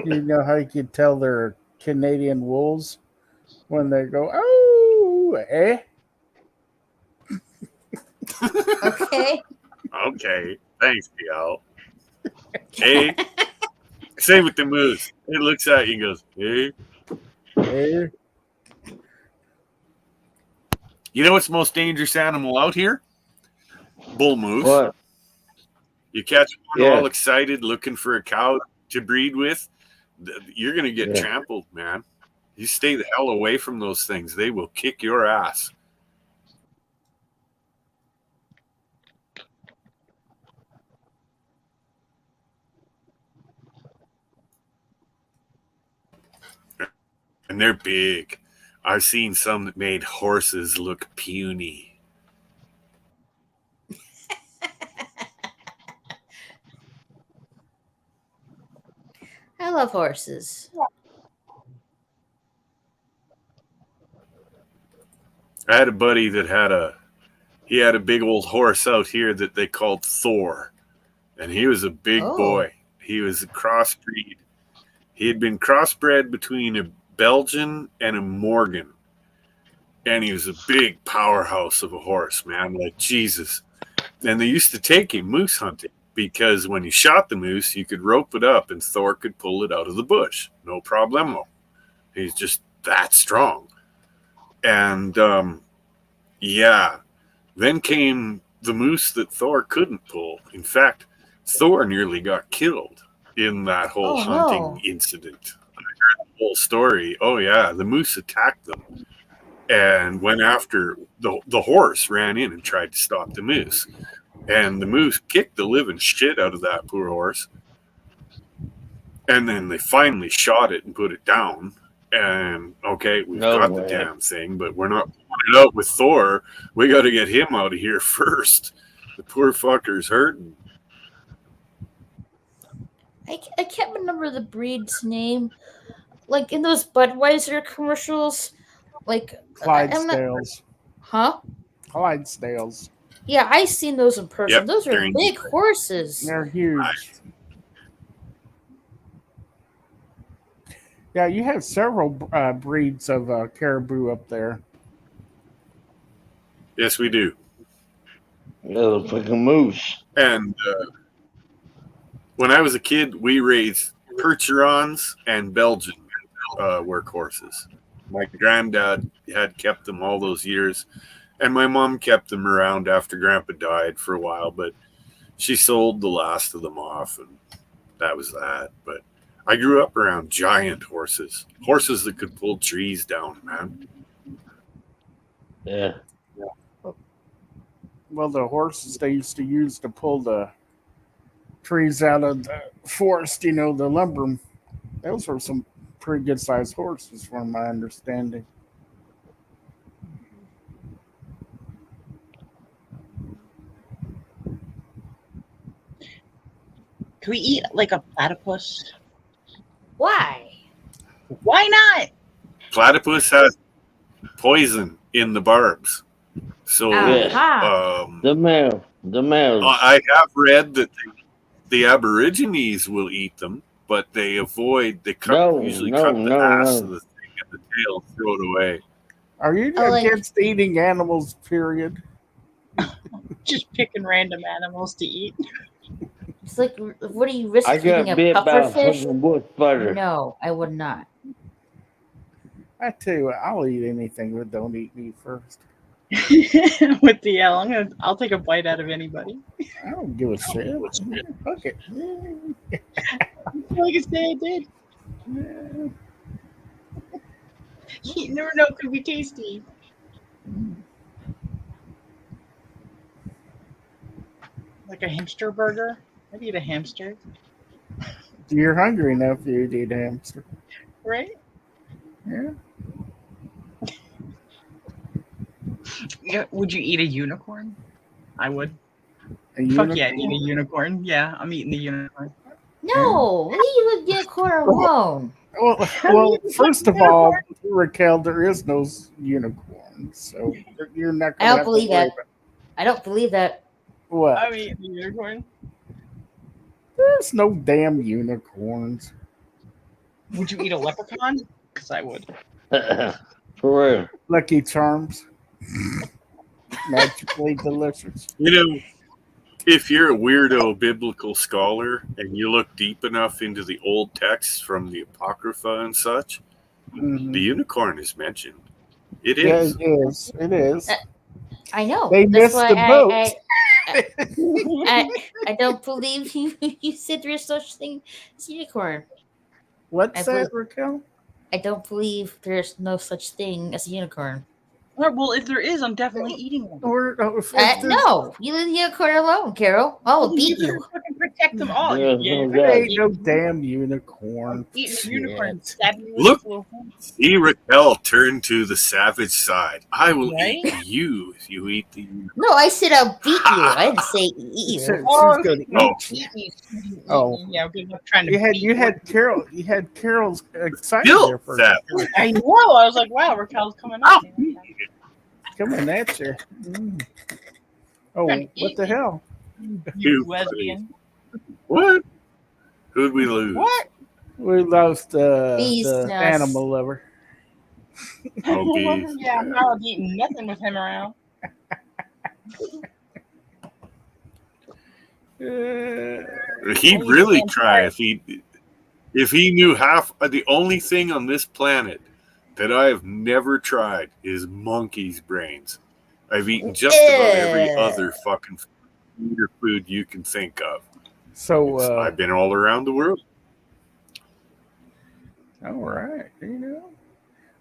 S2: You know how you can tell they're Canadian wolves when they go, oh, eh?
S1: Okay.
S4: Okay, thanks, y'all. Hey, same with the moose. It looks at you and goes, hey.
S2: Eh?
S4: You know what's the most dangerous animal out here? Bull moose.
S7: What?
S4: You catch one all excited looking for a cow to breed with, you're going to get trampled, man. You stay the hell away from those things. They will kick your ass. And they're big. I've seen some that made horses look puny.
S1: I love horses.
S4: I had a buddy that had a big old horse out here that they called Thor. And he was a big boy. He was a crossbreed. He had been crossbred between a Belgian and a Morgan. And he was a big powerhouse of a horse, man. Like, Jesus. And they used to take him moose hunting because when he shot the moose, you could rope it up and Thor could pull it out of the bush. No problemo. He's just that strong. And yeah, then came the moose that Thor couldn't pull. In fact, Thor nearly got killed in that whole
S1: Oh
S4: hunting
S1: no.
S4: incident. I heard the whole story. Oh yeah, the moose attacked them and went after the horse, ran in and tried to stop the moose. And the moose kicked the living shit out of that poor horse. And then they finally shot it and put it down. And okay, we've
S7: No
S4: got the
S7: way.
S4: damn thing, but we're not pulling it out with Thor. We got to get him out of here first. The poor fucker's hurting.
S1: I can't remember the breed's name. Like in those Budweiser commercials. Like I'm not.
S2: Clydesdales.
S1: Huh?
S2: Clydesdales.
S1: Yeah, I seen those in person.
S4: Yep,
S1: Those are
S4: they're in-
S1: big horses.
S2: They're huge.
S4: Right.
S2: Yeah, you have several breeds of caribou up there.
S4: Yes, we do.
S7: Little fucking moose.
S4: And when I was a kid, we raised Percherons and Belgian workhorses. My granddad had kept them all those years, and my mom kept them around after Grandpa died for a while, but she sold the last of them off, and that was that. But I grew up around giant horses that could pull trees down, man.
S7: Yeah.
S2: Well, the horses they used to use to pull the trees out of the forest, the lumber, those were some pretty good sized horses, from my understanding.
S6: Can we eat like a platypus?
S1: Why?
S6: Why not?
S4: Platypus has poison in the barbs. So
S1: Aha.
S7: The males.
S4: I have read that the Aborigines will eat them, but they usually cut the ass of the thing and the tail and throw it away.
S2: Are you
S1: like-
S2: against eating animals, period?
S6: Just picking random animals to eat.
S1: It's like, what are you risking
S7: I got
S1: eating a
S7: bit by a
S1: pufferfish?
S7: fucking bush spider.
S1: No, I would not.
S2: I tell you what, I'll eat anything, but don't eat me first.
S6: With the I'll take a bite out of anybody.
S2: I don't give a shit. Fuck it.
S6: Like I said, I did. You never know, it could be tasty. Like a hamster burger. I'd eat a hamster,
S2: You're hungry enough, you'd eat a hamster.
S6: right?
S2: Yeah.
S6: Yeah. Would you eat a unicorn? I would.
S2: A
S6: Fuck yeah, I'd
S2: unicorn?
S6: eat a unicorn. Yeah, I'm eating the unicorn.
S1: No, leave the unicorn alone.
S2: Well, first of all, Raquel, there is no unicorn, so you're not
S1: I
S2: going to
S1: don't
S2: have
S1: believe
S2: to worry
S1: that. I don't believe that.
S2: about what?
S6: I'm eating the unicorn.
S2: There's no damn unicorns.
S6: Would you eat a leprechaun? Because I would.
S7: For real.
S2: Lucky Charms. Magically delicious.
S4: If you're a weirdo biblical scholar and you look deep enough into the old texts from the Apocrypha and such,
S2: Mhm.
S4: the unicorn is mentioned. It
S2: Yeah,
S4: is.
S2: it is. It is.
S1: I know.
S2: They
S1: That's
S2: missed
S1: why
S2: the boat.
S1: I don't believe you said there's such thing as unicorn.
S2: What's
S1: I
S2: that, Raquel?
S1: I don't believe there's no such thing as a unicorn.
S6: Well, if there is, I'm definitely eating one.
S2: Or,
S1: No, you leave the unicorn alone, Carol. I'll beat you.
S6: Fucking protect them all.
S7: Yeah,
S6: Yeah,
S7: no
S2: There
S7: doubt.
S2: ain't no damn unicorn.
S6: eating a
S2: Shit.
S6: unicorn, stab you with
S4: Look.
S6: its little horns.
S4: See Raquel turn to the savage side. I will
S6: Right?
S4: eat you if you eat the unicorn.
S1: No, I said I'll beat you. I didn't say eat
S2: She
S1: you.
S2: said she's
S6: Oh,
S2: gonna
S4: Oh.
S6: Eat me.
S2: Oh.
S6: Yeah, good luck trying to
S2: You had
S6: beat
S2: you had Carol's excited
S4: Still
S2: there for
S4: savage.
S6: I know. I was like, wow, Raquel's coming up.
S2: coming at you. Mm. Oh,
S6: Trying to
S2: what
S6: eat
S2: the
S6: me.
S2: hell?
S6: You lesbian.
S4: What? Who'd we lose?
S6: What?
S2: We lost
S1: Bees
S2: the
S1: nest.
S2: animal lover.
S4: Oh, bees.
S6: Yeah, I'm not eating nothing with him around.
S4: He'd really try if he knew half. The only thing on this planet that I have never tried is monkey's brains. I've eaten just about every other fucking food you can think of.
S2: So,
S4: I've been all around the world.
S2: all right,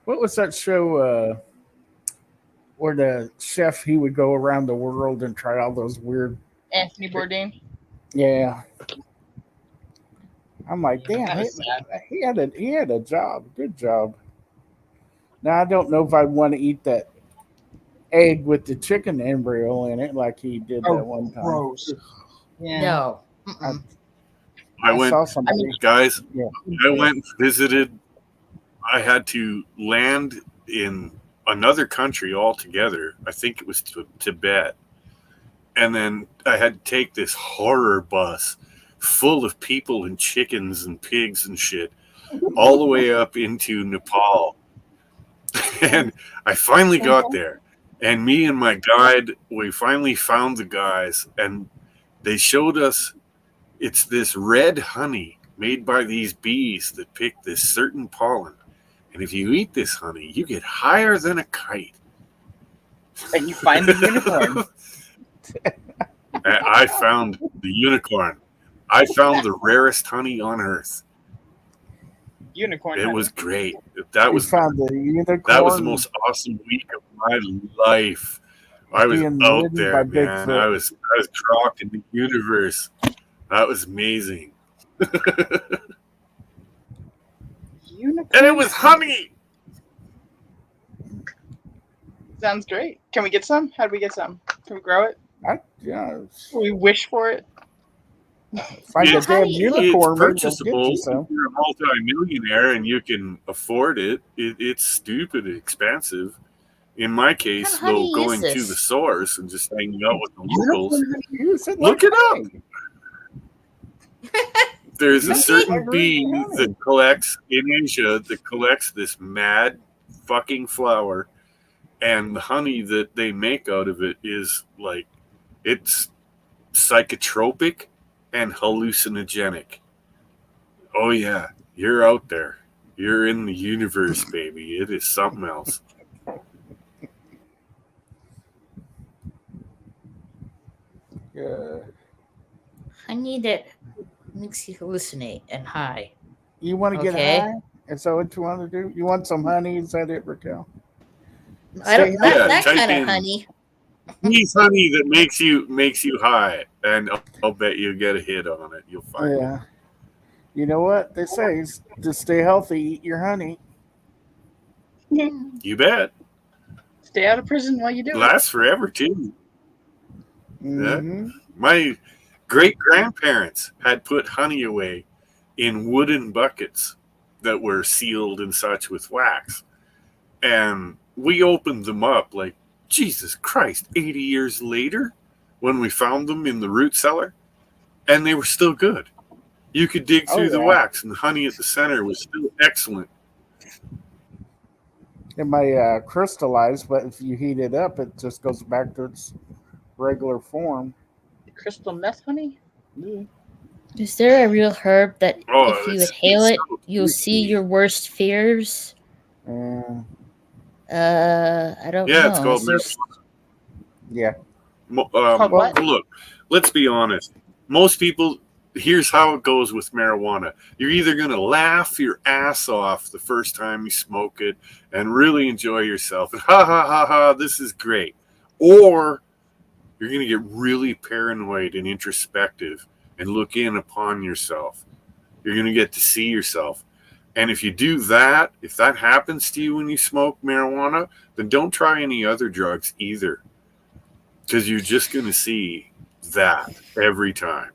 S2: what was that show where the chef he would go around the world and try all those weird?
S6: Anthony Bourdain.
S2: Yeah, I'm like, damn,
S6: That was sad.
S2: he had a job, good job. Now I don't know if I'd want to eat that egg with the chicken embryo in it like he did that one time.
S6: Gross. Yeah.
S1: No.
S4: I went,
S2: saw somebody.
S4: guys.
S2: Yeah.
S4: I went and visited. I had to land in another country altogether. I think it was Tibet, and then I had to take this horror bus full of people and chickens and pigs and shit all the way up into Nepal. And I finally got there, and me and my guide, we finally found the guys, and they showed us it's this red honey made by these bees that pick this certain pollen. And if you eat this honey, you get higher than a kite.
S6: And you find the unicorn.
S4: I found the unicorn. I found the rarest honey on earth.
S6: Unicorn.
S4: It
S6: honey.
S4: was great. That
S2: You
S4: was
S2: found the unicorn.
S4: that was the most awesome week of my life. I was
S2: Being
S4: out
S2: ridden
S4: there,
S2: by
S4: man.
S2: Bigfoot.
S4: I was rocking the universe. That was amazing.
S6: Unicorn.
S4: And it was honey.
S6: Sounds great. Can we get some? How do we get some? Can we grow it?
S2: Yeah,
S6: Can we wish for it?
S2: find a
S4: It's-
S2: damn
S1: it's
S2: unicorn. Maybe they'll get
S4: purchasable.
S2: you some.
S4: If you're a multi-millionaire and you can afford it, it's stupid expensive. In my case,
S1: What kind of
S4: though,
S1: honey is
S4: going to
S1: this?
S4: the source and just hanging out with the locals,
S2: Use it
S4: look
S2: like
S4: it up.
S2: honey.
S4: There's a
S2: Okay.
S4: certain bee
S2: Honey.
S4: that collects in Asia that collects this mad fucking flower, and the honey that they make out of it is like it's psychotropic and hallucinogenic. Oh yeah, you're out there. You're in the universe, baby. It is something else.
S2: Yeah.
S1: Honey that makes you hallucinate and high.
S2: You want to get
S1: Okay.
S2: high? Is that what you want to do? You want some honey? Is that it, Raquel?
S1: I don't.
S2: Stay-
S1: Not that
S4: type
S1: kind
S4: in-
S1: of honey.
S4: He's honey that makes you high, and I'll bet you'll get a hit on it. You'll find it.
S2: Yeah. You know what they say? Is to stay healthy, eat your honey.
S4: You bet.
S6: Stay out of prison while you do
S4: It
S6: it.
S4: lasts forever too.
S2: Mm-hmm.
S4: My great grandparents had put honey away in wooden buckets that were sealed and such with wax. And we opened them up like, Jesus Christ, 80 years later when we found them in the root cellar, and they were still good. You could dig
S2: Oh,
S4: through the
S2: yeah.
S4: wax, and the honey at the center was still excellent.
S2: It may crystallize, but if you heat it up, it just goes back to its regular form.
S6: Crystal meth honey?
S1: Is there a real herb that
S4: Oh,
S1: if you
S4: it's-
S1: inhale
S4: it's
S1: it,
S4: so
S1: you'll see
S4: tasty.
S1: your worst fears?
S2: Uh,
S1: I don't know.
S4: Yeah, it's called
S1: Is there-
S2: yeah.
S6: Called what?
S4: Look, let's be honest. Most people, here's how it goes with marijuana. You're either going to laugh your ass off the first time you smoke it and really enjoy yourself and ha ha ha ha, this is great. Or you're going to get really paranoid and introspective and look in upon yourself. You're going to get to see yourself. And if you do that, if that happens to you when you smoke marijuana, then don't try any other drugs either. Because you're just going to see that every time.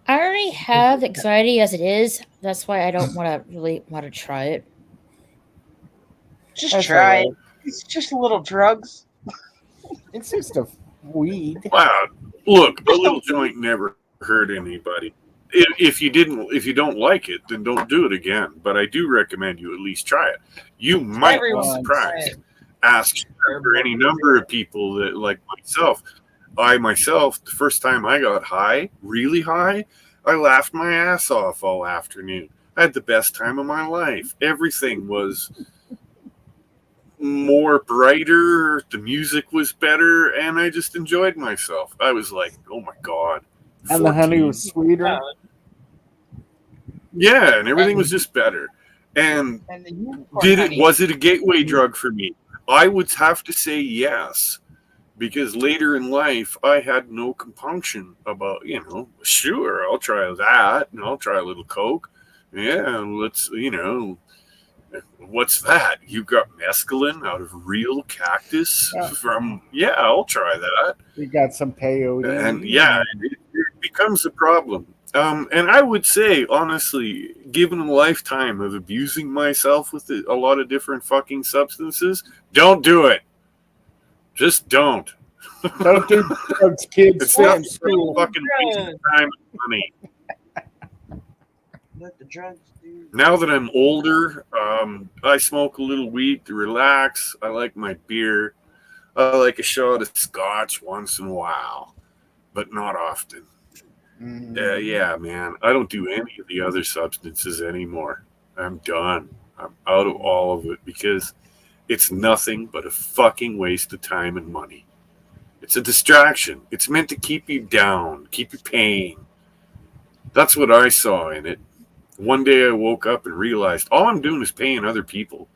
S1: I already have anxiety as it is. That's why I don't really want to try it.
S6: Just
S2: That's
S6: try
S2: all
S6: it. It's just little drugs.
S2: It's just a weed.
S4: Wow, look, a little joint never hurt anybody. If you don't like it, then don't do it again. But I do recommend you at least try it. You might
S6: Everyone
S4: be
S6: should
S4: surprised.
S6: try it.
S4: Ask for any number of people that, like myself, I myself, the first time I got high, really high, I laughed my ass off all afternoon. I had the best time of my life. Everything was more brighter, the music was better, and I just enjoyed myself. I was like, oh my God.
S2: And the honey
S4: 14.
S2: was sweeter.
S4: Yeah, and everything was just better. And
S6: And the unicorn honey.
S4: was it a gateway drug for me? I would have to say yes, because later in life I had no compunction about, sure, I'll try that, and I'll try a little coke. Yeah, let's, what's that? You got mescaline out of real cactus from? Yeah, I'll try that.
S2: We got some peyote.
S4: And yeah, it becomes a problem. And I would say, honestly, given a lifetime of abusing myself with a lot of different fucking substances, don't do it. Just don't.
S2: Don't do drugs, kids.
S4: It's
S2: Stay
S4: not
S2: in school.
S4: fucking wasting time and money.
S8: Let the drugs do.
S4: Now that I'm older, I smoke a little weed to relax. I like my beer. I like a shot of scotch once in a while, but not often. Yeah, man. I don't do any of the other substances anymore. I'm done. I'm out of all of it because it's nothing but a fucking waste of time and money. It's a distraction. It's meant to keep you down, keep you paying. That's what I saw in it. One day I woke up and realized all I'm doing is paying other people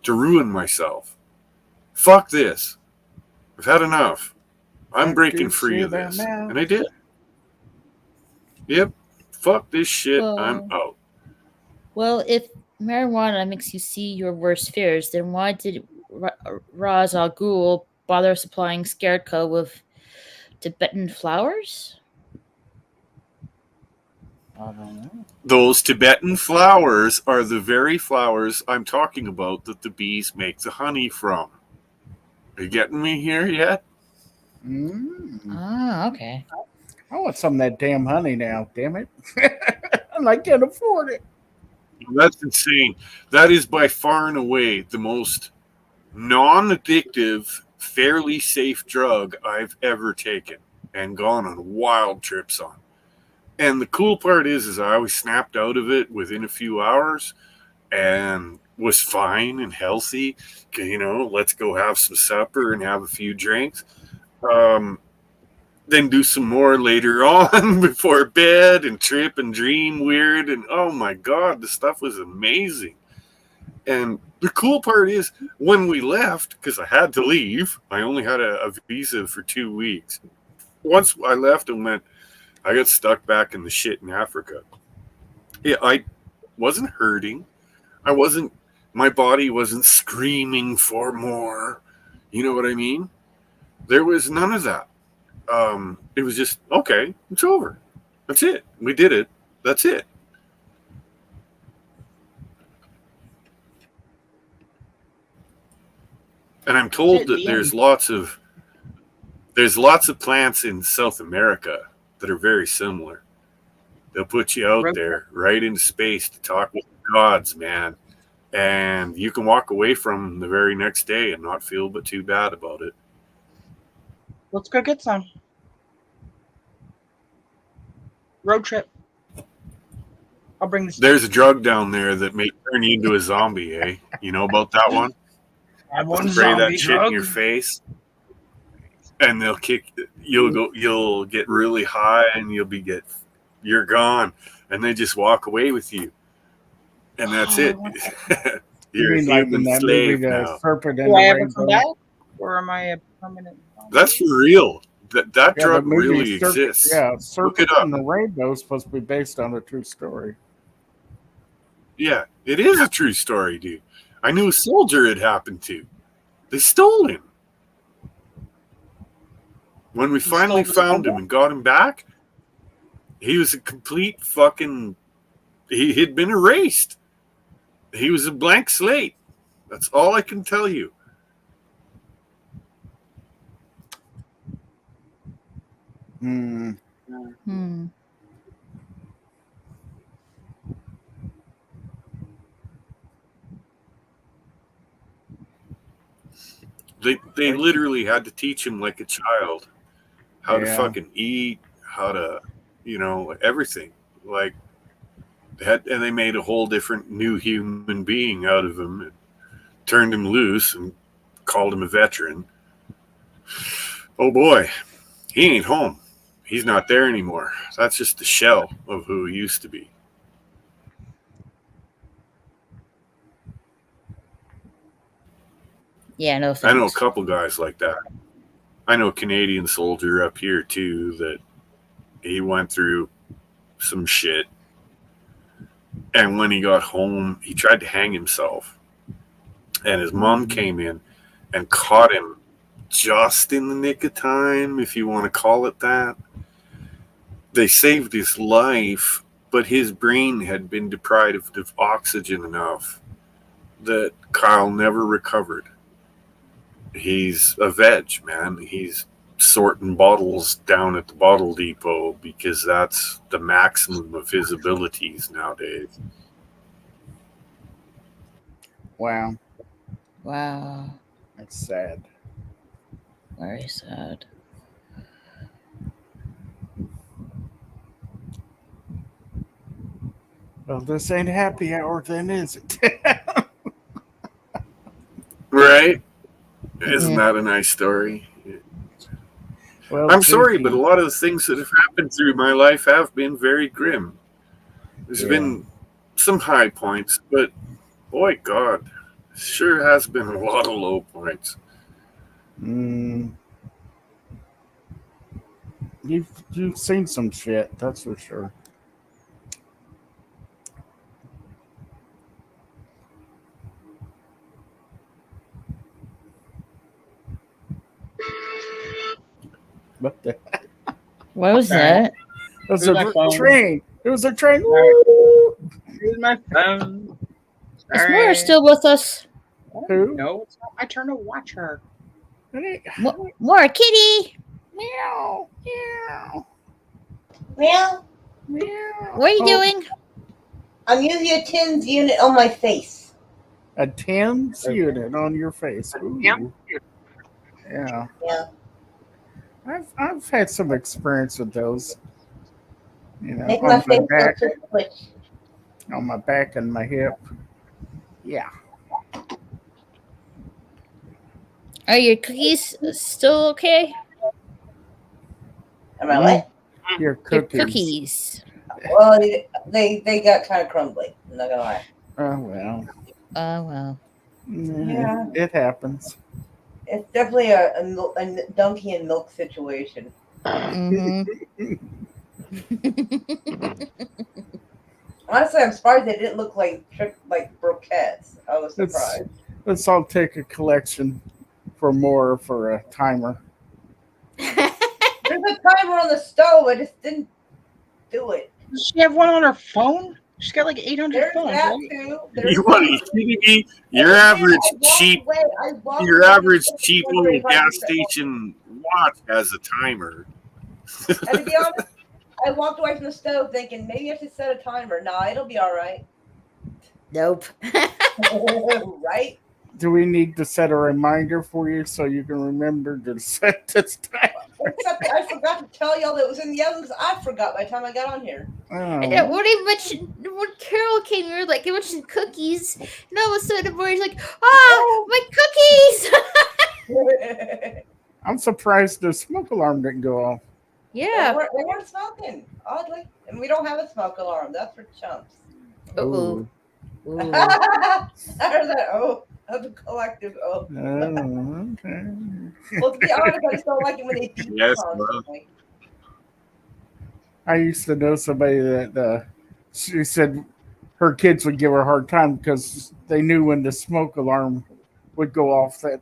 S4: to ruin myself. Fuck this. I've had enough. I'm breaking free of this. And I did. Yep. Fuck this shit. I'm out.
S1: Well, if marijuana makes you see your worst fears, then why did Ra's al Ghul bother supplying Scarecrow with Tibetan flowers?
S2: I don't know.
S4: Those Tibetan flowers are the very flowers I'm talking about that the bees make the honey from. Are you getting me here yet?
S1: Ah, okay.
S2: I want some of that damn honey now, damn it. And I can't afford it.
S4: That's insane. That is by far and away the most non-addictive, fairly safe drug I've ever taken and gone on wild trips on. And the cool part is I always snapped out of it within a few hours and was fine and healthy. Let's go have some supper and have a few drinks. Then do some more later on before bed and trip and dream weird. And oh my God, the stuff was amazing. And the cool part is when we left, because I had to leave, I only had a visa for 2 weeks. Once I left and went, I got stuck back in the shit in Africa. Yeah, I wasn't hurting. My body wasn't screaming for more. You know what I mean? There was none of that. It was just, okay, it's over. That's it. We did it. That's it. And I'm told that there's lots of plants in South America that are very similar. They'll put you out there right into space to talk with gods, man. And you can walk away from them the very next day and not feel but too bad about it.
S6: Let's go get some. Road trip. I'll bring this.
S4: There's a drug down there that may turn you into a zombie, eh? You know about that one?
S6: I want
S4: Spray
S6: zombie
S4: that shit in your face, and they'll kick. You'll get really high, and you're gone, and they just walk away with you, and that's it. You're a human slave now.
S2: Serpent
S6: Do I ever come back, or am I a permanent?
S4: That's for real. That drug really exists.
S2: Yeah,
S4: Look it
S2: Serpent
S4: up.
S2: and the Rainbow is supposed to be based on a true story.
S4: Yeah, it is a true story, dude. I knew a soldier it happened to. They stole him. When we finally found him and got him back, he was a complete fucking... He'd been erased. He was a blank slate. That's all I can tell you. They literally had to teach him like a child how to fucking eat, how to, everything. Like, and they made a whole different new human being out of him, and turned him loose and called him a veteran. Oh boy, he ain't home. He's not there anymore. That's just the shell of who he used to be.
S1: Yeah, no
S4: I know a
S1: thanks.
S4: couple guys like that. I know a Canadian soldier up here too that he went through some shit. And when he got home, he tried to hang himself. And his mom came in and caught him just in the nick of time, if you want to call it that. They saved his life, but his brain had been deprived of oxygen enough that Kyle never recovered. He's a veg, man. He's sorting bottles down at the bottle depot because that's the maximum of his abilities nowadays.
S2: Wow,
S1: Wow.
S2: that's sad.
S1: Very sad.
S2: Well, this ain't happy hour then, is it?
S4: Right? Isn't that a nice story?
S2: Well,
S4: I'm sorry, but a
S2: JP,
S4: lot of the things that have happened through my life have been very grim. There's been some high points, but boy, God, sure has been a lot of low points.
S2: you've seen some shit, that's for sure. What the?
S1: What was
S6: Sorry.
S1: that?
S2: It was
S6: Here's my
S2: a
S6: phone.
S2: train. It was a train.
S6: Sorry.
S2: Woo!
S6: Here's my phone.
S1: Is Mora still with us?
S2: Who?
S6: No, it's not my turn to watch her.
S1: Mora, kitty!
S2: Meow, meow,
S3: Meow.
S2: meow.
S1: What are you doing?
S3: I'm using a TINS unit on my face.
S2: A TIMS unit on your face. Ooh.
S6: Yeah.
S2: Yeah.
S3: Yeah.
S2: I've had some experience with those.
S3: Make my
S2: on
S3: face
S2: my back,
S3: look twitch.
S2: on my back and my hip. Yeah.
S1: Are your cookies still okay?
S3: Am I what?
S2: Your
S1: Your
S2: cookies.
S1: cookies.
S3: Well, they got kind of crumbly. I'm not gonna lie.
S2: Oh well.
S1: Oh, well.
S3: Yeah.
S2: It happens.
S3: It's definitely a donkey and milk situation.
S1: Mm-hmm.
S3: Honestly, I'm surprised they didn't look like broquettes. I was
S2: Let's
S3: surprised.
S2: let's all take a collection for more for a timer.
S3: There's a timer on the stove. I just didn't do it.
S6: Does she have one on her phone? She's got like 800
S3: There's
S6: phones,
S3: that
S6: right?
S3: too.
S4: You want to kidding me? Your average cheap, little gas station watch has a timer.
S3: And to be honest, I walked away from the stove thinking maybe I should set a timer. Nah, it'll be all right.
S1: Nope.
S3: Right?
S2: Do we need to set a reminder for you so you can remember to set this time?
S3: Except that I forgot to tell y'all that it was in the oven because I forgot by the time I got on here.
S1: Yeah,
S2: Oh,
S1: when he mentioned, when Carol came here, like, he mentioned cookies, and all of a sudden, Maury's like, ah, my cookies!
S2: I'm surprised the smoke alarm didn't go off.
S1: Yeah.
S3: They weren't smoking, oddly. And we don't have a smoke alarm. That's for chumps.
S1: Uh-oh.
S2: Oh,
S1: Ooh.
S3: I heard that, of the collective,
S2: okay.
S3: Well, to be honest, I just don't like it when they beep
S4: Yes,
S3: constantly.
S2: I used to know somebody that she said her kids would give her a hard time because they knew when the smoke alarm would go off that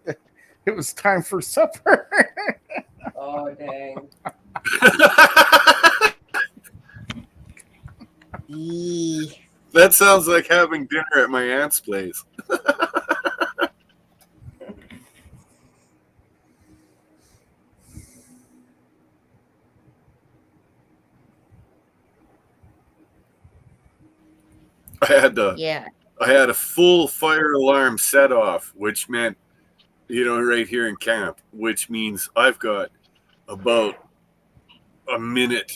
S2: it was time for supper.
S3: Oh, dang.
S1: Eee.
S4: That sounds like having dinner at my aunt's place.
S1: Yeah.
S4: I had a full fire alarm set off, which meant, right here in camp, which means I've got about a minute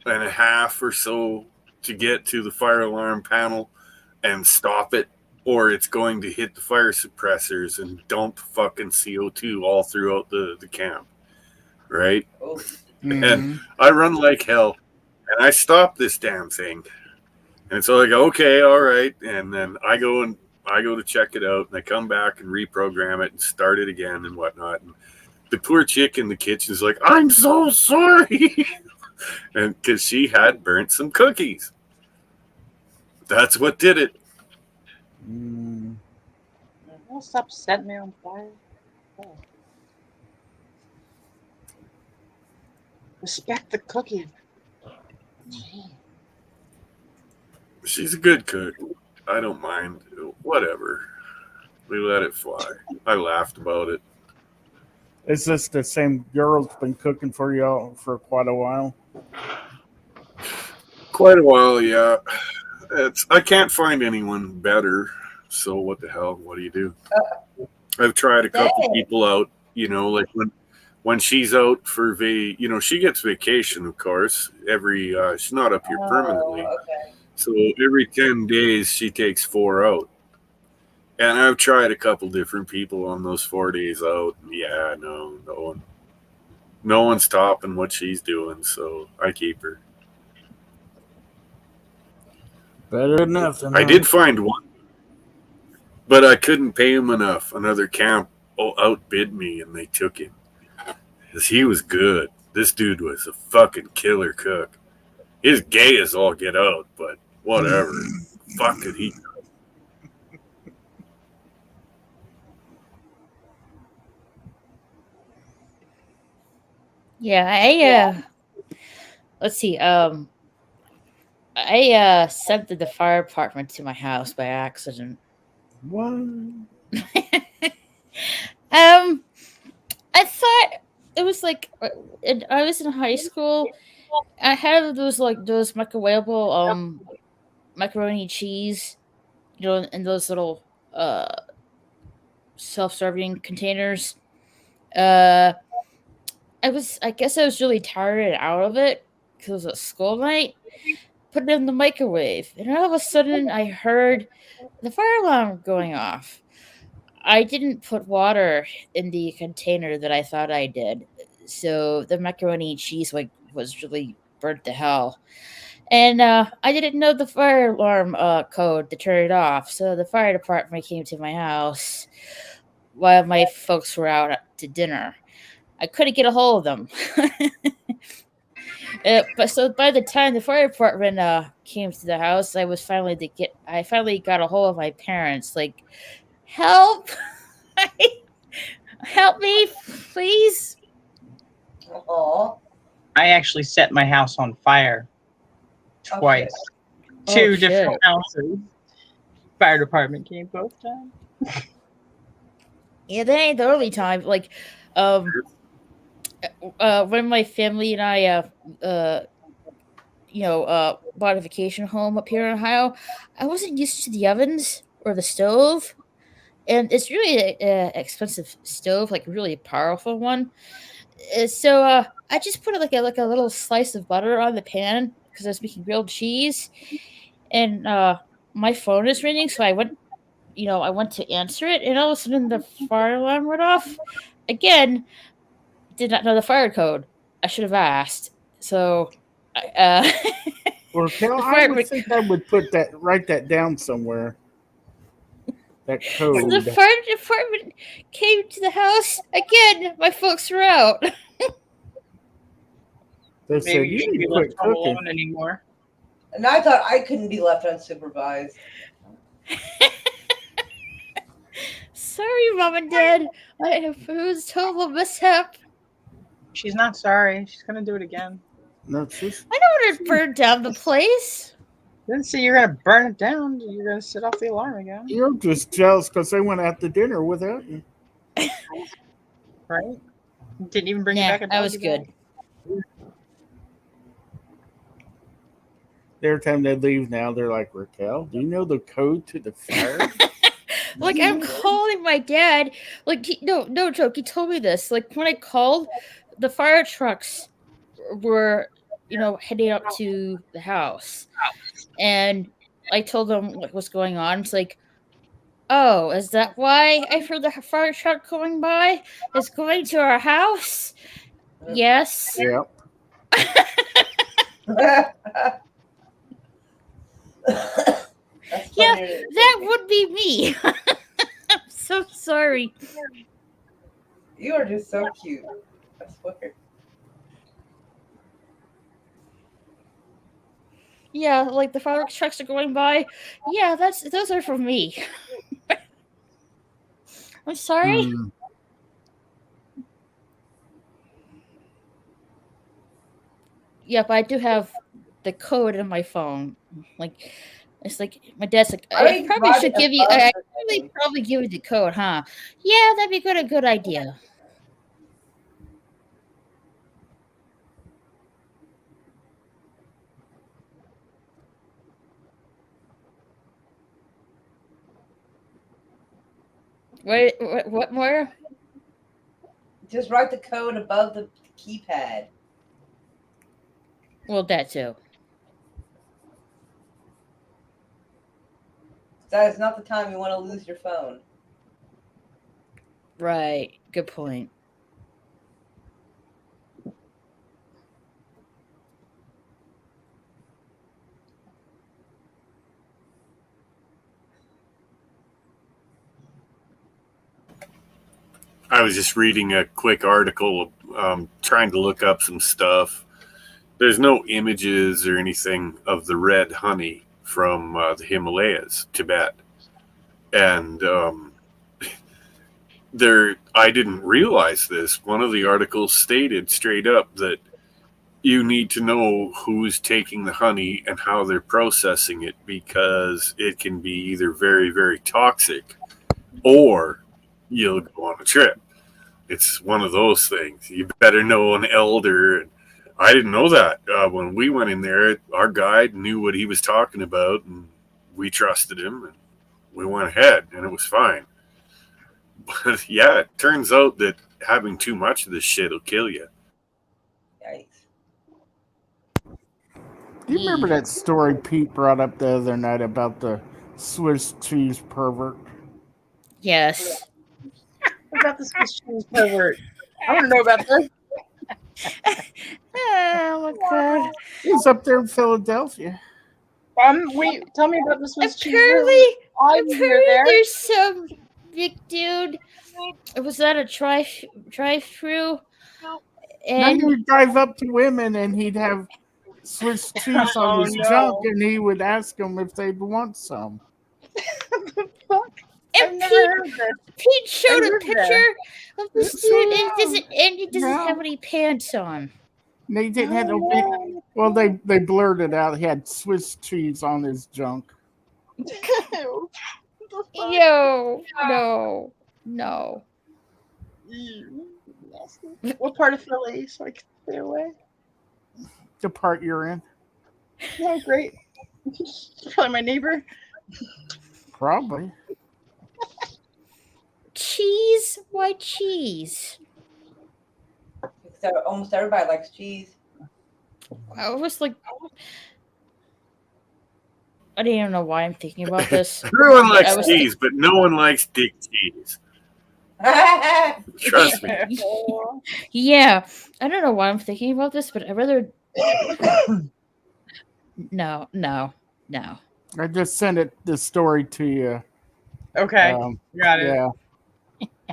S4: and a half or so to get to the fire alarm panel and stop it, or it's going to hit the fire suppressors and dump fucking CO2 all throughout the camp, right?
S3: Oh,
S4: And
S2: Mm-hmm.
S4: I run like hell, and I stop this damn thing. And so I go, okay, all right. And then I go to check it out, and I come back and reprogram it and start it again and whatnot. And the poor chick in the kitchen is like, I'm so sorry. And because she had burnt some cookies. That's what did it.
S2: Mm.
S6: Don't stop setting me on fire. Oh. Respect the cookie. Gee.
S4: She's a good cook. I don't mind. Whatever. We let it fly. I laughed about it.
S2: Is this the same girl that's been cooking for y'all for quite a while?
S4: Quite a while, yeah. I can't find anyone better. So what the hell? What do you do? I've tried a couple
S3: Dang.
S4: people out. Like when she's out for she gets vacation, of course. She's not up here permanently.
S3: okay.
S4: So every 10 days she takes 4 out. And I've tried a couple different people on those 4 days out. Yeah, no one's topping what she's doing, so I keep her.
S2: Better than nothing.
S4: I did find one, but I couldn't pay him enough. Another camp outbid me, and they took him. Because he was good. This dude was a fucking killer cook. He's gay as all get out, but whatever. Fuck it, he.
S1: Yeah, let's see. I sent the fire department to my house by accident.
S2: What?
S1: I thought it was like I was in high school. I had those microwavable macaroni cheese, in those little self-serving containers. Uh, I guess I was really tired and out of it because it was a school night. Put it in the microwave, and all of a sudden I heard the fire alarm going off. I didn't put water in the container that I thought I did, so the macaroni and cheese was really burnt to hell. And I didn't know the fire alarm code to turn it off, so the fire department came to my house while my folks were out to dinner. I couldn't get a hold of them. But so by the time the fire department came to the house, I finally got a hold of my parents. Like, help, help me, please.
S3: Aw.
S6: I actually set my house on fire twice.
S1: Oh,
S6: Two
S1: shit.
S6: different houses. Fire department came both times.
S1: Yeah, that ain't the only time. Like, when my family and I, bought a vacation home up here in Ohio, I wasn't used to the ovens or the stove, and it's really a expensive stove, like a really powerful one. So I just put like a little slice of butter on the pan because I was making grilled cheese, and my phone is ringing, so I went to answer it, and all of a sudden the fire alarm went off. Again, did not know the fire code. I should have asked. So,
S2: Or Cal,
S1: The
S2: I
S1: fire-
S2: would think I would write that down somewhere. That
S1: so the
S2: code.
S1: fire department came to the house again. My folks were out.
S2: They said
S6: Maybe you
S2: you
S6: shouldn't
S2: need
S6: be
S2: to quit
S6: left home
S2: cooking.
S6: alone anymore.
S3: And I thought I couldn't be left unsupervised.
S1: Sorry, mom and dad. It was a total mishap.
S6: She's not sorry. She's gonna do it again.
S2: No, it's just
S1: I don't want to burn down the place.
S6: Didn't say you're gonna burn it down. You're gonna set off the alarm again,
S2: you're just jealous because they went out to dinner without you.
S6: right? Didn't even bring
S1: Yeah,
S6: you back a
S1: that was
S6: doggy
S1: good.
S6: bag.
S2: Every time they leave now, they're like, Raquel, do you know the code to the fire?
S1: Like, I'm calling my dad. Like, no joke. He told me this. Like, when I called, the fire trucks were, heading up to the house, and I told them what was going on. It's like, oh, is that why I heard the fire truck going by? It's going to our house? Yes.
S2: Yep.
S3: That's
S1: Yeah,
S3: funnier than
S1: that would be me. I'm so sorry.
S3: you are just so cute. I swear.
S1: Yeah, like the fireworks trucks are going by. Yeah, those are for me. I'm sorry.
S2: Hmm.
S1: Yep, I do have the code in my phone. Like, it's like my dad's like,
S3: I
S1: I
S3: mean,
S1: probably
S3: write
S1: should
S3: it
S1: give you.
S3: above
S1: I
S3: the
S1: really
S3: name.
S1: probably give you the code, huh? Yeah, that'd be a good idea. Wait, what more?
S3: Just write the code above the keypad.
S1: Well, that too.
S3: That is not the time you want to lose your phone.
S1: Right. Good point.
S4: I was just reading a quick article, trying to look up some stuff. There's no images or anything of the red honey from the Himalayas, Tibet, and there. I didn't realize this. One of the articles stated straight up that you need to know who's taking the honey and how they're processing it because it can be either very, very toxic or you'll go on a trip. It's one of those things. You better know an elder. I didn't know that. When we went in there, our guide knew what he was talking about, and we trusted him, and we went ahead, and it was fine. But yeah, it turns out that having too much of this shit will kill you.
S3: Yikes.
S2: Do you remember that story Pete brought up the other night about the Swiss cheese pervert?
S1: Yes.
S6: About the Swiss cheese pervert. I want to know about this.
S1: Oh my god.
S2: He's up there in Philadelphia.
S6: Wait, tell me about the Swiss cheese
S1: Apparently,
S6: pervert. I was near there.
S1: there's some big dude. It was at a drive-through,
S2: Now
S1: and
S2: he would drive up to women and he'd have Swiss cheese on
S6: Oh,
S2: his
S6: no.
S2: junk, and he would ask them if they'd want some.
S6: The fuck? I've
S1: and
S6: never heard of this.
S1: Pete showed
S6: I
S1: a
S6: lived
S1: picture
S6: there.
S1: of this
S2: So
S1: dude, and he doesn't
S2: no.
S1: have any pants on.
S2: And they didn't have no.
S6: Oh,
S2: Well, they blurred it out. He had Swiss cheese on his junk.
S6: no. The fuck?
S1: Yo, no.
S6: Ew. Nasty. What part of Philly so I can stay away?
S2: The part you're in,
S6: Oh, great. Probably my neighbor.
S2: probably.
S1: Cheese? Why cheese?
S3: Because almost everybody likes cheese.
S1: I was like, I don't even know why I'm thinking about this.
S4: Everyone
S1: I
S4: likes
S1: was
S4: cheese, but no one likes dick cheese. Trust me.
S1: Yeah, I don't know why I'm thinking about this, but I'd rather. No.
S2: I just sent the story to you.
S6: Okay,
S2: Um,
S6: got it.
S2: yeah,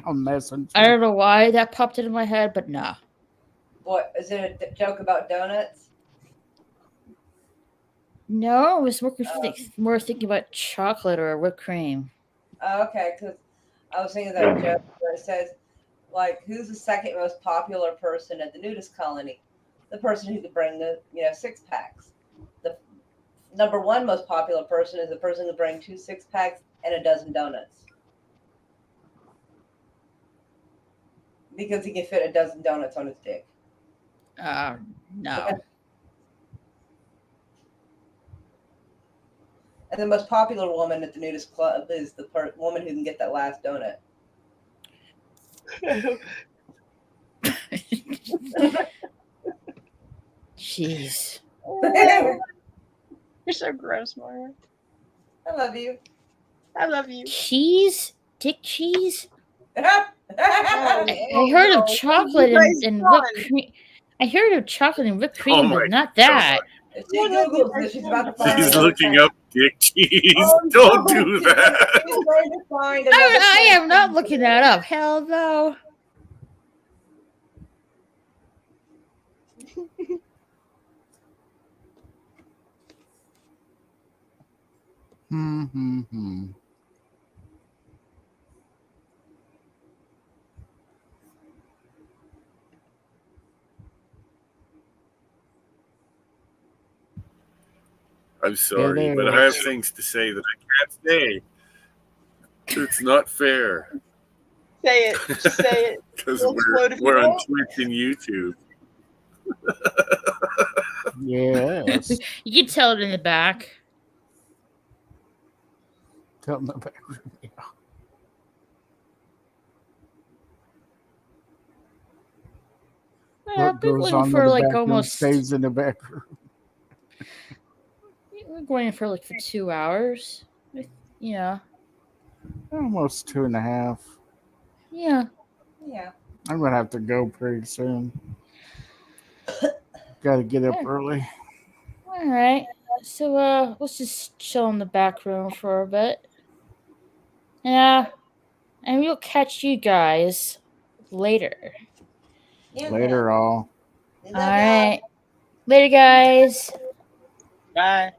S2: on Messenger.
S1: I don't know why that popped into my head, but nah.
S3: What is it a joke about donuts?
S1: No, I was more thinking about chocolate or whipped cream.
S3: Oh, okay, because I was thinking of that joke where it says, like, who's the second most popular person at the nudist colony? The person who could bring the 6-packs. The number one most popular person is the person who bring 2 6-packs and a dozen donuts. Because he can fit a dozen donuts on his dick.
S1: No.
S3: And the most popular woman at the nudist club is the woman who can get that last donut.
S1: Jeez.
S6: You're so gross, Moira.
S3: I love you.
S6: I love you.
S1: Cheese? Dick cheese?
S3: Oh,
S1: I heard of chocolate and whipped cream. I heard of chocolate and whipped cream,
S4: my
S1: but not that.
S3: if she Googles this, she's about to find
S4: He's
S3: another
S4: looking
S3: thing.
S4: up dick cheese.
S3: Oh,
S4: Don't
S3: no,
S4: do
S3: she's
S4: that.
S3: going to find
S1: I
S3: another
S1: am not looking that up. Hell no.
S2: Hmm.
S4: I'm sorry, but I have things to say that I can't say. It's not fair
S6: Say it. Just say it.
S4: because
S6: We'll explode if you
S4: we're on
S6: won't.
S4: Twitch and YouTube.
S2: Yes.
S1: You can tell it in the back.
S2: Tell them the back room. Yeah.
S1: Yeah,
S2: What
S1: we're
S2: goes
S1: going
S2: on in
S1: for
S2: the
S1: like
S2: back room
S1: almost.
S2: stays in the back room.
S1: We're going for 2 hours. Yeah.
S2: Almost 2.5.
S1: Yeah.
S3: Yeah.
S2: I'm gonna have to go pretty soon. Got to get up early.
S1: All right. So let's just chill in the back room for a bit. Yeah. And we'll catch you guys later.
S2: Later, all.
S1: All right. Later, guys.
S6: Bye.